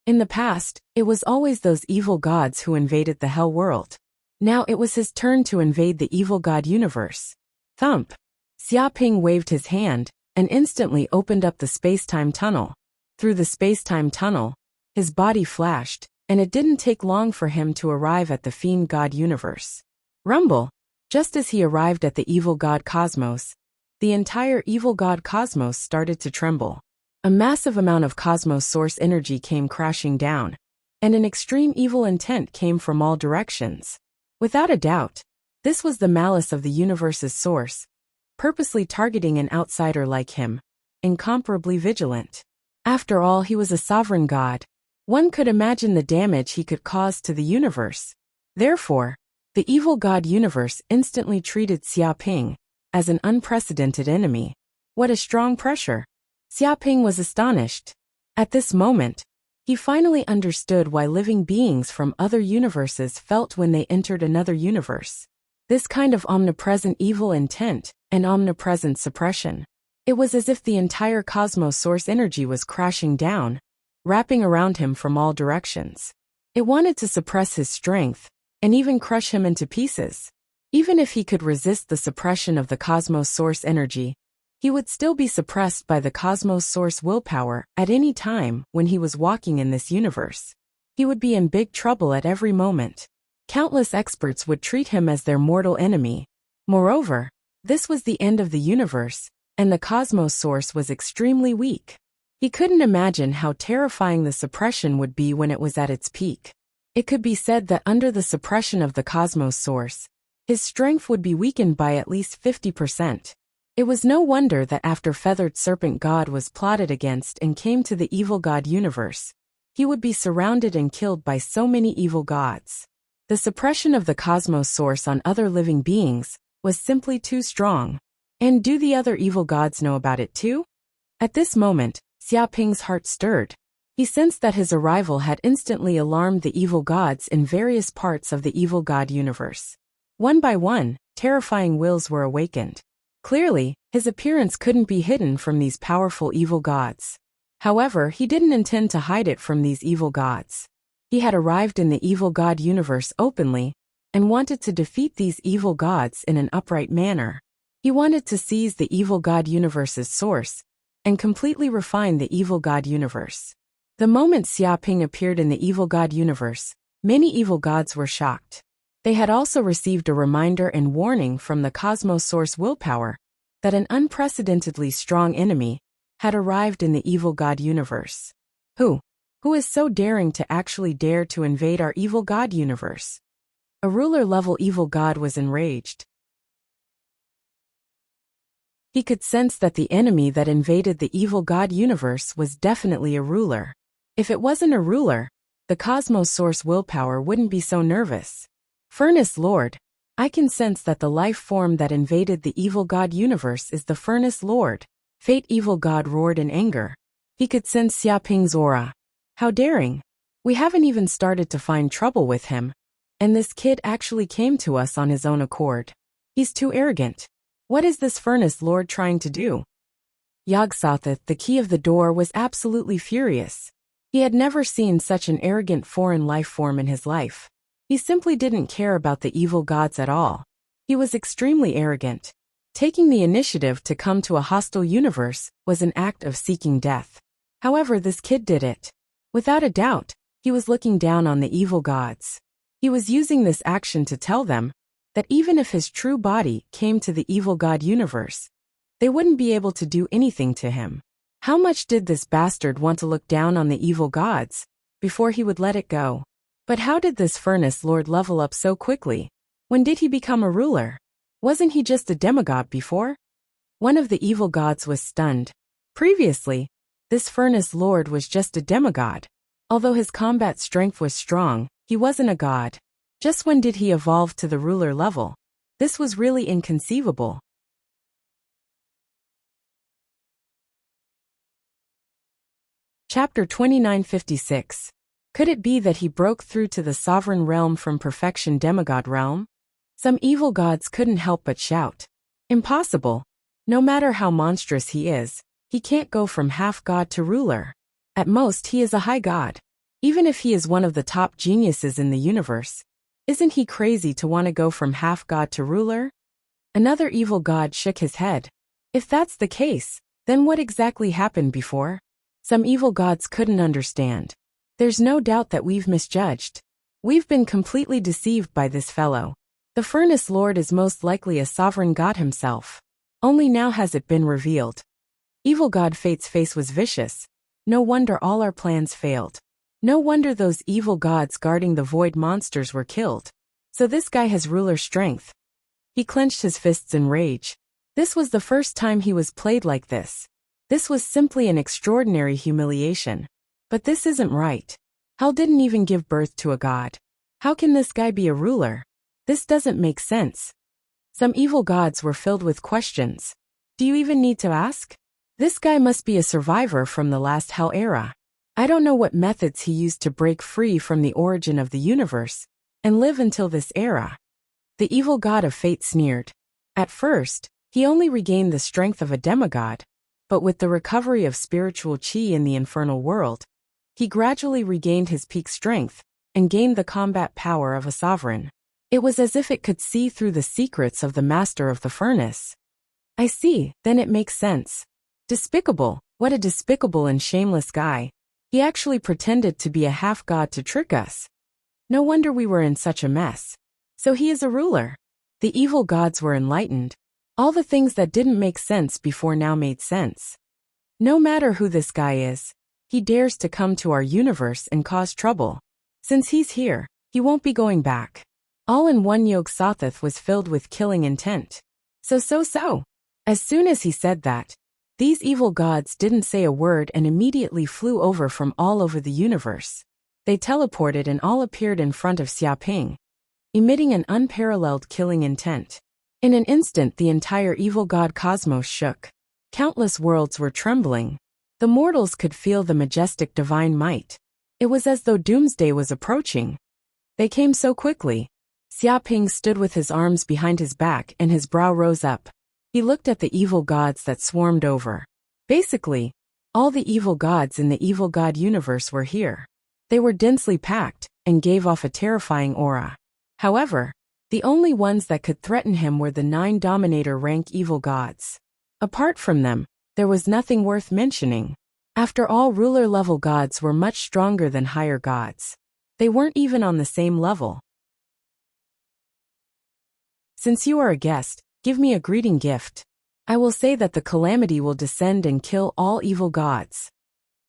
In the past, it was always those evil gods who invaded the hell world. Now it was his turn to invade the evil god universe. Thump! Xiaoping waved his hand and instantly opened up the space-time tunnel. Through the space-time tunnel, his body flashed, and it didn't take long for him to arrive at the fiend god universe. Rumble! Just as he arrived at the evil god cosmos, the entire evil god cosmos started to tremble. A massive amount of cosmos source energy came crashing down, and an extreme evil intent came from all directions. Without a doubt, this was the malice of the universe's source, purposely targeting an outsider like him, incomparably vigilant. After all, he was a sovereign god. One could imagine the damage he could cause to the universe. Therefore, the evil god universe instantly treated Xiaoping as an unprecedented enemy. What a strong pressure! Xiaoping was astonished. At this moment, he finally understood why living beings from other universes felt when they entered another universe. This kind of omnipresent evil intent and omnipresent suppression. It was as if the entire cosmos source energy was crashing down, wrapping around him from all directions. It wanted to suppress his strength and even crush him into pieces. Even if he could resist the suppression of the cosmos source energy, he would still be suppressed by the cosmos source willpower at any time when he was walking in this universe. He would be in big trouble at every moment. Countless experts would treat him as their mortal enemy. Moreover, this was the end of the universe, and the cosmos source was extremely weak. He couldn't imagine how terrifying the suppression would be when it was at its peak. It could be said that under the suppression of the cosmos source, his strength would be weakened by at least 50%. It was no wonder that after Feathered Serpent God was plotted against and came to the evil god universe, he would be surrounded and killed by so many evil gods. The suppression of the cosmos source on other living beings was simply too strong. And do the other evil gods know about it too? At this moment, Xiaoping's heart stirred. He sensed that his arrival had instantly alarmed the evil gods in various parts of the evil god universe. One by one, terrifying wills were awakened. Clearly, his appearance couldn't be hidden from these powerful evil gods. However, he didn't intend to hide it from these evil gods. He had arrived in the evil god universe openly and wanted to defeat these evil gods in an upright manner. He wanted to seize the evil god universe's source and completely refine the evil god universe. The moment Xiaoping appeared in the evil god universe, many evil gods were shocked. They had also received a reminder and warning from the cosmos source willpower that an unprecedentedly strong enemy had arrived in the evil god universe. Who is so daring to actually dare to invade our evil god universe? A ruler-level evil god was enraged. He could sense that the enemy that invaded the evil god universe was definitely a ruler. If it wasn't a ruler, the cosmos source willpower wouldn't be so nervous. Furnace Lord, I can sense that the life form that invaded the evil god universe is the Furnace Lord. Fate evil god roared in anger. He could sense Xiaoping's aura. How daring! We haven't even started to find trouble with him, and this kid actually came to us on his own accord. He's too arrogant. What is this Furnace Lord trying to do? Yog-Sothoth, the key of the door, was absolutely furious. He had never seen such an arrogant foreign life form in his life. He simply didn't care about the evil gods at all. He was extremely arrogant. Taking the initiative to come to a hostile universe was an act of seeking death. However, this kid did it. Without a doubt, he was looking down on the evil gods. He was using this action to tell them that even if his true body came to the evil god universe, they wouldn't be able to do anything to him. How much did this bastard want to look down on the evil gods before he would let it go? But how did this Furnace Lord level up so quickly? When did he become a ruler? Wasn't he just a demigod before? One of the evil gods was stunned. Previously, this Furnace Lord was just a demigod. Although his combat strength was strong, he wasn't a god. Just when did he evolve to the ruler level? This was really inconceivable. Chapter 2956. Could it be that he broke through to the sovereign realm from perfection demigod realm? Some evil gods couldn't help but shout. Impossible. No matter how monstrous he is, he can't go from half-god to ruler. At most he is a high god. Even if he is one of the top geniuses in the universe, isn't he crazy to want to go from half-god to ruler? Another evil god shook his head. If that's the case, then what exactly happened before? Some evil gods couldn't understand. There's no doubt that we've misjudged. We've been completely deceived by this fellow. The Furnace Lord is most likely a sovereign god himself. Only now has it been revealed. Evil god Fate's face was vicious. No wonder all our plans failed. No wonder those evil gods guarding the void monsters were killed. So this guy has ruler strength. He clenched his fists in rage. This was the first time he was played like this. This was simply an extraordinary humiliation. But this isn't right. Hell didn't even give birth to a god. How can this guy be a ruler? This doesn't make sense. Some evil gods were filled with questions. Do you even need to ask? This guy must be a survivor from the last Hell era. I don't know what methods he used to break free from the origin of the universe and live until this era. The evil god of Fate sneered. At first, he only regained the strength of a demigod, but with the recovery of spiritual chi in the infernal world, he gradually regained his peak strength and gained the combat power of a sovereign. It was as if it could see through the secrets of the master of the furnace. I see, then it makes sense. Despicable, what a despicable and shameless guy. He actually pretended to be a half-god to trick us. No wonder we were in such a mess. So he is a ruler. The evil gods were enlightened. All the things that didn't make sense before now made sense. No matter who this guy is, he dares to come to our universe and cause trouble. Since he's here, he won't be going back. All in one Yog-Sothoth was filled with killing intent. So. As soon as he said that, these evil gods didn't say a word and immediately flew over from all over the universe. They teleported and all appeared in front of Xiaoping, emitting an unparalleled killing intent. In an instant the entire evil god cosmos shook. Countless worlds were trembling. The mortals could feel the majestic divine might. It was as though doomsday was approaching. They came so quickly. Xiaoping stood with his arms behind his back and his brow rose up. He looked at the evil gods that swarmed over. Basically, all the evil gods in the evil god universe were here. They were densely packed and gave off a terrifying aura. However, The only ones that could threaten him were the 9 dominator-rank evil gods. Apart from them, there was nothing worth mentioning. After all, ruler-level gods were much stronger than higher gods. They weren't even on the same level. Since you are a guest, give me a greeting gift. I will say that the calamity will descend and kill all evil gods.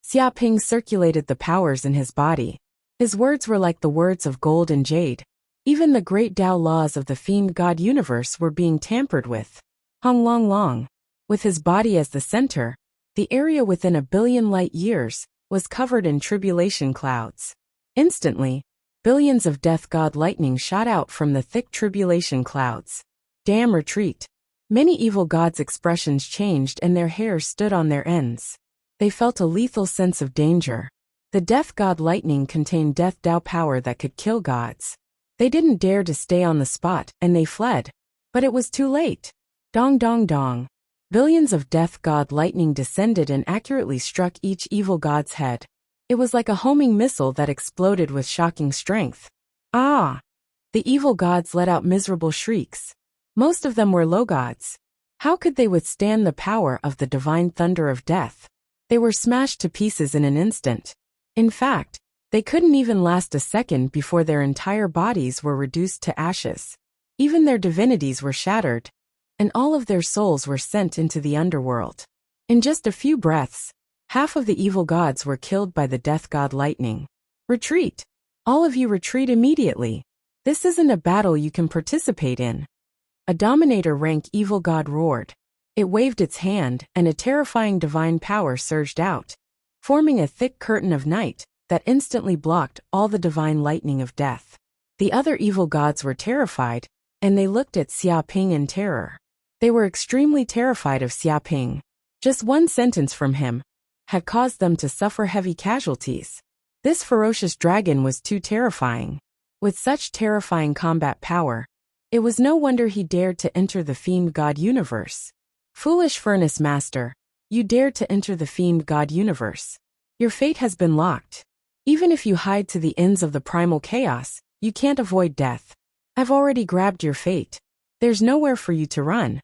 Xiaoping circulated the powers in his body. His words were like the words of gold and jade. Even the great Tao laws of the fiend god universe were being tampered with. Hong Long Long, with his body as the center, the area within 1 billion light years was covered in tribulation clouds. Instantly, billions of death god lightning shot out from the thick tribulation clouds. Damn, retreat. Many evil gods' expressions changed and their hair stood on their ends. They felt a lethal sense of danger. The death god lightning contained death Tao power that could kill gods. They didn't dare to stay on the spot, and they fled. But it was too late. Dong dong dong. Billions of death god lightning descended and accurately struck each evil god's head. It was like a homing missile that exploded with shocking strength. Ah! The evil gods let out miserable shrieks. Most of them were low gods. How could they withstand the power of the divine thunder of death? They were smashed to pieces in an instant. In fact, they couldn't even last a second before their entire bodies were reduced to ashes. Even their divinities were shattered, and all of their souls were sent into the underworld. In just a few breaths, half of the evil gods were killed by the death god lightning. Retreat! All of you retreat immediately. This isn't a battle you can participate in. A dominator-rank evil god roared. It waved its hand, and a terrifying divine power surged out, forming a thick curtain of night that instantly blocked all the divine lightning of death. The other evil gods were terrified, and they looked at Xiaoping in terror. They were extremely terrified of Xiaoping. Just one sentence from him had caused them to suffer heavy casualties. This ferocious dragon was too terrifying. With such terrifying combat power, it was no wonder he dared to enter the fiend god universe. Foolish furnace master, you dared to enter the fiend god universe. Your fate has been locked. Even if you hide to the ends of the primal chaos, you can't avoid death. I've already grabbed your fate. There's nowhere for you to run.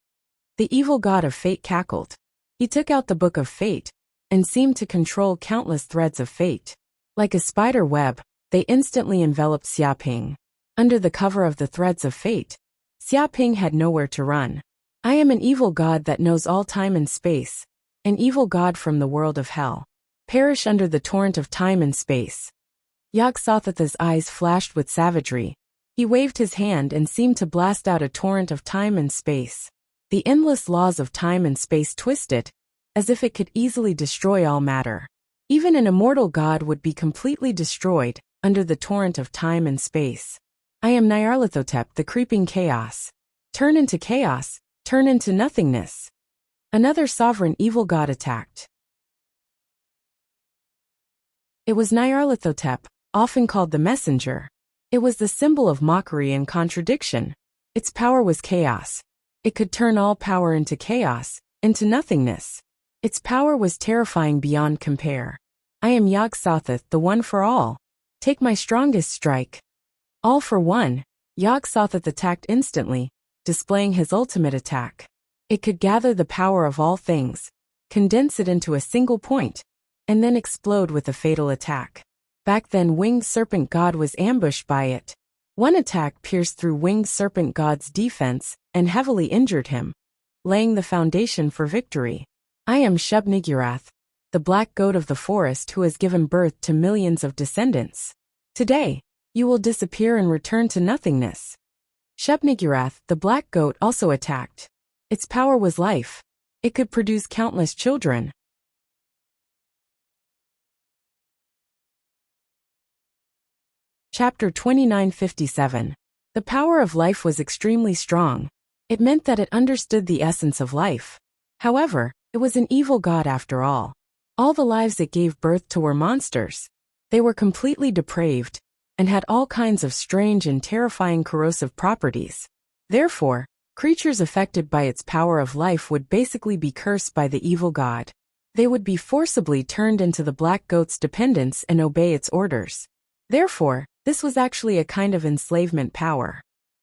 The evil god of fate cackled. He took out the book of fate and seemed to control countless threads of fate. Like a spider web, they instantly enveloped Xiaoping. Under the cover of the threads of fate, Xiaoping had nowhere to run. I am an evil god that knows all time and space, an evil god from the world of hell. Perish under the torrent of time and space. Yog-Sothoth's eyes flashed with savagery. He waved his hand and seemed to blast out a torrent of time and space. The endless laws of time and space twisted, as if it could easily destroy all matter. Even an immortal god would be completely destroyed under the torrent of time and space. I am Nyarlathotep, the creeping chaos. Turn into chaos, turn into nothingness. Another sovereign evil god attacked. It was Nyarlathotep, often called the messenger. It was the symbol of mockery and contradiction. Its power was chaos. It could turn all power into chaos, into nothingness. Its power was terrifying beyond compare. I am Yog-Sothoth, the one for all. Take my strongest strike. All for one, Yog-Sothoth attacked instantly, displaying his ultimate attack. It could gather the power of all things, condense it into a single point, and then explode with a fatal attack. Back then, Winged Serpent God was ambushed by it. One attack pierced through Winged Serpent God's defense and heavily injured him, laying the foundation for victory. I am Shub-Niggurath, the black goat of the forest who has given birth to millions of descendants. Today, you will disappear and return to nothingness. Shub-Niggurath, the black goat, also attacked. Its power was life. It could produce countless children. Chapter 2957. The power of life was extremely strong. It meant that it understood the essence of life. However, it was an evil god after all. All the lives it gave birth to were monsters. They were completely depraved, and had all kinds of strange and terrifying corrosive properties. Therefore, creatures affected by its power of life would basically be cursed by the evil god. They would be forcibly turned into the black goat's dependents and obey its orders. Therefore, this was actually a kind of enslavement power.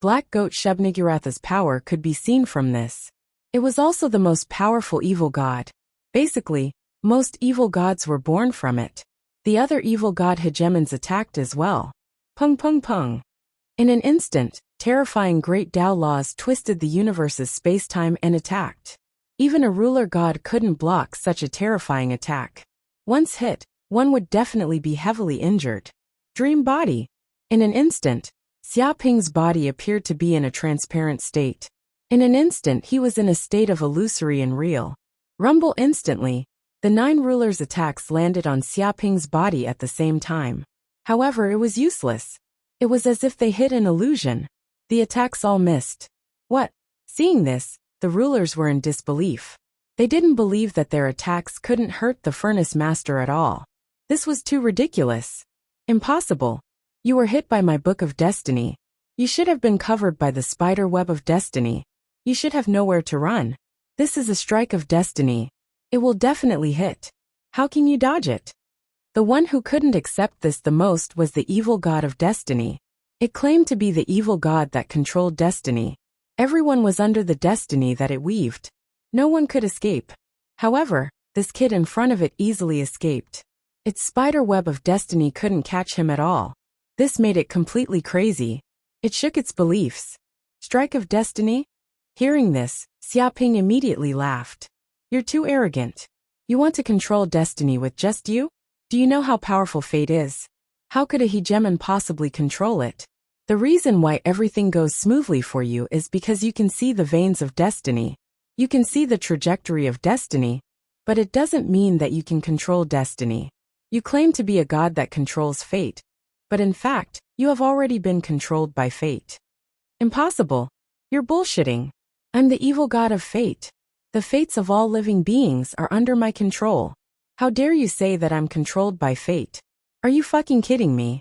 Black Goat Shub-Niggurath's power could be seen from this. It was also the most powerful evil god. Basically, most evil gods were born from it. The other evil god hegemons attacked as well. Pung pung pung. In an instant, terrifying great Tao laws twisted the universe's space-time and attacked. Even a ruler god couldn't block such a terrifying attack. Once hit, one would definitely be heavily injured. Dream body. In an instant, Xiaoping's body appeared to be in a transparent state. In an instant he was in a state of illusory and real. Rumble instantly. The 9 rulers' attacks landed on Xiaoping's body at the same time. However, it was useless. It was as if they hit an illusion. The attacks all missed. What? Seeing this, the rulers were in disbelief. They didn't believe that their attacks couldn't hurt the Furnace Master at all. This was too ridiculous. Impossible. You were hit by my Book of Destiny. You should have been covered by the spider web of destiny. You should have nowhere to run. This is a strike of destiny. It will definitely hit. How can you dodge it? The one who couldn't accept this the most was the evil god of destiny. It claimed to be the evil god that controlled destiny. Everyone was under the destiny that it weaved. No one could escape. However, this kid in front of it easily escaped. Its spider web of destiny couldn't catch him at all. This made it completely crazy. It shook its beliefs. Strike of destiny? Hearing this, Xiaoping immediately laughed. You're too arrogant. You want to control destiny with just you? Do you know how powerful fate is? How could a hegemon possibly control it? The reason why everything goes smoothly for you is because you can see the veins of destiny. You can see the trajectory of destiny, but it doesn't mean that you can control destiny. You claim to be a god that controls fate, but in fact, you have already been controlled by fate. Impossible. You're bullshitting. I'm the evil god of fate. The fates of all living beings are under my control. How dare you say that I'm controlled by fate? Are you fucking kidding me?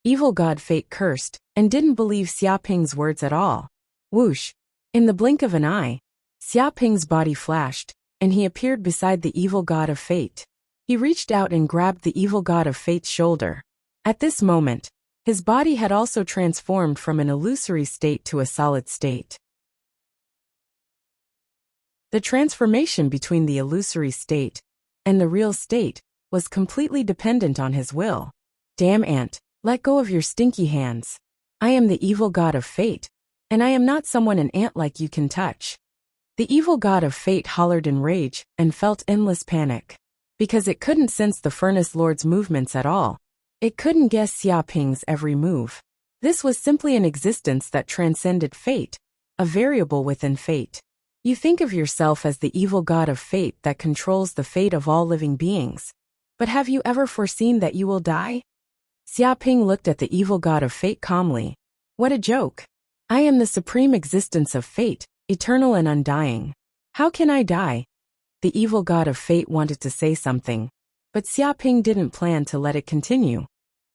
Evil god Fate cursed, and didn't believe Xiaoping's words at all. Whoosh! In the blink of an eye, Xiaoping's body flashed, and he appeared beside the evil god of fate. He reached out and grabbed the evil god of fate's shoulder. At this moment, his body had also transformed from an illusory state to a solid state. The transformation between the illusory state and the real state was completely dependent on his will. Damn ant, let go of your stinky hands. I am the evil god of fate, and I am not someone an ant like you can touch. The evil god of fate hollered in rage and felt endless panic. Because it couldn't sense the Furnace Lord's movements at all. It couldn't guess Xiaoping's every move. This was simply an existence that transcended fate, a variable within fate. You think of yourself as the evil god of fate that controls the fate of all living beings. But have you ever foreseen that you will die? Xiaoping looked at the evil god of fate calmly. What a joke. I am the supreme existence of fate, eternal and undying. How can I die? The evil god of fate wanted to say something, but Xiaoping didn't plan to let it continue.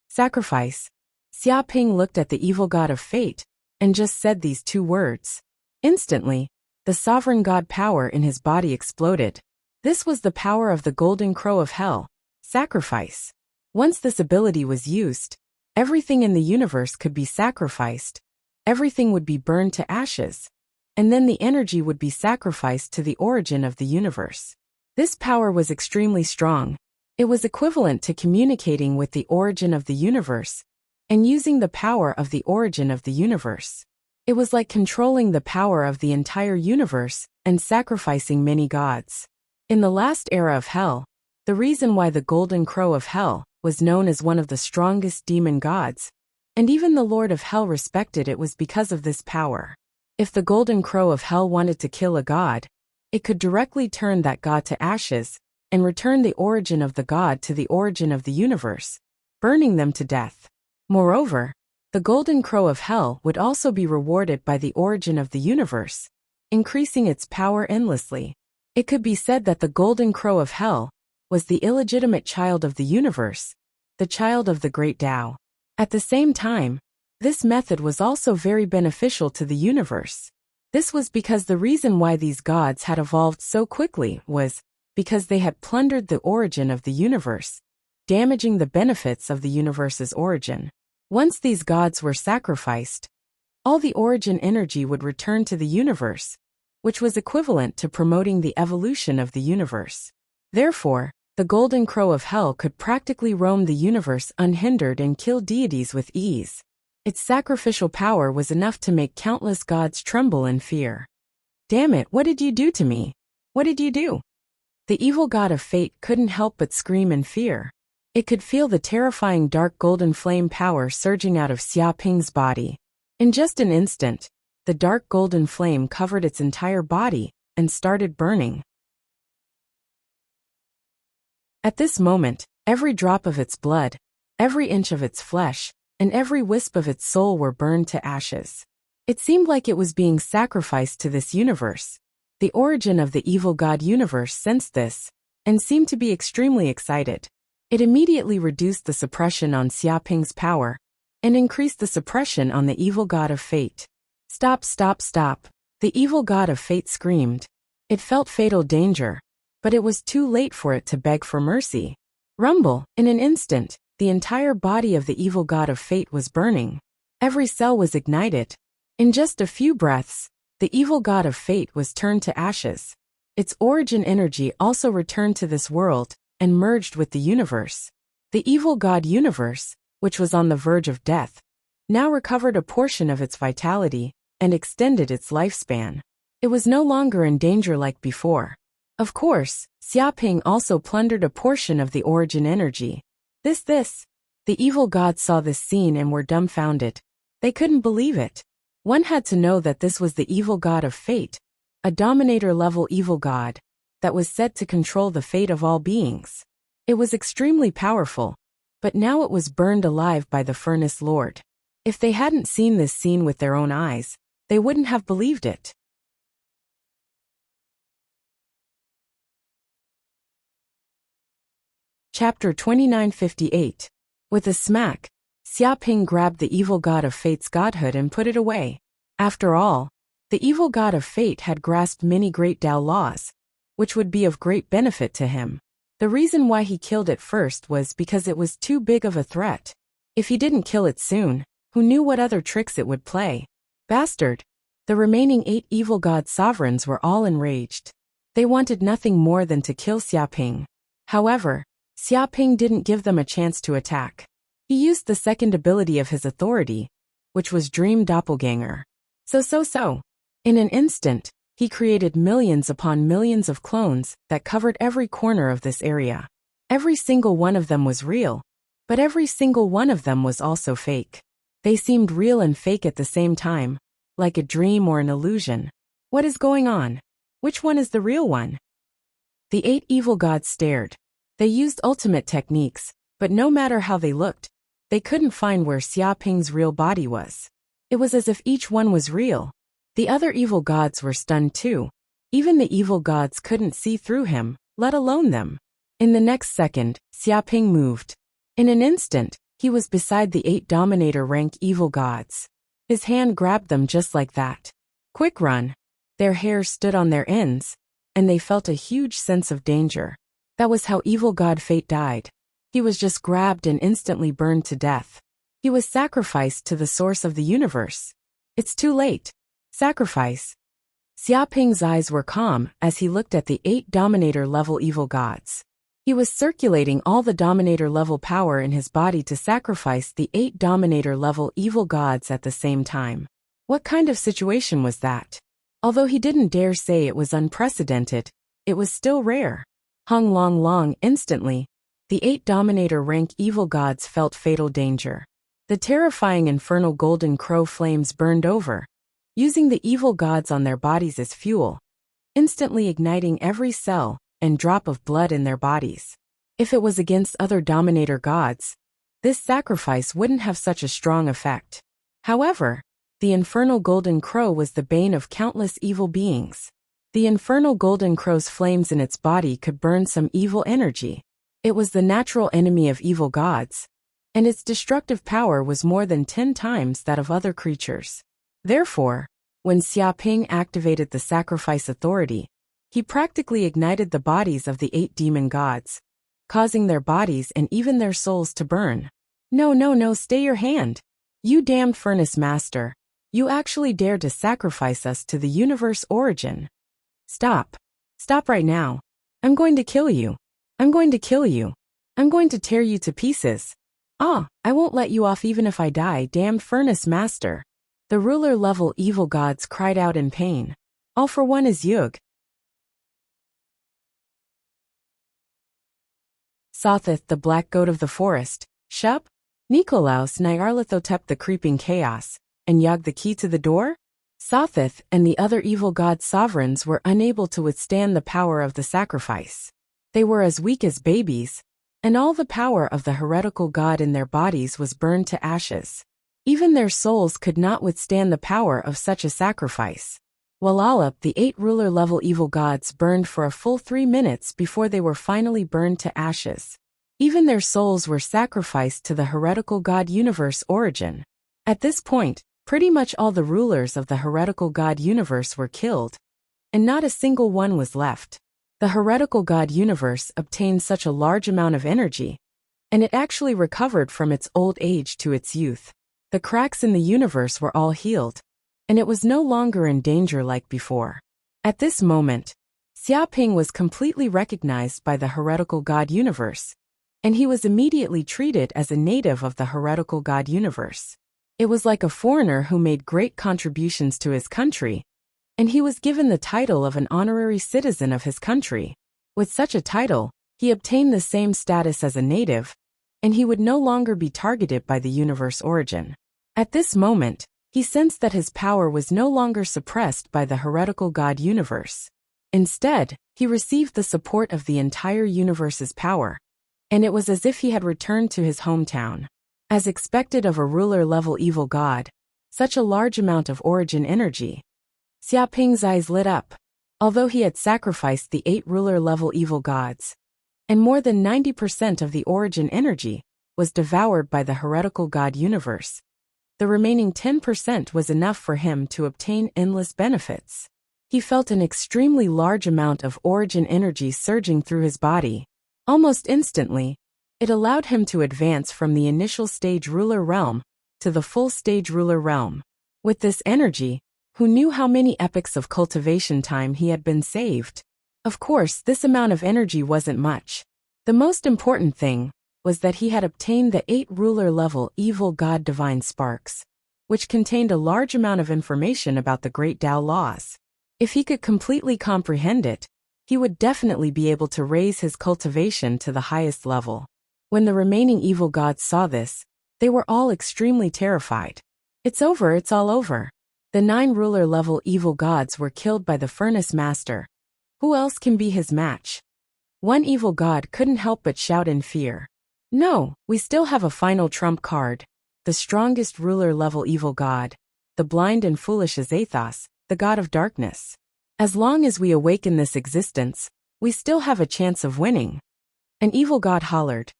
Sacrifice. Xiaoping looked at the evil god of fate, and just said these 2 words. Instantly, the sovereign god power in his body exploded. This was the power of the golden crow of hell, sacrifice. Once this ability was used, everything in the universe could be sacrificed. Everything would be burned to ashes. And then the energy would be sacrificed to the origin of the universe. This power was extremely strong. It was equivalent to communicating with the origin of the universe and using the power of the origin of the universe. It was like controlling the power of the entire universe and sacrificing many gods. In the last era of hell, the reason why the Golden Crow of Hell was known as one of the strongest demon gods, and even the Lord of Hell respected it, was because of this power. If the Golden Crow of Hell wanted to kill a god, it could directly turn that god to ashes and return the origin of the god to the origin of the universe, burning them to death. Moreover, the Golden Crow of Hell would also be rewarded by the origin of the universe, increasing its power endlessly. It could be said that the Golden Crow of Hell was the illegitimate child of the universe, the child of the great Tao. At the same time, this method was also very beneficial to the universe. This was because the reason why these gods had evolved so quickly was because they had plundered the origin of the universe, damaging the benefits of the universe's origin. Once these gods were sacrificed, all the origin energy would return to the universe, which was equivalent to promoting the evolution of the universe. Therefore, the Golden Crow of Hell could practically roam the universe unhindered and kill deities with ease. Its sacrificial power was enough to make countless gods tremble in fear. Damn it, what did you do to me? What did you do? The evil god of fate couldn't help but scream in fear. It could feel the terrifying dark golden flame power surging out of Xia Ping's body. In just an instant, the dark golden flame covered its entire body and started burning. At this moment, every drop of its blood, every inch of its flesh, and every wisp of its soul were burned to ashes. It seemed like it was being sacrificed to this universe. The origin of the evil god universe sensed this, and seemed to be extremely excited. It immediately reduced the suppression on Xia Ping's power, and increased the suppression on the evil god of fate. Stop, stop, stop, the evil god of fate screamed. It felt fatal danger, but it was too late for it to beg for mercy. Rumble, in an instant, the entire body of the evil god of fate was burning. Every cell was ignited. In just a few breaths, the evil god of fate was turned to ashes. Its origin energy also returned to this world and merged with the universe. The evil god universe, which was on the verge of death, now recovered a portion of its vitality and extended its lifespan. It was no longer in danger like before. Of course, Xia Ping also plundered a portion of the origin energy. The evil gods saw this scene and were dumbfounded. They couldn't believe it. One had to know that this was the evil god of fate, a dominator-level evil god, that was said to control the fate of all beings. It was extremely powerful, but now it was burned alive by the Furnace Lord. If they hadn't seen this scene with their own eyes, they wouldn't have believed it. Chapter 2958. With a smack, Xia Ping grabbed the evil god of fate's godhood and put it away. After all, the evil god of fate had grasped many great Tao laws, which would be of great benefit to him. The reason why he killed it first was because it was too big of a threat. If he didn't kill it soon, who knew what other tricks it would play? Bastard! The remaining 8 evil god sovereigns were all enraged. They wanted nothing more than to kill Xia Ping. However, Xia Ping didn't give them a chance to attack. He used the second ability of his authority, which was Dream Doppelganger. So. In an instant, he created millions upon millions of clones that covered every corner of this area. Every single one of them was real, but every single one of them was also fake. They seemed real and fake at the same time, like a dream or an illusion. What is going on? Which one is the real one? The 8 evil gods stared. They used ultimate techniques, but no matter how they looked, they couldn't find where Xia Ping's real body was. It was as if each one was real. The other evil gods were stunned too. Even the evil gods couldn't see through him, let alone them. In the next second, Xia Ping moved. In an instant, he was beside the 8 dominator rank evil gods. His hand grabbed them just like that. Quick run. Their hair stood on their ends, and they felt a huge sense of danger. That was how evil god fate died. He was just grabbed and instantly burned to death. He was sacrificed to the source of the universe. It's too late. Sacrifice. Xia Ping's eyes were calm as he looked at the 8 dominator-level evil gods. He was circulating all the dominator-level power in his body to sacrifice the 8 dominator-level evil gods at the same time. What kind of situation was that? Although he didn't dare say it was unprecedented, it was still rare. Hung long, instantly, the 8 dominator rank evil gods felt fatal danger. The terrifying infernal golden crow flames burned over, using the evil gods on their bodies as fuel, instantly igniting every cell and drop of blood in their bodies. If it was against other dominator gods, this sacrifice wouldn't have such a strong effect. However, the infernal golden crow was the bane of countless evil beings. The infernal golden crow's flames in its body could burn some evil energy. It was the natural enemy of evil gods, and its destructive power was more than 10 times that of other creatures. Therefore, when Xia Ping activated the sacrifice authority, he practically ignited the bodies of the 8 demon gods, causing their bodies and even their souls to burn. No, stay your hand. You damned furnace master. You actually dared to sacrifice us to the universe origin. Stop. Stop right now. I'm going to kill you. I'm going to kill you. I'm going to tear you to pieces. Ah, I won't let you off even if I die, damned furnace master. The ruler-level evil gods cried out in pain. All for one is Yug. Sothith, the black goat of the forest, Shup, Nikolaus Nyarlathotep the creeping chaos, and Yog the key to the door? Sothith and the other evil god sovereigns were unable to withstand the power of the sacrifice. They were as weak as babies, and all the power of the heretical god in their bodies was burned to ashes. Even their souls could not withstand the power of such a sacrifice. Walalap, the 8 ruler-level evil gods burned for a full 3 minutes before they were finally burned to ashes. Even their souls were sacrificed to the heretical god universe origin. At this point, pretty much all the rulers of the heretical god universe were killed, and not a single one was left. The heretical god universe obtained such a large amount of energy, and it actually recovered from its old age to its youth. The cracks in the universe were all healed, and it was no longer in danger like before. At this moment, Xiaoping was completely recognized by the heretical god universe, and he was immediately treated as a native of the heretical god universe. It was like a foreigner who made great contributions to his country, and he was given the title of an honorary citizen of his country. With such a title, he obtained the same status as a native, and he would no longer be targeted by the universe origin. At this moment, he sensed that his power was no longer suppressed by the heretical god universe. Instead, he received the support of the entire universe's power, and it was as if he had returned to his hometown. As expected of a ruler-level evil god, such a large amount of origin energy. Xiaoping's eyes lit up. Although he had sacrificed the 8 ruler-level evil gods, and more than 90% of the origin energy was devoured by the heretical god universe, the remaining 10% was enough for him to obtain endless benefits. He felt an extremely large amount of origin energy surging through his body. Almost instantly, it allowed him to advance from the initial stage ruler realm to the full stage ruler realm. With this energy, who knew how many epochs of cultivation time he had been saved? Of course, this amount of energy wasn't much. The most important thing was that he had obtained the 8 ruler-level evil god divine sparks, which contained a large amount of information about the great Tao laws. If he could completely comprehend it, he would definitely be able to raise his cultivation to the highest level. When the remaining evil gods saw this, they were all extremely terrified. It's over, it's all over. The 9 ruler-level evil gods were killed by the furnace master. Who else can be his match? One evil god couldn't help but shout in fear. No, we still have a final trump card. The strongest ruler-level evil god, the blind and foolish Azathos, the god of darkness. As long as we awaken this existence, we still have a chance of winning. An evil god hollered.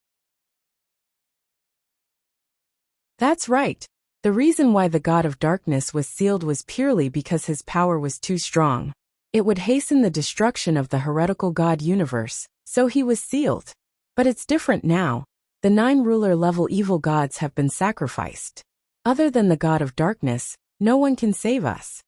That's right. The reason why the god of darkness was sealed was purely because his power was too strong. It would hasten the destruction of the heretical god universe, so he was sealed. But it's different now. The 9 ruler-level evil gods have been sacrificed. Other than the god of darkness, no one can save us.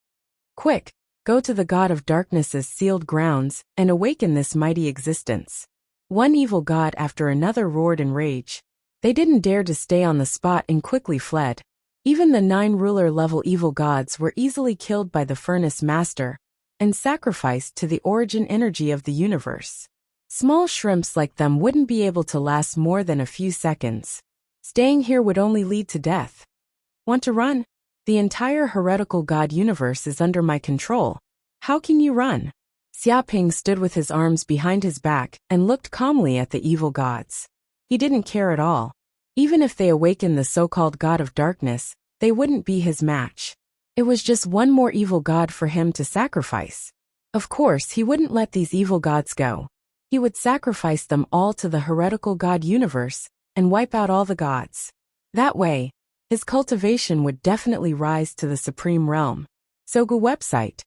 Quick, go to the god of darkness's sealed grounds and awaken this mighty existence. One evil god after another roared in rage. They didn't dare to stay on the spot and quickly fled. Even the 9 ruler-level evil gods were easily killed by the furnace master and sacrificed to the origin energy of the universe. Small shrimps like them wouldn't be able to last more than a few seconds. Staying here would only lead to death. Want to run? The entire heretical god universe is under my control. How can you run? Xiaoping stood with his arms behind his back and looked calmly at the evil gods. He didn't care at all. Even if they awakened the so-called god of darkness, they wouldn't be his match. It was just one more evil god for him to sacrifice. Of course, he wouldn't let these evil gods go. He would sacrifice them all to the heretical god universe and wipe out all the gods. That way, his cultivation would definitely rise to the supreme realm. Sogu website.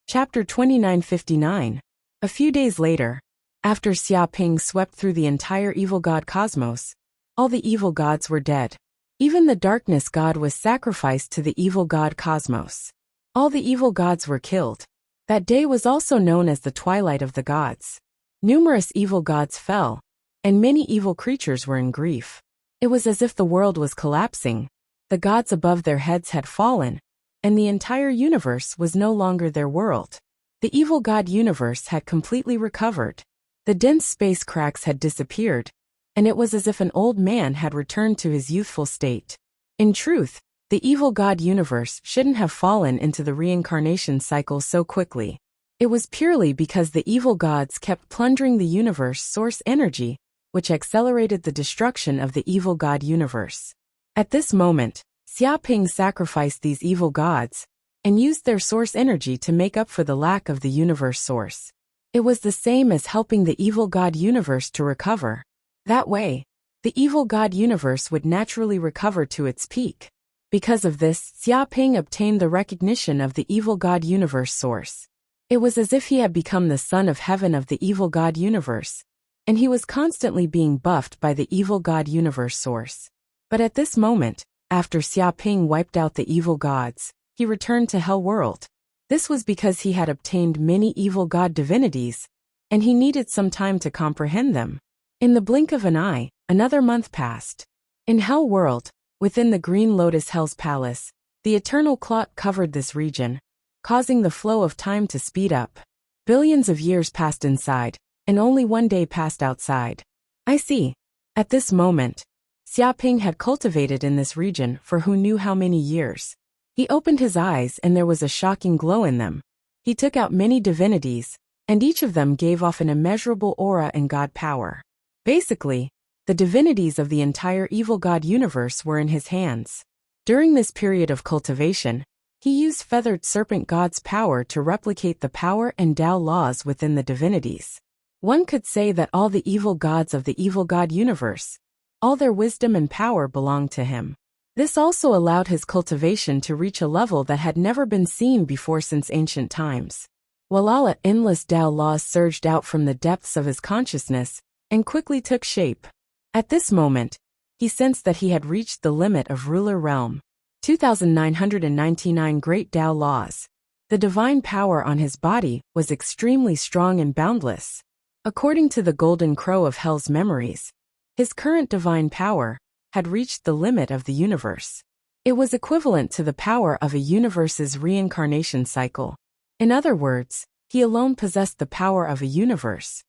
Chapter 2959. A few days later, After Xiaoping swept through the entire evil god cosmos, all the evil gods were dead. Even the darkness god was sacrificed to the evil god cosmos. All the evil gods were killed. That day was also known as the Twilight of the Gods. Numerous evil gods fell, and many evil creatures were in grief. It was as if the world was collapsing. The gods above their heads had fallen, and the entire universe was no longer their world. The evil god universe had completely recovered. The dense space cracks had disappeared, and it was as if an old man had returned to his youthful state. In truth, the evil god universe shouldn't have fallen into the reincarnation cycle so quickly. It was purely because the evil gods kept plundering the universe source energy, which accelerated the destruction of the evil god universe. At this moment, Xiaoping sacrificed these evil gods and used their source energy to make up for the lack of the universe source. It was the same as helping the evil god universe to recover. That way, the evil god universe would naturally recover to its peak. Because of this, Xiaoping obtained the recognition of the evil god universe source. It was as if he had become the son of heaven of the evil god universe, and he was constantly being buffed by the evil god universe source. But at this moment, after Xiaoping wiped out the evil gods, he returned to Hell World. This was because he had obtained many evil god divinities, and he needed some time to comprehend them. In the blink of an eye, another month passed. In Hell World, within the Green Lotus Hell's Palace, the eternal clock covered this region, causing the flow of time to speed up. Billions of years passed inside, and only one day passed outside. I see. At this moment, Xiaoping had cultivated in this region for who knew how many years. He opened his eyes and there was a shocking glow in them. He took out many divinities, and each of them gave off an immeasurable aura and god power. Basically, the divinities of the entire evil god universe were in his hands. During this period of cultivation, he used feathered serpent god's power to replicate the power and Tao laws within the divinities. One could say that all the evil gods of the evil god universe, all their wisdom and power belonged to him. This also allowed his cultivation to reach a level that had never been seen before since ancient times. Walala endless Tao laws surged out from the depths of his consciousness and quickly took shape. At this moment, he sensed that he had reached the limit of ruler realm. 2,999 great Tao laws. The divine power on his body was extremely strong and boundless. According to the Golden Crow of Hell's memories, his current divine power had reached the limit of the universe. It was equivalent to the power of a universe's reincarnation cycle. In other words, he alone possessed the power of a universe.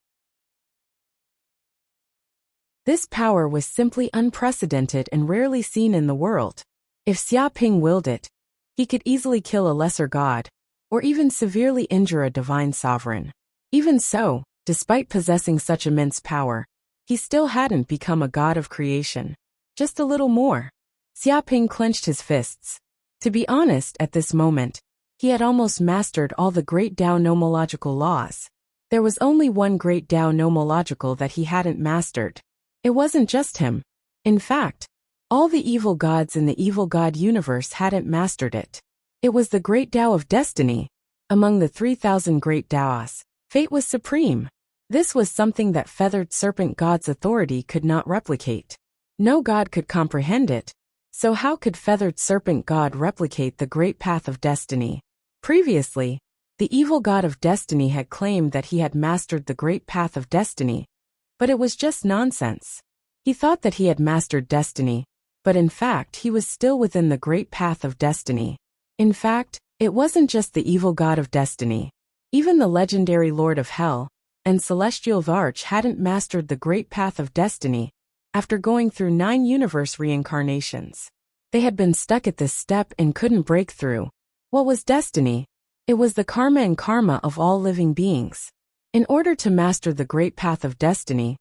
This power was simply unprecedented and rarely seen in the world. If Xiaoping willed it, he could easily kill a lesser god, or even severely injure a divine sovereign. Even so, despite possessing such immense power, he still hadn't become a god of creation. Just a little more. Xiaoping clenched his fists. To be honest, at this moment, he had almost mastered all the great Tao nomological laws. There was only one great Tao nomological that he hadn't mastered. It wasn't just him. In fact, all the evil gods in the evil god universe hadn't mastered it. It was the great Tao of destiny. Among the 3,000 great Taos, fate was supreme. This was something that feathered serpent god's authority could not replicate. No god could comprehend it, so how could feathered serpent god replicate the great path of destiny? Previously, the evil god of destiny had claimed that he had mastered the great path of destiny, but it was just nonsense. He thought that he had mastered destiny, but in fact he was still within the great path of destiny. In fact, it wasn't just the evil god of destiny. Even the legendary Lord of Hell and Celestial Varch hadn't mastered the great path of destiny after going through 9 universe reincarnations. They had been stuck at this step and couldn't break through. What was destiny? It was the karma and karma of all living beings. In order to master the great path of destiny,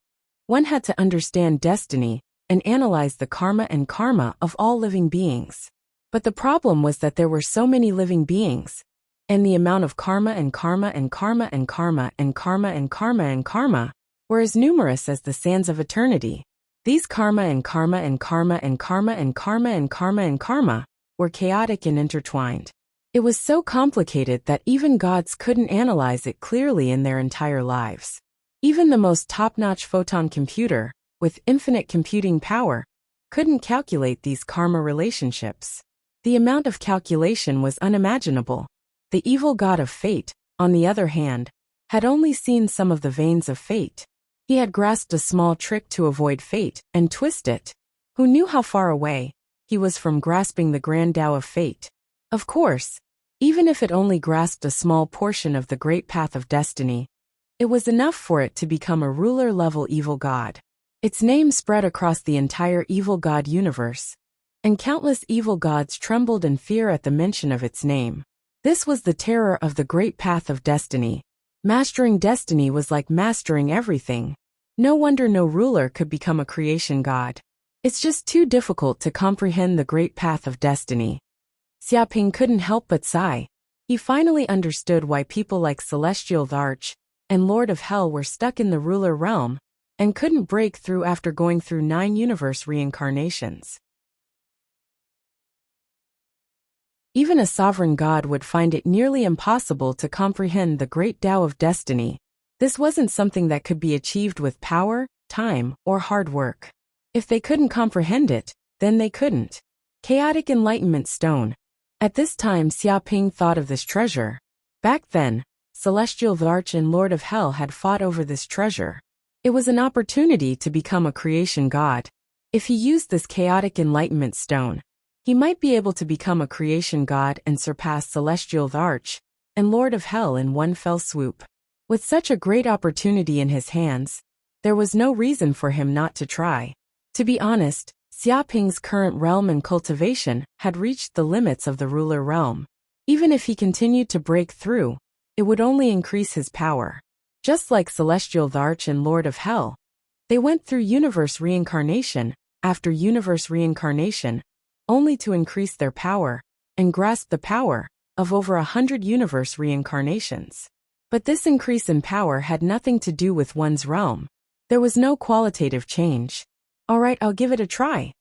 one had to understand destiny and analyze the karma and karma of all living beings. But the problem was that there were so many living beings, and the amount of karma and karma and karma and karma and karma and karma and karma were as numerous as the sands of eternity. These karma and karma and karma and karma and karma and karma and karma were chaotic and intertwined. It was so complicated that even gods couldn't analyze it clearly in their entire lives. Even the most top-notch photon computer, with infinite computing power, couldn't calculate these karma relationships. The amount of calculation was unimaginable. The evil god of fate, on the other hand, had only seen some of the veins of fate. He had grasped a small trick to avoid fate and twist it. Who knew how far away he was from grasping the grand Tao of fate? Of course, even if it only grasped a small portion of the great path of destiny, it was enough for it to become a ruler-level evil god. Its name spread across the entire evil god universe, and countless evil gods trembled in fear at the mention of its name. This was the terror of the great path of destiny. Mastering destiny was like mastering everything. No wonder no ruler could become a creation god. It's just too difficult to comprehend the great path of destiny. Xiaoping couldn't help but sigh. He finally understood why people like Celestial the Arch and Lord of Hell were stuck in the ruler realm and couldn't break through after going through 9 universe reincarnations. Even a sovereign god would find it nearly impossible to comprehend the great Tao of destiny. This wasn't something that could be achieved with power, time, or hard work. If they couldn't comprehend it, then they couldn't. Chaotic Enlightenment Stone. At this time Xiaoping thought of this treasure. Back then, Celestial the Arch and Lord of Hell had fought over this treasure. It was an opportunity to become a creation god. If he used this Chaotic Enlightenment Stone, he might be able to become a creation god and surpass Celestial the Arch and Lord of Hell in one fell swoop. With such a great opportunity in his hands, there was no reason for him not to try. To be honest, Xiaoping's current realm and cultivation had reached the limits of the ruler realm. Even if he continued to break through, it would only increase his power. Just like Celestial the Arch and Lord of Hell, they went through universe reincarnation after universe reincarnation, only to increase their power and grasp the power of over 100 universe reincarnations. But this increase in power had nothing to do with one's realm. There was no qualitative change. Alright, I'll give it a try.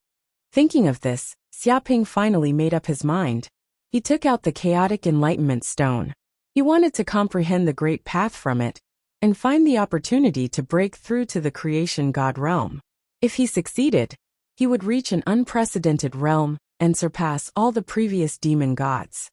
Thinking of this, Xiaoping finally made up his mind. He took out the Chaotic Enlightenment Stone. He wanted to comprehend the great path from it and find the opportunity to break through to the creation god realm. If he succeeded, he would reach an unprecedented realm and surpass all the previous demon gods.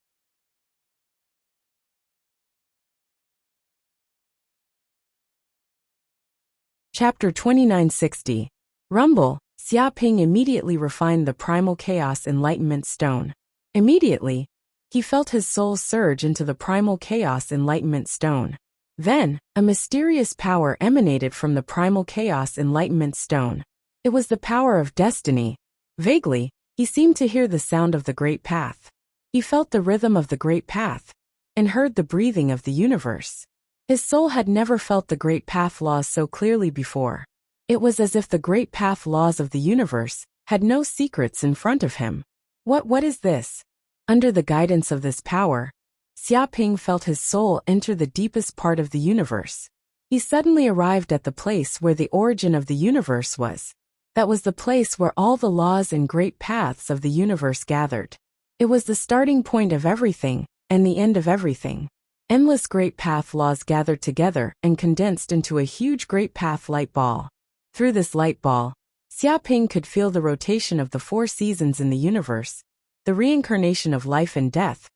Chapter 2960. Rumble. Xiaoping immediately refined the Primal Chaos Enlightenment Stone. Immediately, he felt his soul surge into the Primal Chaos Enlightenment Stone. Then, a mysterious power emanated from the Primal Chaos Enlightenment Stone. It was the power of destiny. Vaguely, he seemed to hear the sound of the Great Path. He felt the rhythm of the Great Path and heard the breathing of the universe. His soul had never felt the Great Path laws so clearly before. It was as if the Great Path laws of the universe had no secrets in front of him. What is this? Under the guidance of this power, Xiaoping felt his soul enter the deepest part of the universe. He suddenly arrived at the place where the origin of the universe was. That was the place where all the laws and great paths of the universe gathered. It was the starting point of everything and the end of everything. Endless great path laws gathered together and condensed into a huge great path light ball. Through this light ball, Xiaoping could feel the rotation of the 4 seasons in the universe, the reincarnation of life and death,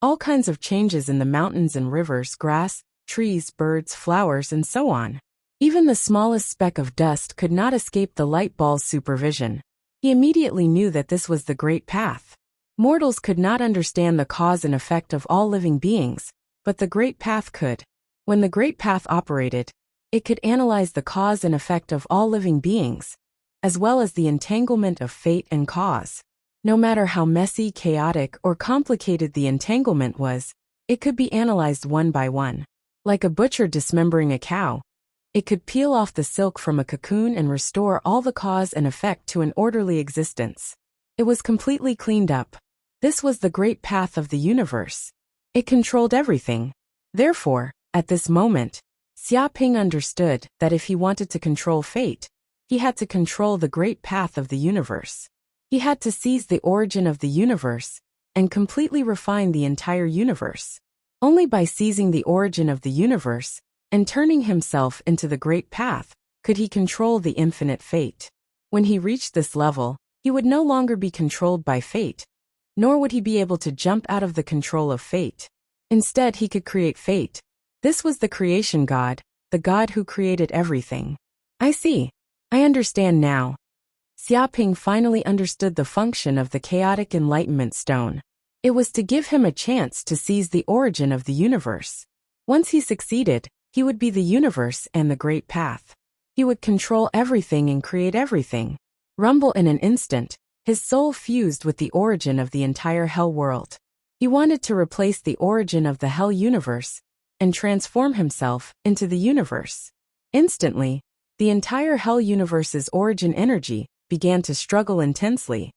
all kinds of changes in the mountains and rivers, grass, trees, birds, flowers, and so on. Even the smallest speck of dust could not escape the light ball's supervision. He immediately knew that this was the Great Path. Mortals could not understand the cause and effect of all living beings, but the Great Path could. When the Great Path operated, it could analyze the cause and effect of all living beings, as well as the entanglement of fate and cause. No matter how messy, chaotic, or complicated the entanglement was, it could be analyzed one by one. Like a butcher dismembering a cow, it could peel off the silk from a cocoon and restore all the cause and effect to an orderly existence. It was completely cleaned up. This was the Great Path of the universe. It controlled everything. Therefore, at this moment, Xiaoping understood that if he wanted to control fate, he had to control the Great Path of the universe. He had to seize the origin of the universe and completely refine the entire universe. Only by seizing the origin of the universe and turning himself into the great path, could he control the infinite fate. When he reached this level, he would no longer be controlled by fate, nor would he be able to jump out of the control of fate. Instead, he could create fate. This was the creation god, the god who created everything. I see. I understand now. Xiaoping finally understood the function of the chaotic enlightenment stone. It was to give him a chance to seize the origin of the universe. Once he succeeded, he would be the universe and the great path. He would control everything and create everything. Rumble in an instant, his soul fused with the origin of the entire hell world. He wanted to replace the origin of the hell universe and transform himself into the universe. Instantly, the entire hell universe's origin energy began to struggle intensely.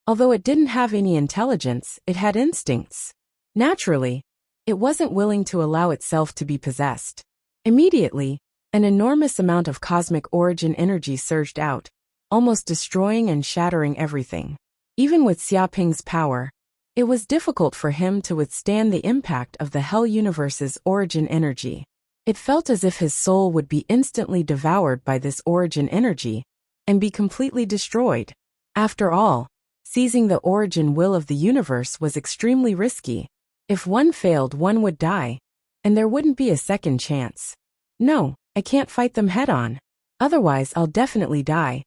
Although it didn't have any intelligence, it had instincts. Naturally, it wasn't willing to allow itself to be possessed. Immediately, an enormous amount of cosmic origin energy surged out, almost destroying and shattering everything. Even with Xiaoping's power, it was difficult for him to withstand the impact of the hell universe's origin energy. It felt as if his soul would be instantly devoured by this origin energy and be completely destroyed. After all, seizing the origin will of the universe was extremely risky. If one failed, one would die, and there wouldn't be a second chance. No, I can't fight them head-on. Otherwise, I'll definitely die.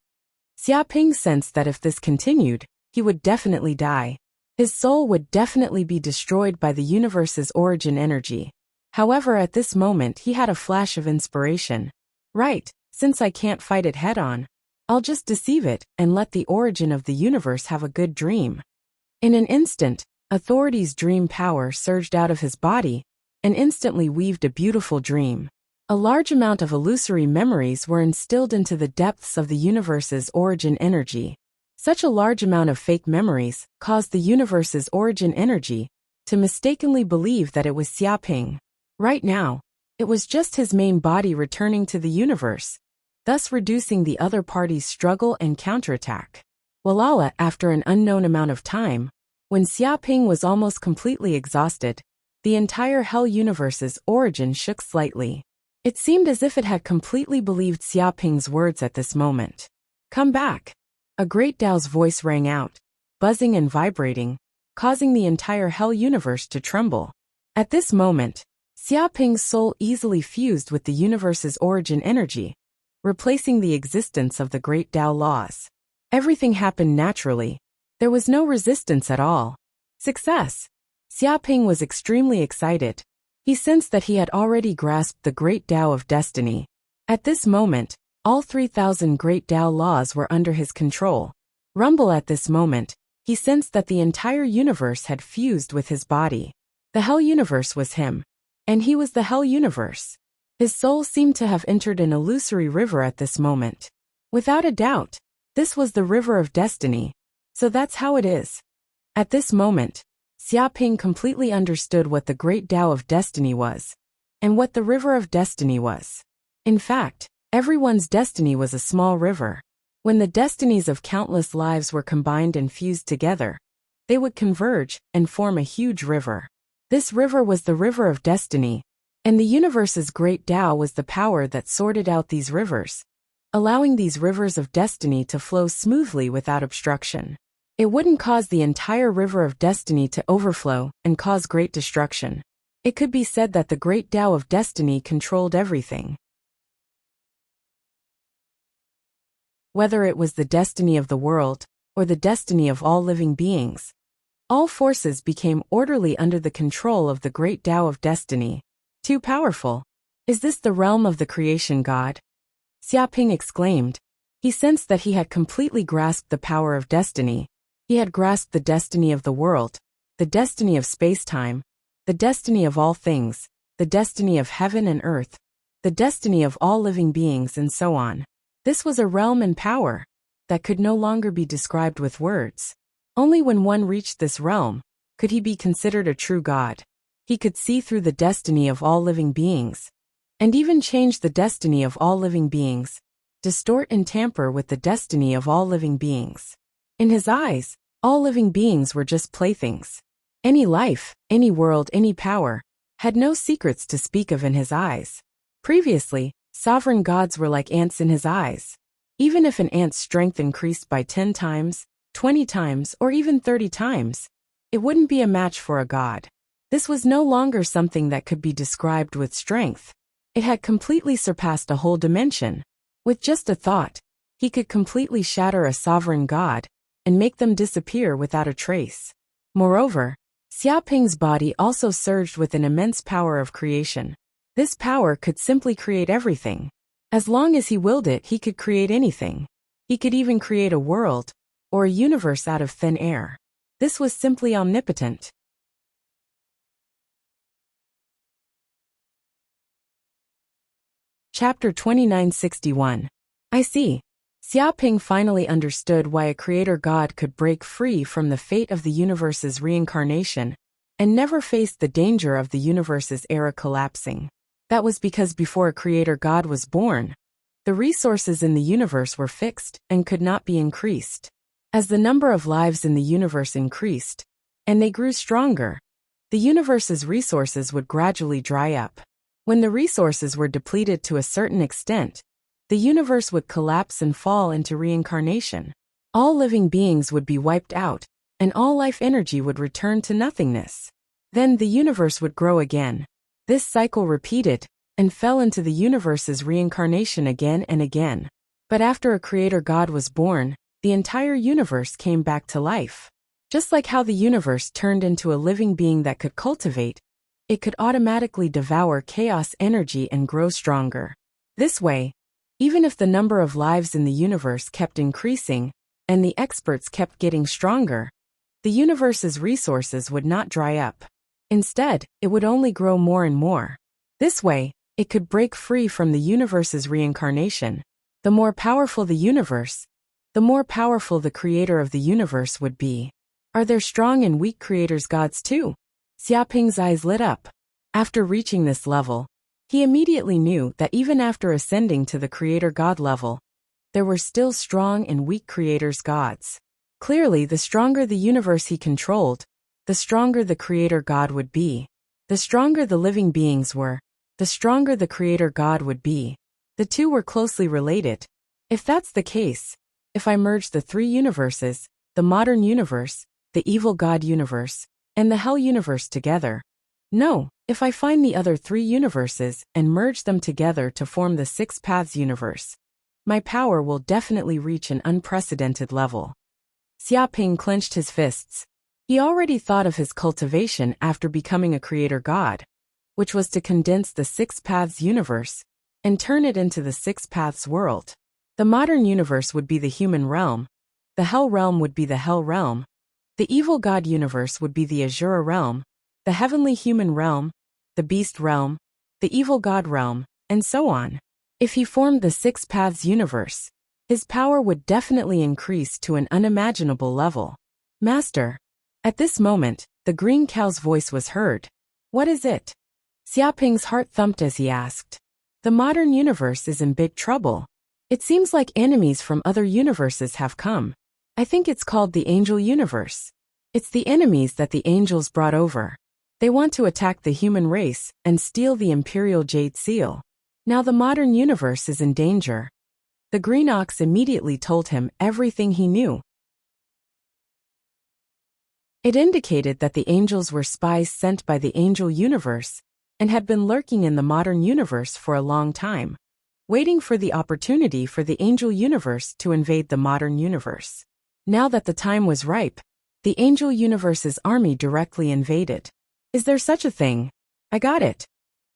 Xiaoping sensed that if this continued, he would definitely die. His soul would definitely be destroyed by the universe's origin energy. However, at this moment he had a flash of inspiration. Right, since I can't fight it head-on, I'll just deceive it and let the origin of the universe have a good dream. In an instant, Authority's dream power surged out of his body and instantly weaved a beautiful dream. A large amount of illusory memories were instilled into the depths of the universe's origin energy. Such a large amount of fake memories caused the universe's origin energy to mistakenly believe that it was Xiaoping. Right now, it was just his main body returning to the universe, thus reducing the other party's struggle and counterattack. Walala, after an unknown amount of time, when Xiaoping was almost completely exhausted, the entire hell universe's origin shook slightly. It seemed as if it had completely believed Xiaoping's words at this moment. Come back. A great Tao's voice rang out, buzzing and vibrating, causing the entire hell universe to tremble. At this moment, Xiaoping's soul easily fused with the universe's origin energy, replacing the existence of the great Tao laws. Everything happened naturally. There was no resistance at all. Success! Xiaoping was extremely excited. He sensed that he had already grasped the great Tao of destiny. At this moment, all 3,000 great Tao laws were under his control. Rumble at this moment, he sensed that the entire universe had fused with his body. The hell universe was him, and he was the hell universe. His soul seemed to have entered an illusory river at this moment. Without a doubt, this was the river of destiny. So that's how it is. At this moment, Xiaoping completely understood what the great Tao of destiny was, and what the river of destiny was. In fact, everyone's destiny was a small river. When the destinies of countless lives were combined and fused together, they would converge and form a huge river. This river was the river of destiny, and the universe's great Tao was the power that sorted out these rivers, allowing these rivers of destiny to flow smoothly without obstruction. It wouldn't cause the entire river of destiny to overflow and cause great destruction. It could be said that the great Tao of destiny controlled everything. Whether it was the destiny of the world or the destiny of all living beings, all forces became orderly under the control of the great Tao of destiny. Too powerful. Is this the realm of the creation god? Xiaoping exclaimed. He sensed that he had completely grasped the power of destiny. He had grasped the destiny of the world, the destiny of space-time, the destiny of all things, the destiny of heaven and earth, the destiny of all living beings, and so on. This was a realm and power that could no longer be described with words. Only when one reached this realm could he be considered a true god. He could see through the destiny of all living beings, and even change the destiny of all living beings, distort and tamper with the destiny of all living beings. In his eyes, all living beings were just playthings. Any life, any world, any power had no secrets to speak of in his eyes. Previously, sovereign gods were like ants in his eyes. Even if an ant's strength increased by 10 times, 20 times, or even 30 times, it wouldn't be a match for a god. This was no longer something that could be described with strength. It had completely surpassed a whole dimension. With just a thought, he could completely shatter a sovereign god and make them disappear without a trace. Moreover, Xiaoping's body also surged with an immense power of creation. This power could simply create everything. As long as he willed it, he could create anything. He could even create a world or a universe out of thin air. This was simply omnipotent. Chapter 2961. I see. Xiaoping finally understood why a creator god could break free from the fate of the universe's reincarnation and never face the danger of the universe's era collapsing. That was because before a creator god was born, the resources in the universe were fixed and could not be increased. As the number of lives in the universe increased, and they grew stronger, the universe's resources would gradually dry up. When the resources were depleted to a certain extent, the universe would collapse and fall into reincarnation. All living beings would be wiped out, and all life energy would return to nothingness. Then the universe would grow again. This cycle repeated, and fell into the universe's reincarnation again and again. But after a creator god was born, the entire universe came back to life. Just like how the universe turned into a living being that could cultivate, it could automatically devour chaos energy and grow stronger. This way, even if the number of lives in the universe kept increasing, and the experts kept getting stronger, the universe's resources would not dry up. Instead, it would only grow more and more. This way, it could break free from the universe's reincarnation. The more powerful the universe, the more powerful the creator of the universe would be. Are there strong and weak creators gods too? Xiaoping's eyes lit up. After reaching this level, he immediately knew that even after ascending to the creator god level, there were still strong and weak creators gods. Clearly, the stronger the universe he controlled, the stronger the creator god would be. The stronger the living beings were, the stronger the creator god would be. The two were closely related. If that's the case, if I merge the three universes, the modern universe, the evil god universe, and the hell universe together. No, if I find the other three universes and merge them together to form the Six Paths universe, my power will definitely reach an unprecedented level. Xiaoping clenched his fists. He already thought of his cultivation after becoming a creator god, which was to condense the Six Paths universe and turn it into the Six Paths world. The modern universe would be the human realm, the hell realm would be the hell realm, the evil god universe would be the Azura realm, the heavenly human realm, the beast realm, the evil god realm, and so on. If he formed the Six Paths universe, his power would definitely increase to an unimaginable level. Master. At this moment, the green cow's voice was heard. What is it? Xiaoping's heart thumped as he asked. The modern universe is in big trouble. It seems like enemies from other universes have come. I think it's called the Angel Universe. It's the enemies that the angels brought over. They want to attack the human race and steal the Imperial Jade Seal. Now the modern universe is in danger. The Green Ox immediately told him everything he knew. It indicated that the angels were spies sent by the Angel Universe and had been lurking in the modern universe for a long time, waiting for the opportunity for the Angel Universe to invade the modern universe. Now that the time was ripe, the Angel Universe's army directly invaded. Is there such a thing? I got it.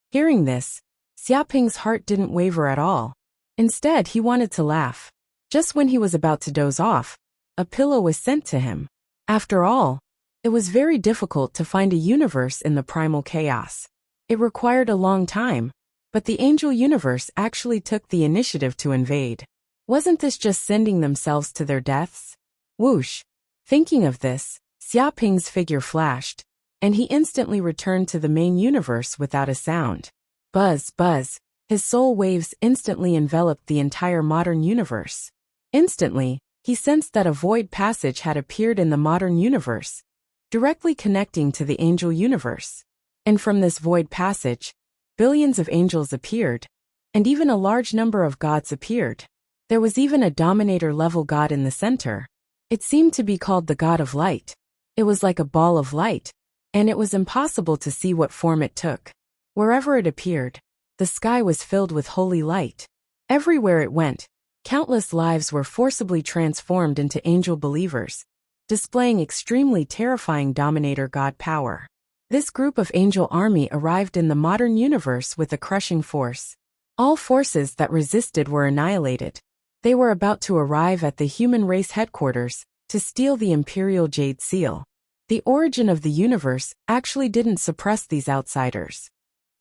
Hearing this, Xiaoping's heart didn't waver at all. Instead, he wanted to laugh. Just when he was about to doze off, a pillow was sent to him. After all, it was very difficult to find a universe in the primal chaos. It required a long time, but the Angel Universe actually took the initiative to invade. Wasn't this just sending themselves to their deaths? Whoosh! Thinking of this, Xiaoping's figure flashed, and he instantly returned to the main universe without a sound. Buzz, buzz, his soul waves instantly enveloped the entire modern universe. Instantly, he sensed that a void passage had appeared in the modern universe, directly connecting to the Angel Universe. And from this void passage, billions of angels appeared, and even a large number of gods appeared. There was even a dominator-level god in the center. It seemed to be called the God of Light. It was like a ball of light, and it was impossible to see what form it took. Wherever it appeared, the sky was filled with holy light. Everywhere it went, countless lives were forcibly transformed into angel believers, displaying extremely terrifying dominator god power. This group of angel army arrived in the modern universe with a crushing force. All forces that resisted were annihilated. They were about to arrive at the human race headquarters to steal the Imperial Jade Seal. The origin of the universe actually didn't suppress these outsiders.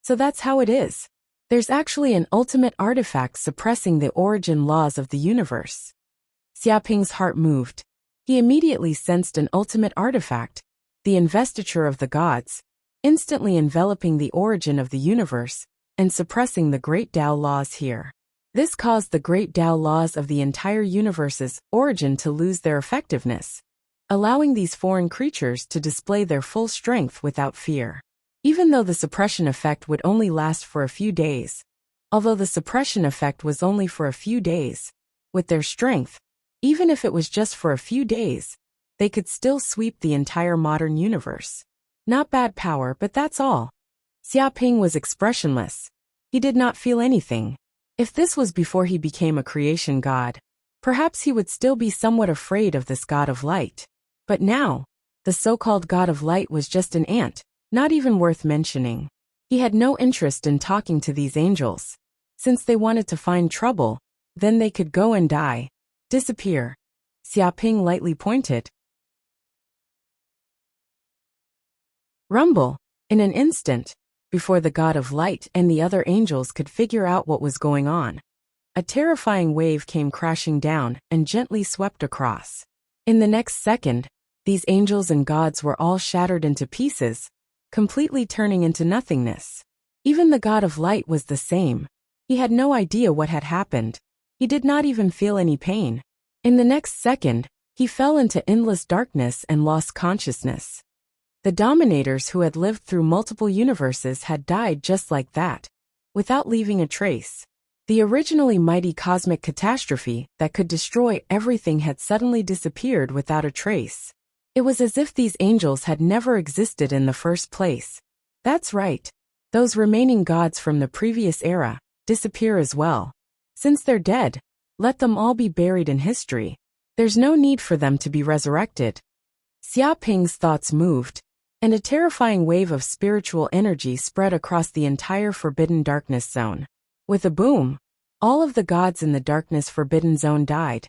So that's how it is. There's actually an ultimate artifact suppressing the origin laws of the universe. Xiaoping's heart moved. He immediately sensed an ultimate artifact, the investiture of the gods, instantly enveloping the origin of the universe and suppressing the great Tao laws here. This caused the great Tao laws of the entire universe's origin to lose their effectiveness, allowing these foreign creatures to display their full strength without fear. Even though the suppression effect would only last for a few days, with their strength, even if it was just for a few days, they could still sweep the entire modern universe. Not bad power, but that's all. Xiaoping was expressionless. He did not feel anything. If this was before he became a creation god, perhaps he would still be somewhat afraid of this god of light. But now, the so-called god of light was just an ant, not even worth mentioning. He had no interest in talking to these angels. Since they wanted to find trouble, then they could go and die. Disappear. Xiaoping lightly pointed. Rumble. In an instant, before the god of light and the other angels could figure out what was going on, a terrifying wave came crashing down and gently swept across. In the next second, these angels and gods were all shattered into pieces, completely turning into nothingness. Even the god of light was the same. He had no idea what had happened. He did not even feel any pain. In the next second, he fell into endless darkness and lost consciousness. The dominators who had lived through multiple universes had died just like that, without leaving a trace. The originally mighty cosmic catastrophe that could destroy everything had suddenly disappeared without a trace. It was as if these angels had never existed in the first place. That's right. Those remaining gods from the previous era disappear as well. Since they're dead, let them all be buried in history. There's no need for them to be resurrected. Xiaoping's thoughts moved, and a terrifying wave of spiritual energy spread across the entire Forbidden Darkness Zone. With a boom, all of the gods in the Darkness Forbidden Zone died,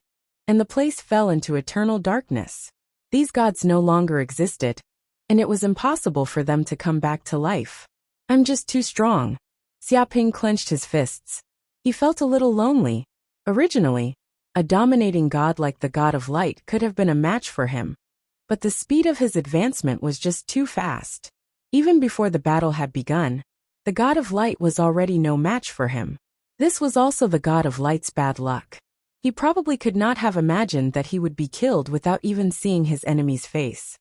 and the place fell into eternal darkness. These gods no longer existed, and it was impossible for them to come back to life. I'm just too strong. Xiaoping clenched his fists. He felt a little lonely. Originally, a dominating god like the god of light could have been a match for him. But the speed of his advancement was just too fast. Even before the battle had begun, the god of light was already no match for him. This was also the god of light's bad luck. He probably could not have imagined that he would be killed without even seeing his enemy's face.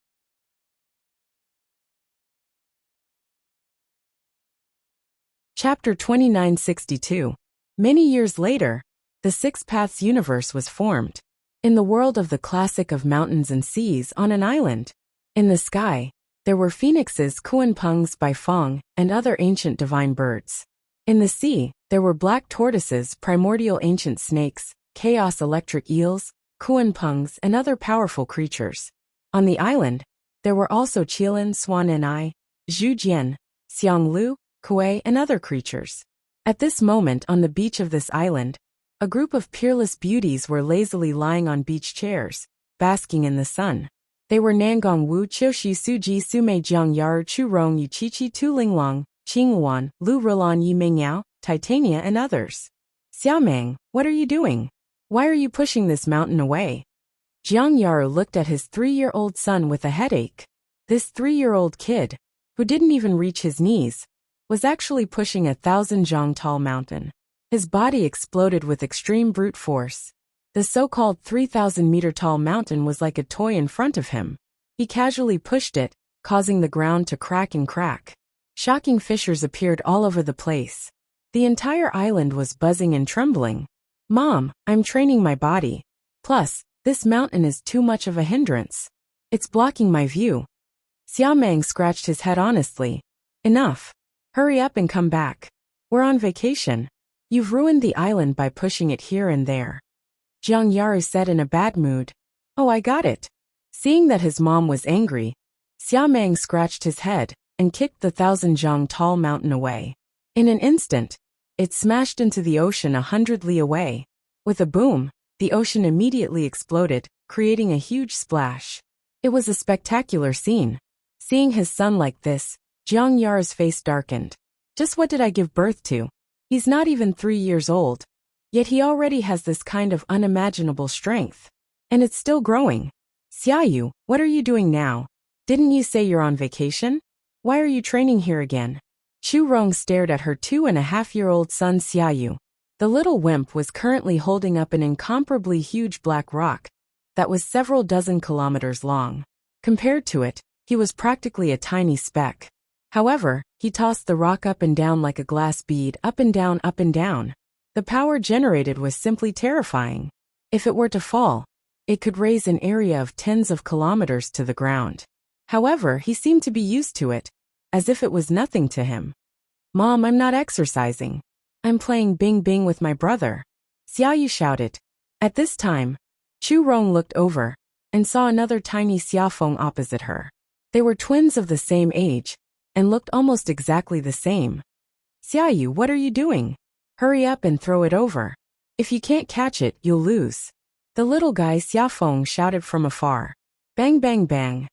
Chapter 2962. Many years later, the Six Paths universe was formed. In the world of the classic of mountains and seas on an island. In the sky, there were phoenixes, kuanpungs, baifeng, and other ancient divine birds. In the sea, there were black tortoises, primordial ancient snakes, chaos electric eels, kuanpungs, and other powerful creatures. On the island, there were also qilin, swan and I, zhujian, xianglu, kuei, and other creatures. At this moment on the beach of this island, a group of peerless beauties were lazily lying on beach chairs, basking in the sun. They were Nangong Wu, Qiushi Suji, Sumei Jiang Yar, Chu Rong, Yuqiqi, Tu Linglong, Qingwan, Lu Rilan, Yi Mingyao, Titania, and others. Xiaoming, what are you doing? Why are you pushing this mountain away? Jiang Yar looked at his 3-year-old son with a headache. This 3-year-old kid, who didn't even reach his knees, was actually pushing a 1,000-zhang tall mountain. His body exploded with extreme brute force. The so-called 3,000-meter-tall mountain was like a toy in front of him. He casually pushed it, causing the ground to crack and crack. Shocking fissures appeared all over the place. The entire island was buzzing and trembling. Mom, I'm training my body. Plus, this mountain is too much of a hindrance. It's blocking my view. Xiaomeng scratched his head honestly. Enough. Hurry up and come back. We're on vacation. You've ruined the island by pushing it here and there. Jiang Yaru said in a bad mood. Oh, I got it. Seeing that his mom was angry, Xiaomeng scratched his head and kicked the 1,000 tall mountain away. In an instant, it smashed into the ocean 100 li away. With a boom, the ocean immediately exploded, creating a huge splash. It was a spectacular scene. Seeing his son like this, Jiang Yaru's face darkened. Just what did I give birth to? He's not even 3 years old. Yet he already has this kind of unimaginable strength. And it's still growing. Xiaoyu, what are you doing now? Didn't you say you're on vacation? Why are you training here again? Chu Rong stared at her 2.5-year-old son Xiaoyu. The little wimp was currently holding up an incomparably huge black rock that was several dozen kilometers long. Compared to it, he was practically a tiny speck. However, he tossed the rock up and down like a glass bead, up and down, up and down. The power generated was simply terrifying. If it were to fall, it could raise an area of tens of kilometers to the ground. However, he seemed to be used to it, as if it was nothing to him. Mom, I'm not exercising. I'm playing Bing Bing with my brother. Xiaoyu shouted. At this time, Chu Rong looked over and saw another tiny Xiaofeng opposite her. They were twins of the same age and looked almost exactly the same. Xiaoyu, what are you doing? Hurry up and throw it over. If you can't catch it, you'll lose. The little guy Xiaofeng shouted from afar. Bang bang bang.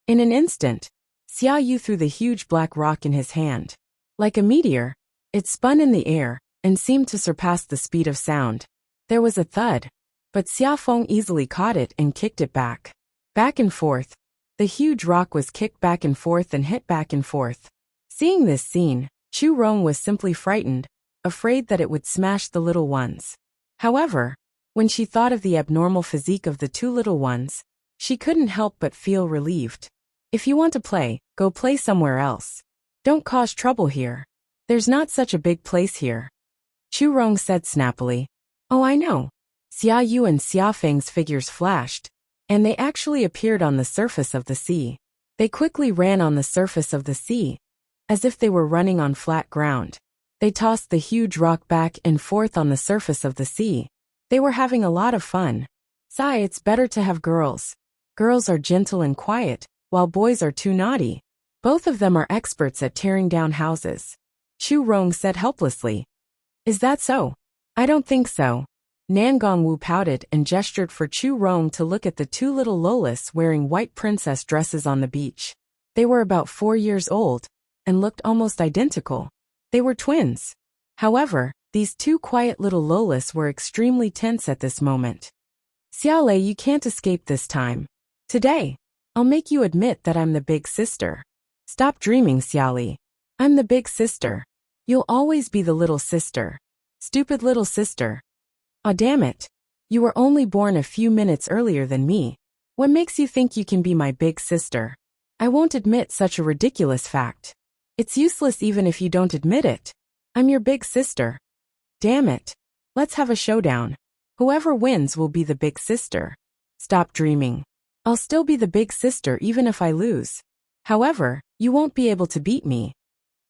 In an instant, Xiaoyu threw the huge black rock in his hand. Like a meteor, it spun in the air and seemed to surpass the speed of sound. There was a thud, but Xiaofeng easily caught it and kicked it back. Back and forth. The huge rock was kicked back and forth and hit back and forth. Seeing this scene, Chu Rong was simply frightened, afraid that it would smash the little ones. However, when she thought of the abnormal physique of the two little ones, she couldn't help but feel relieved. If you want to play, go play somewhere else. Don't cause trouble here. There's not such a big place here. Chu Rong said snappily. Oh, I know. Xiaoyu and Xiaofeng's figures flashed, and they actually appeared on the surface of the sea. They quickly ran on the surface of the sea, as if they were running on flat ground. They tossed the huge rock back and forth on the surface of the sea. They were having a lot of fun. Sigh, it's better to have girls. Girls are gentle and quiet, while boys are too naughty. Both of them are experts at tearing down houses. Chu Rong said helplessly. Is that so? I don't think so. Nan Gongwu pouted and gestured for Chu Rong to look at the two little Lolas wearing white princess dresses on the beach. They were about 4 years old and looked almost identical. They were twins. However, these two quiet little Lolas were extremely tense at this moment. Xiaolei, you can't escape this time. Today, I'll make you admit that I'm the big sister. Stop dreaming, Xiaolei. I'm the big sister. You'll always be the little sister. Stupid little sister. Aw, damn it. You were only born a few minutes earlier than me. What makes you think you can be my big sister? I won't admit such a ridiculous fact. It's useless even if you don't admit it. I'm your big sister. Damn it. Let's have a showdown. Whoever wins will be the big sister. Stop dreaming. I'll still be the big sister even if I lose. However, you won't be able to beat me.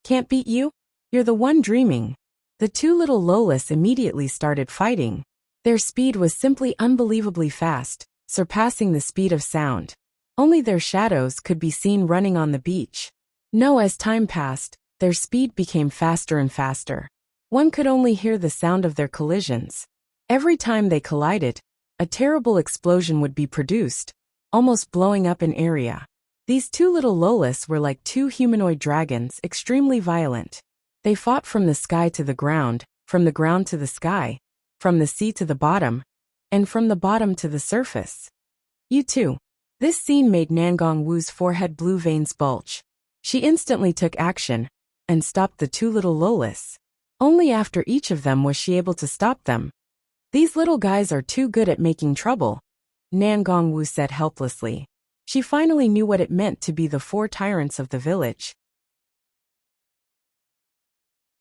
Can't beat you? You're the one dreaming. The two little Lolas immediately started fighting. Their speed was simply unbelievably fast, surpassing the speed of sound. Only their shadows could be seen running on the beach. No, as time passed, their speed became faster and faster. One could only hear the sound of their collisions. Every time they collided, a terrible explosion would be produced, almost blowing up an area. These two little Lolas were like two humanoid dragons, extremely violent. They fought from the sky to the ground, from the ground to the sky, from the sea to the bottom, and from the bottom to the surface. You too. This scene made Nangong Wu's forehead blue veins bulge. She instantly took action and stopped the two little Lolas. Only after each of them was she able to stop them. These little guys are too good at making trouble, Nangong Wu said helplessly. She finally knew what it meant to be the four tyrants of the village.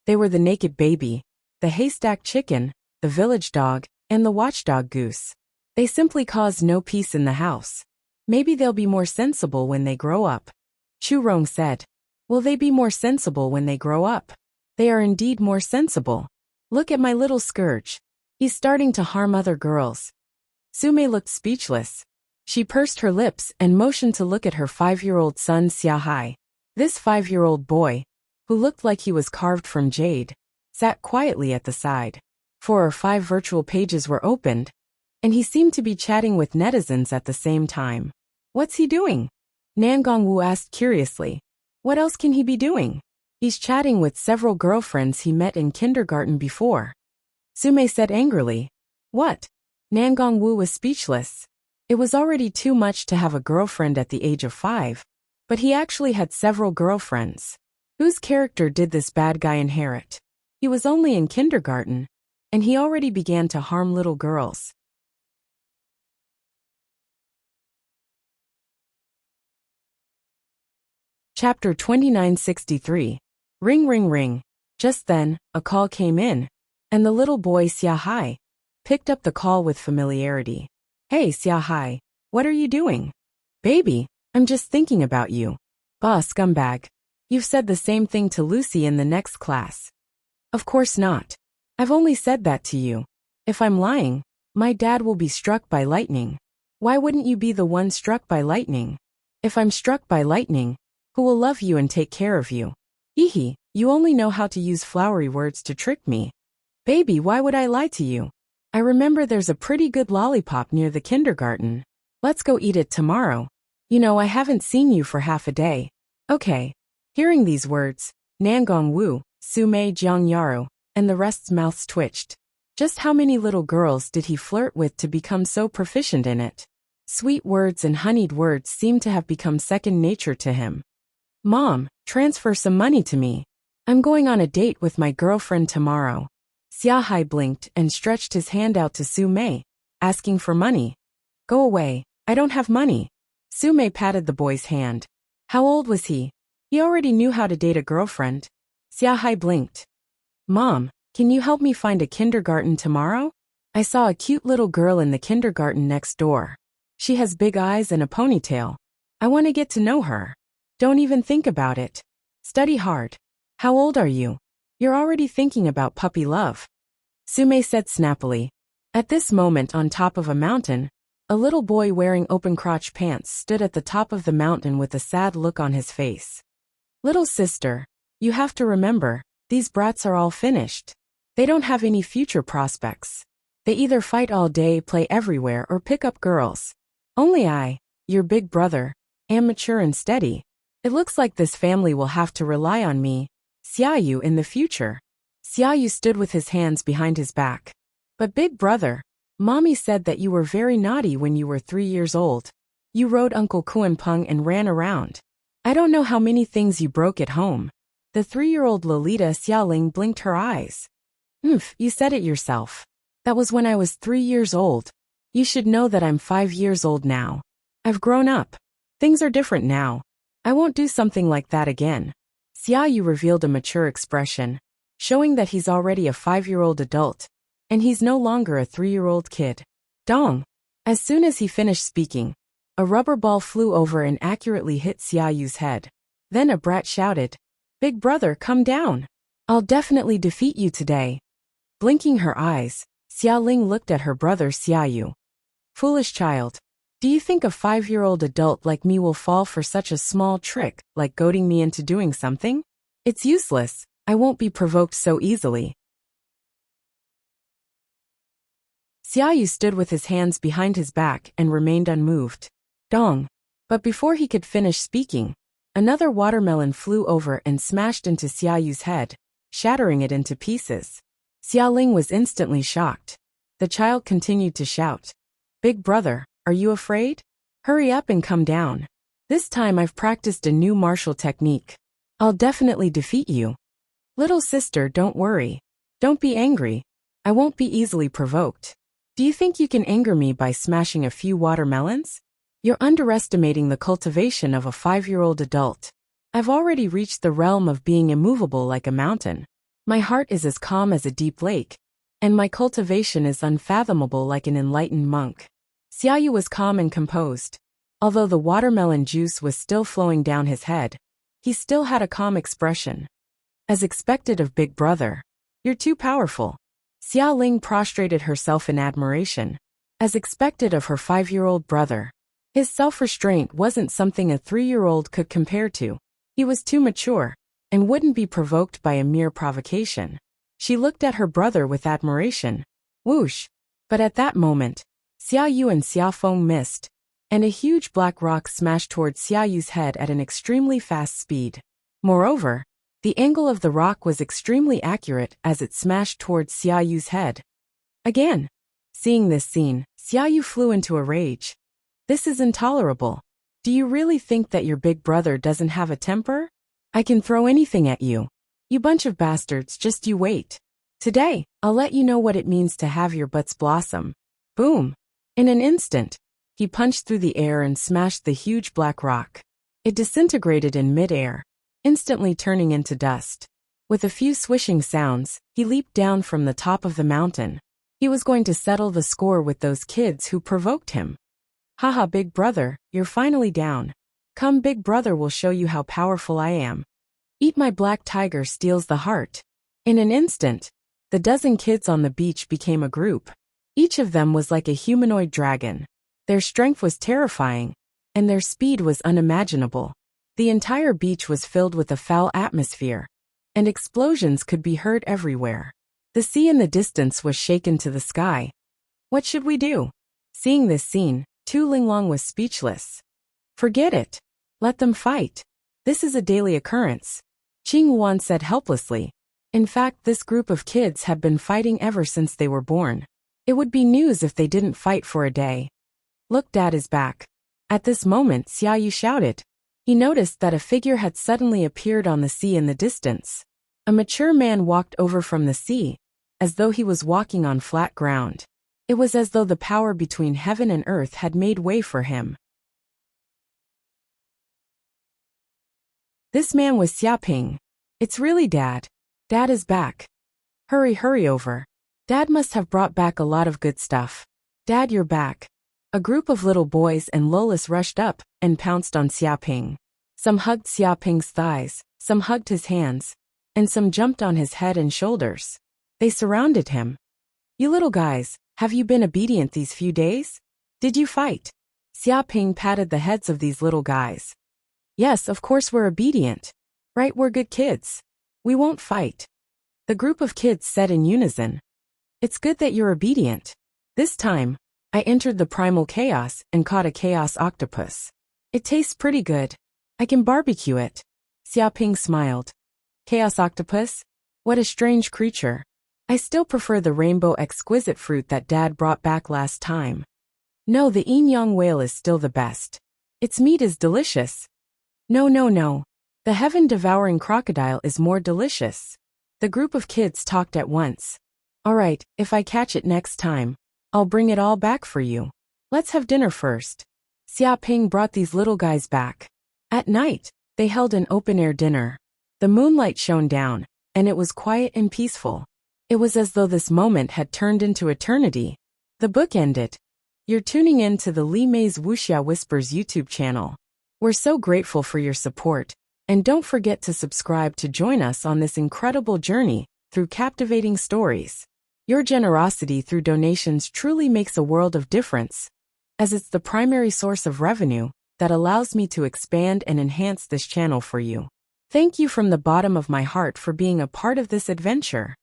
They were the naked baby, the haystack chicken, the village dog, and the watchdog goose. They simply caused no peace in the house. Maybe they'll be more sensible when they grow up. Chu Rong said. Will they be more sensible when they grow up? They are indeed more sensible. Look at my little scourge. He's starting to harm other girls. Sume looked speechless. She pursed her lips and motioned to look at her 5-year-old son Xia Hai. This 5-year-old boy, who looked like he was carved from jade, sat quietly at the side. 4 or 5 virtual pages were opened, and he seemed to be chatting with netizens at the same time. What's he doing? Nan Gongwu asked curiously. What else can he be doing? He's chatting with several girlfriends he met in kindergarten before. Sume said angrily. What? Nan Gongwu was speechless. It was already too much to have a girlfriend at the age of 5, but he actually had several girlfriends. Whose character did this bad guy inherit? He was only in kindergarten, and he already began to harm little girls. Chapter 2963. Ring ring ring. Just then, a call came in, and the little boy Xia Hai picked up the call with familiarity. Hey Xia Hai, what are you doing? Baby, I'm just thinking about you. Bah, scumbag. You've said the same thing to Lucy in the next class. Of course not. I've only said that to you. If I'm lying, my dad will be struck by lightning. Why wouldn't you be the one struck by lightning? If I'm struck by lightning, who will love you and take care of you? Hee, you only know how to use flowery words to trick me. Baby, why would I lie to you? I remember there's a pretty good lollipop near the kindergarten. Let's go eat it tomorrow. You know I haven't seen you for half a day. Okay. Hearing these words, Nan Gongwu, Sume Jiangyaru, and the rest's mouths twitched. Just how many little girls did he flirt with to become so proficient in it? Sweet words and honeyed words seemed to have become second nature to him. Mom, transfer some money to me. I'm going on a date with my girlfriend tomorrow. Xia Hai blinked and stretched his hand out to Sume, asking for money. Go away, I don't have money. Sume patted the boy's hand. How old was he? He already knew how to date a girlfriend. Xia Hai blinked. Mom, can you help me find a kindergarten tomorrow? I saw a cute little girl in the kindergarten next door. She has big eyes and a ponytail. I want to get to know her. Don't even think about it. Study hard. How old are you? You're already thinking about puppy love. Sume said snappily. At this moment on top of a mountain, a little boy wearing open-crotch pants stood at the top of the mountain with a sad look on his face. Little sister, you have to remember, these brats are all finished. They don't have any future prospects. They either fight all day, play everywhere, or pick up girls. Only I, your big brother, am mature and steady. It looks like this family will have to rely on me, Xiaoyu, in the future. Xiaoyu stood with his hands behind his back. But big brother, Mommy said that you were very naughty when you were 3 years old. You rode Uncle Kuanpeng and ran around. I don't know how many things you broke at home. The 3-year-old Lolita Xiaoling blinked her eyes. You said it yourself. That was when I was 3 years old. You should know that I'm 5 years old now. I've grown up. Things are different now. I won't do something like that again. Xiaoyu revealed a mature expression, showing that he's already a 5-year-old adult, and he's no longer a 3-year-old kid. Dong! As soon as he finished speaking, a rubber ball flew over and accurately hit Xiaoyu's head. Then a brat shouted, Big brother, come down. I'll definitely defeat you today. Blinking her eyes, Xiaoling looked at her brother Xiaoyu. Foolish child. Do you think a 5-year-old adult like me will fall for such a small trick, like goading me into doing something? It's useless. I won't be provoked so easily. Xiaoyu stood with his hands behind his back and remained unmoved. Dong. But before he could finish speaking, another watermelon flew over and smashed into Xiaoyu's head, shattering it into pieces. Xiaoling was instantly shocked. The child continued to shout, Big brother, are you afraid? Hurry up and come down. This time I've practiced a new martial technique. I'll definitely defeat you. Little sister, don't worry. Don't be angry. I won't be easily provoked. Do you think you can anger me by smashing a few watermelons? You're underestimating the cultivation of a 5-year-old adult. I've already reached the realm of being immovable like a mountain. My heart is as calm as a deep lake, and my cultivation is unfathomable like an enlightened monk. Xiaoyu was calm and composed. Although the watermelon juice was still flowing down his head, he still had a calm expression. As expected of Big Brother. You're too powerful. Xia Ling prostrated herself in admiration. As expected of her 5-year-old brother. His self-restraint wasn't something a 3-year-old could compare to. He was too mature, and wouldn't be provoked by a mere provocation. She looked at her brother with admiration. Whoosh! But at that moment, Xiaoyu and Xiaofeng missed, and a huge black rock smashed towards Xiaoyu's head at an extremely fast speed. Moreover, the angle of the rock was extremely accurate as it smashed towards Xiaoyu's head. Again. Seeing this scene, Xiaoyu flew into a rage. This is intolerable. Do you really think that your big brother doesn't have a temper? I can throw anything at you. You bunch of bastards, just you wait. Today, I'll let you know what it means to have your butts blossom. Boom! In an instant, he punched through the air and smashed the huge black rock. It disintegrated in mid-air, instantly turning into dust. With a few swishing sounds, he leaped down from the top of the mountain. He was going to settle the score with those kids who provoked him. Haha, Big Brother, you're finally down. Come, Big Brother will show you how powerful I am. Eat my black tiger steals the heart. In an instant, the dozen kids on the beach became a group. Each of them was like a humanoid dragon. Their strength was terrifying, and their speed was unimaginable. The entire beach was filled with a foul atmosphere, and explosions could be heard everywhere. The sea in the distance was shaken to the sky. What should we do? Seeing this scene, Tu Linglong was speechless. Forget it. Let them fight. This is a daily occurrence. Qing Yuan said helplessly. In fact, this group of kids had been fighting ever since they were born. It would be news if they didn't fight for a day. Look, Dad is back. At this moment, Xiaoyu shouted. He noticed that a figure had suddenly appeared on the sea in the distance. A mature man walked over from the sea, as though he was walking on flat ground. It was as though the power between heaven and earth had made way for him. This man was Xiaping. It's really Dad. Dad is back. Hurry over. Dad must have brought back a lot of good stuff. Dad, you're back. A group of little boys and lolas rushed up and pounced on Xiaping. Some hugged Xiaping's thighs, some hugged his hands, and some jumped on his head and shoulders. They surrounded him. You little guys, have you been obedient these few days? Did you fight? Xiaping patted the heads of these little guys. Yes, of course we're obedient. Right, we're good kids. We won't fight. The group of kids said in unison. It's good that you're obedient. This time, I entered the primal chaos and caught a chaos octopus. It tastes pretty good. I can barbecue it. Xiaping smiled. Chaos octopus? What a strange creature. I still prefer the rainbow exquisite fruit that Dad brought back last time. No, the yin-yang whale is still the best. Its meat is delicious. No. The heaven-devouring crocodile is more delicious. The group of kids talked at once. All right, if I catch it next time, I'll bring it all back for you. Let's have dinner first. Xiaping brought these little guys back. At night, they held an open-air dinner. The moonlight shone down, and it was quiet and peaceful. It was as though this moment had turned into eternity. The book ended. You're tuning in to the Li Mei's Wuxia Whispers YouTube channel. We're so grateful for your support, and don't forget to subscribe to join us on this incredible journey through captivating stories. Your generosity through donations truly makes a world of difference, as it's the primary source of revenue that allows me to expand and enhance this channel for you. Thank you from the bottom of my heart for being a part of this adventure.